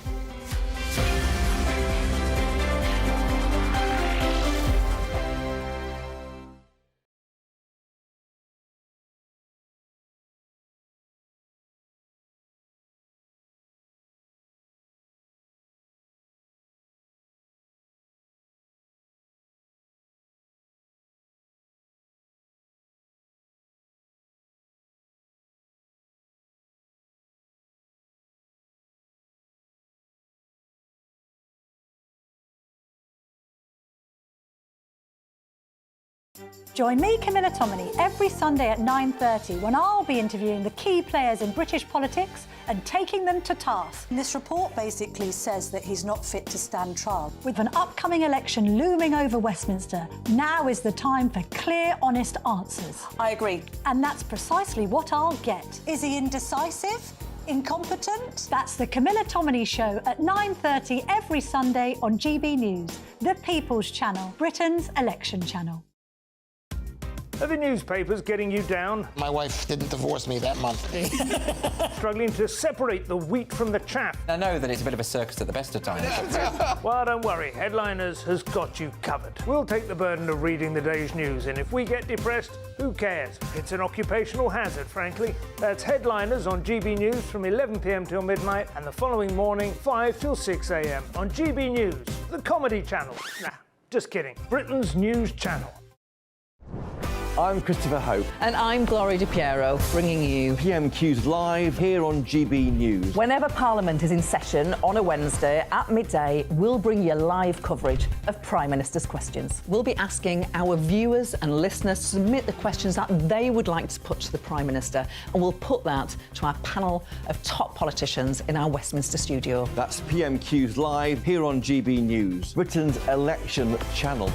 Join me, Camilla Tominey, every Sunday at 9:30 when I'll be interviewing the key players in British politics and taking them to task. This report basically says that he's not fit to stand trial. With an upcoming election looming over Westminster, now is the time for clear, honest answers. I agree. And that's precisely what I'll get. Is he indecisive? Incompetent? That's the Camilla Tominey Show at 9:30 every Sunday on GB News, the People's Channel, Britain's election channel. Are the newspapers getting you down? My wife didn't divorce me that month. Struggling to separate the wheat from the chaff? I know that it's a bit of a circus at the best of times. Well, don't worry. Headliners has got you covered. We'll take the burden of reading the day's news, and if we get depressed, who cares? It's an occupational hazard, frankly. That's Headliners on GB News from 11 p.m. till midnight, and the following morning, 5 till 6 a.m. on GB News, the comedy channel. Nah, just kidding. Britain's news channel. I'm Christopher Hope. And I'm Gloria Di Piero, bringing you PMQ's live here on GB News. Whenever Parliament is in session on a Wednesday at midday, we'll bring you live coverage of Prime Minister's questions. We'll be asking our viewers and listeners to submit the questions that they would like to put to the Prime Minister, and we'll put that to our panel of top politicians in our Westminster studio. That's PMQ's live here on GB News, Britain's election channel.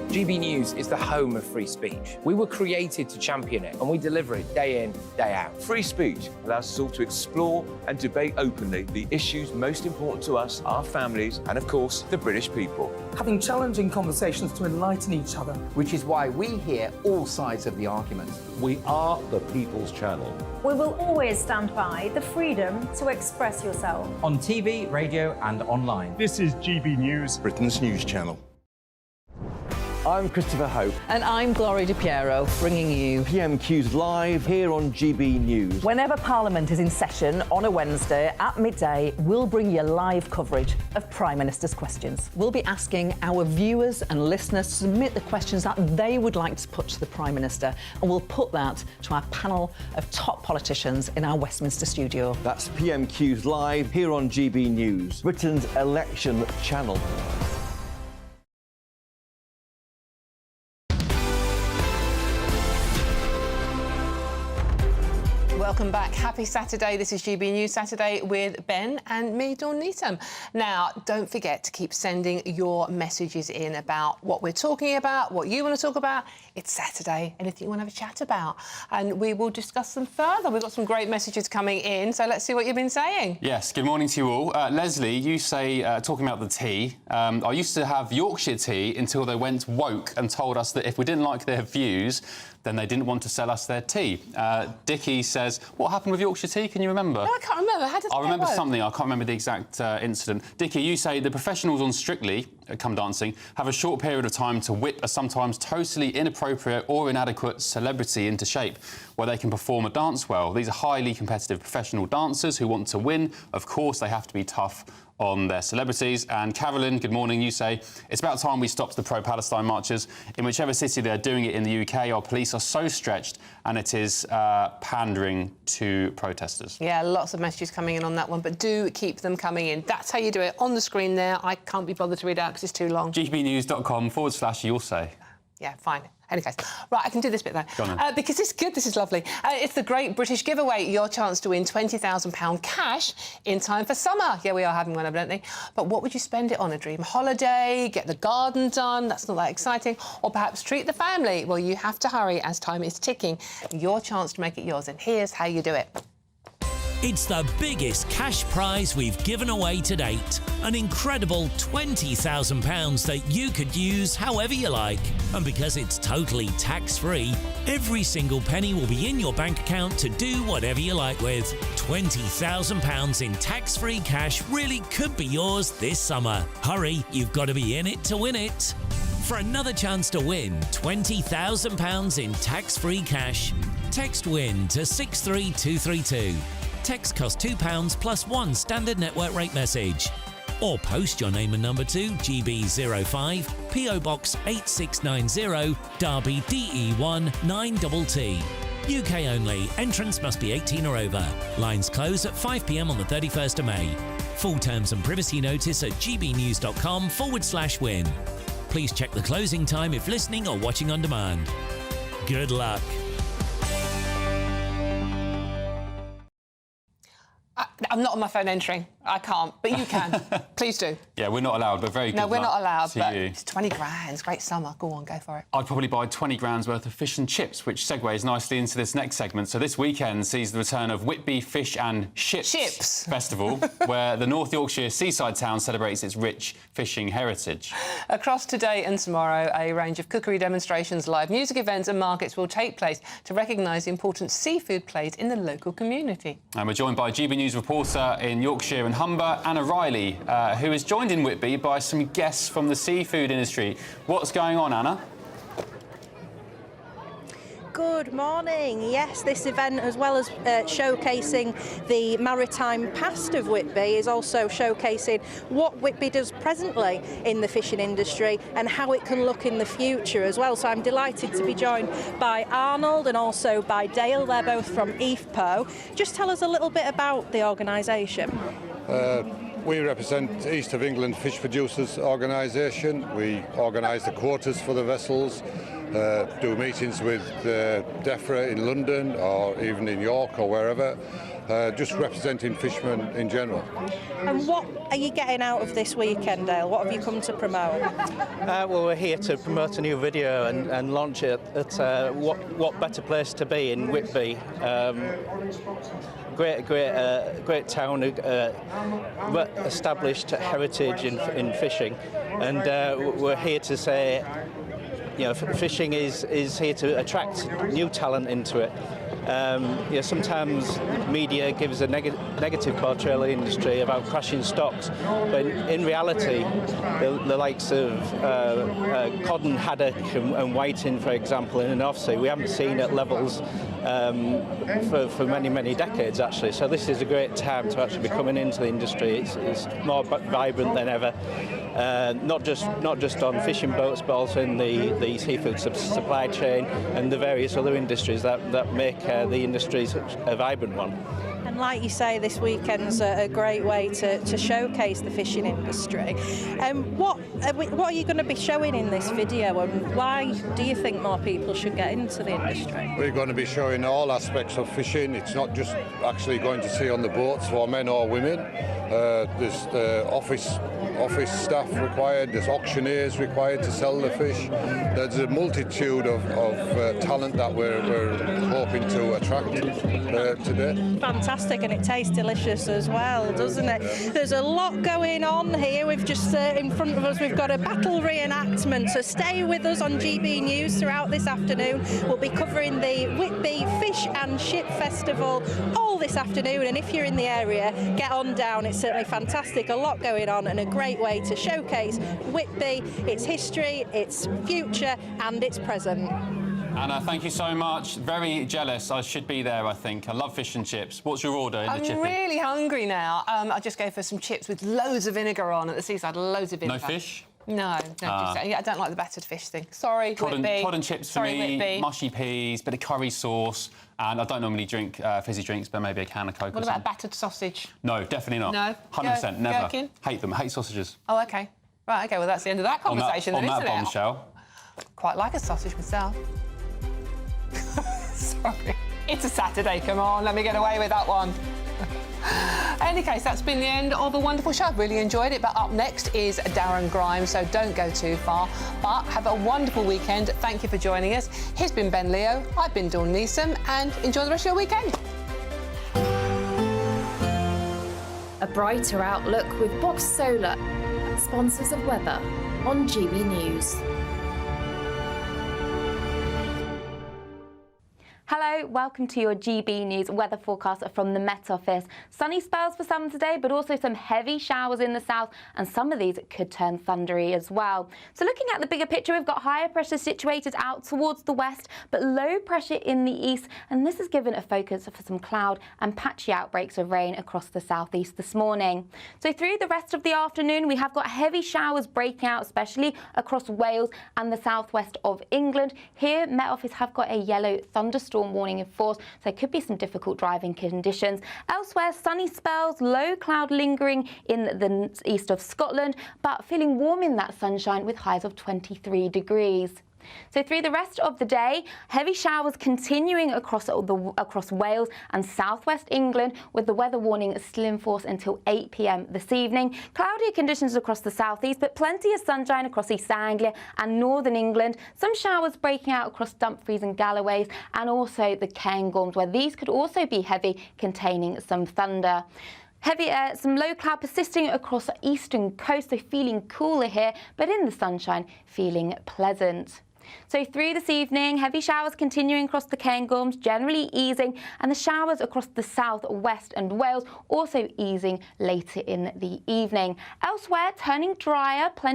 GB News is the home of free speech. We were created to champion it, and we deliver it day in, day out. Free speech allows us all to explore and debate openly the issues most important to us, our families, and of course, the British people. Having challenging conversations to enlighten each other. Which is why we hear all sides of the argument. We are the People's Channel. We will always stand by the freedom to express yourself. On TV, radio and online. This is GB News, Britain's news channel. I'm Christopher Hope. And I'm Gloria Di Piero, bringing you PMQ's live here on GB News. Whenever Parliament is in session on a Wednesday at midday, we'll bring you live coverage of Prime Minister's questions. We'll be asking our viewers and listeners to submit the questions that they would like to put to the Prime Minister, and we'll put that to our panel of top politicians in our Westminster studio. That's PMQ's live here on GB News, Britain's election channel. Welcome back. Happy Saturday. This is GB News Saturday with Ben and me, Dawn Needham. Now, don't forget to keep sending your messages in about what we're talking about, what you want to talk about. It's Saturday, anything you want to have a chat about, and we will discuss them further. We've got some great messages coming in, so let's see what you've been saying. Yes, good morning to you all. Leslie, you say, talking about the tea, I used to have Yorkshire tea until they went woke and told us that if we didn't like their views, then they didn't want to sell us their tea. Dickie says, says, what happened with Yorkshire tea? Can you remember? No, I can't remember. How did I remember work? something. I can't remember the exact incident. Dickie, you say the professionals on Strictly Come Dancing have a short period of time to whip a sometimes totally inappropriate or inadequate celebrity into shape where they can perform a dance well. These are highly competitive professional dancers who want to win. Of course, they have to be tough on their celebrities. And Carolyn, good morning. You say, it's about time we stopped the pro-Palestine marches. In whichever city they're doing it in the UK, our police are so stretched and it is pandering to protesters. Yeah, lots of messages coming in on that one, but do keep them coming in. That's how you do it. On the screen there, I can't be bothered to read out because it's too long. gbnews.com/you'll say. Yeah, fine. Any case. Right, I can do this bit, though. Go on. Because it's good, this is lovely. It's the Great British Giveaway, your chance to win £20,000 cash in time for summer. Yeah, we are having one, evidently. But what would you spend it on? A dream holiday, get the garden done, that's not that exciting, or perhaps treat the family? Well, you have to hurry as time is ticking. Your chance to make it yours, and here's how you do it. It's the biggest cash prize we've given away to date. An incredible £20,000 that you could use however you like. And because it's totally tax-free, every single penny will be in your bank account to do whatever you like with. £20,000 in tax-free cash really could be yours this summer. Hurry, you've got to be in it to win it. For another chance to win £20,000 in tax-free cash, text WIN to 63232. Text costs £2 plus one standard network rate message. Or post your name and number to GB05, PO Box 8690, Derby DE1 9TT. UK only. Entrance must be 18 or over. Lines close at 5 p.m. on the 31st of May. Full terms and privacy notice at gbnews.com/win. Please check the closing time if listening or watching on demand. Good luck. I'm not on my phone entering. I can't, but you can. Please do. Yeah, we're not allowed, but very good No, we're luck not allowed, to but you. it's 20 grand. Great summer. Go on, go for it. I'd probably buy 20 grand's worth of fish and chips, which segues nicely into this next segment. So this weekend sees the return of Whitby Fish and Chips Festival, where the North Yorkshire seaside town celebrates its rich fishing heritage. Across today and tomorrow, a range of cookery demonstrations, live music events and markets will take place to recognise the importance seafood plays in the local community. And we're joined by GB News reporter in Yorkshire and Humber, Anna Riley, who is joined in Whitby by some guests from the seafood industry. What's going on, Anna? Good morning. Yes, this event, as well as showcasing the maritime past of Whitby, is also showcasing what Whitby does presently in the fishing industry and how it can look in the future as well. So I'm delighted to be joined by Arnold and also by Dale. They're both from EFPO. Just tell us a little bit about the organisation. We represent East of England Fish Producers Organisation. We organise the quotas for the vessels, do meetings with DEFRA in London or even in York or wherever, just representing fishermen in general. And what are you getting out of this weekend, Dale? What have you come to promote? Well, we're here to promote a new video and launch it at what better place to be in Whitby. Great town, established heritage in fishing, and we're here to say, you know, fishing is here to attract new talent into it. You know, sometimes media gives a negative portrayal of the industry about crashing stocks, but in reality, the likes of cod and haddock and whiting, for example, in the North Sea, we haven't seen at levels for many decades, actually. So this is a great time to actually be coming into the industry. It's more vibrant than ever, not just on fishing boats, but also in the seafood supply chain and the various other industries that make the industry a vibrant one. And like you say, this weekend's a great way to showcase the fishing industry. What are you going to be showing in this video, and why do you think more people should get into the industry? We're going to be showing all aspects of fishing. It's not just actually going to see on the boats for men or women. There's office staff required, there's auctioneers required to sell the fish. There's a multitude of talent that we're hoping to attract today. Fantastic, and it tastes delicious as well, doesn't it? There's a lot going on here. We've just in front of us, we've got a battle reenactment, so stay with us on GB News throughout this afternoon. We'll be covering the Whitby Fish and Ship Festival all this afternoon, and if you're in the area, get on down. It's certainly fantastic, a lot going on, and a great way to showcase Whitby, its history, its future and its present. Anna, thank you so much. Very jealous. I should be there, I think. I love fish and chips. What's your order in the chippy? I'm really hungry now. I'll just go for some chips with loads of vinegar on at the seaside, loads of vinegar. No fish? No, yeah, I don't like the battered fish thing. Sorry, Whitby. Cod and chips for me, Whitby. mushy peas, bit of curry sauce, and I don't normally drink fizzy drinks, but maybe a can of Coke What or about something. battered sausage? No, definitely not. No? 100%, never. Gherkin? Hate them, hate sausages. Oh, OK. Right, OK, well, that's the end of that conversation on then, that isn't it? bombshell. Quite like a sausage myself. Sorry. It's a Saturday, come on, let me get away with that one. In any case, that's been the end of a wonderful show. I've really enjoyed it, but up next is Darren Grimes, so don't go too far. But have a wonderful weekend. Thank you for joining us. He's been Ben Leo, I've been Dawn Neeson, and enjoy the rest of your weekend. A brighter outlook with Box Solar, sponsors of weather on GB News. Hello, welcome to your GB News weather forecast from the Met Office. Sunny spells for some today, but also some heavy showers in the south, and some of these could turn thundery as well. So looking at the bigger picture, we've got higher pressure situated out towards the west, but low pressure in the east, and this has given a focus for some cloud and patchy outbreaks of rain across the southeast this morning. So through the rest of the afternoon, we have got heavy showers breaking out, especially across Wales and the southwest of England. Here, Met Office have got a yellow thunderstorm warning in force, so there could be some difficult driving conditions. Elsewhere, sunny spells, low cloud lingering in the east of Scotland, but feeling warm in that sunshine with highs of 23 degrees. So through the rest of the day, heavy showers continuing across Wales and southwest England, with the weather warning still in force until 8 p.m. this evening. Cloudy conditions across the southeast, but plenty of sunshine across East Anglia and northern England. Some showers breaking out across Dumfries and Galloways, and also the Cairngorms, where these could also be heavy, containing some thunder. Some low cloud persisting across the eastern coast, so feeling cooler here, but in the sunshine, feeling pleasant. So through this evening, heavy showers continuing across the Cairngorms, generally easing, and the showers across the south, west and Wales also easing later in the evening. Elsewhere, turning drier, plenty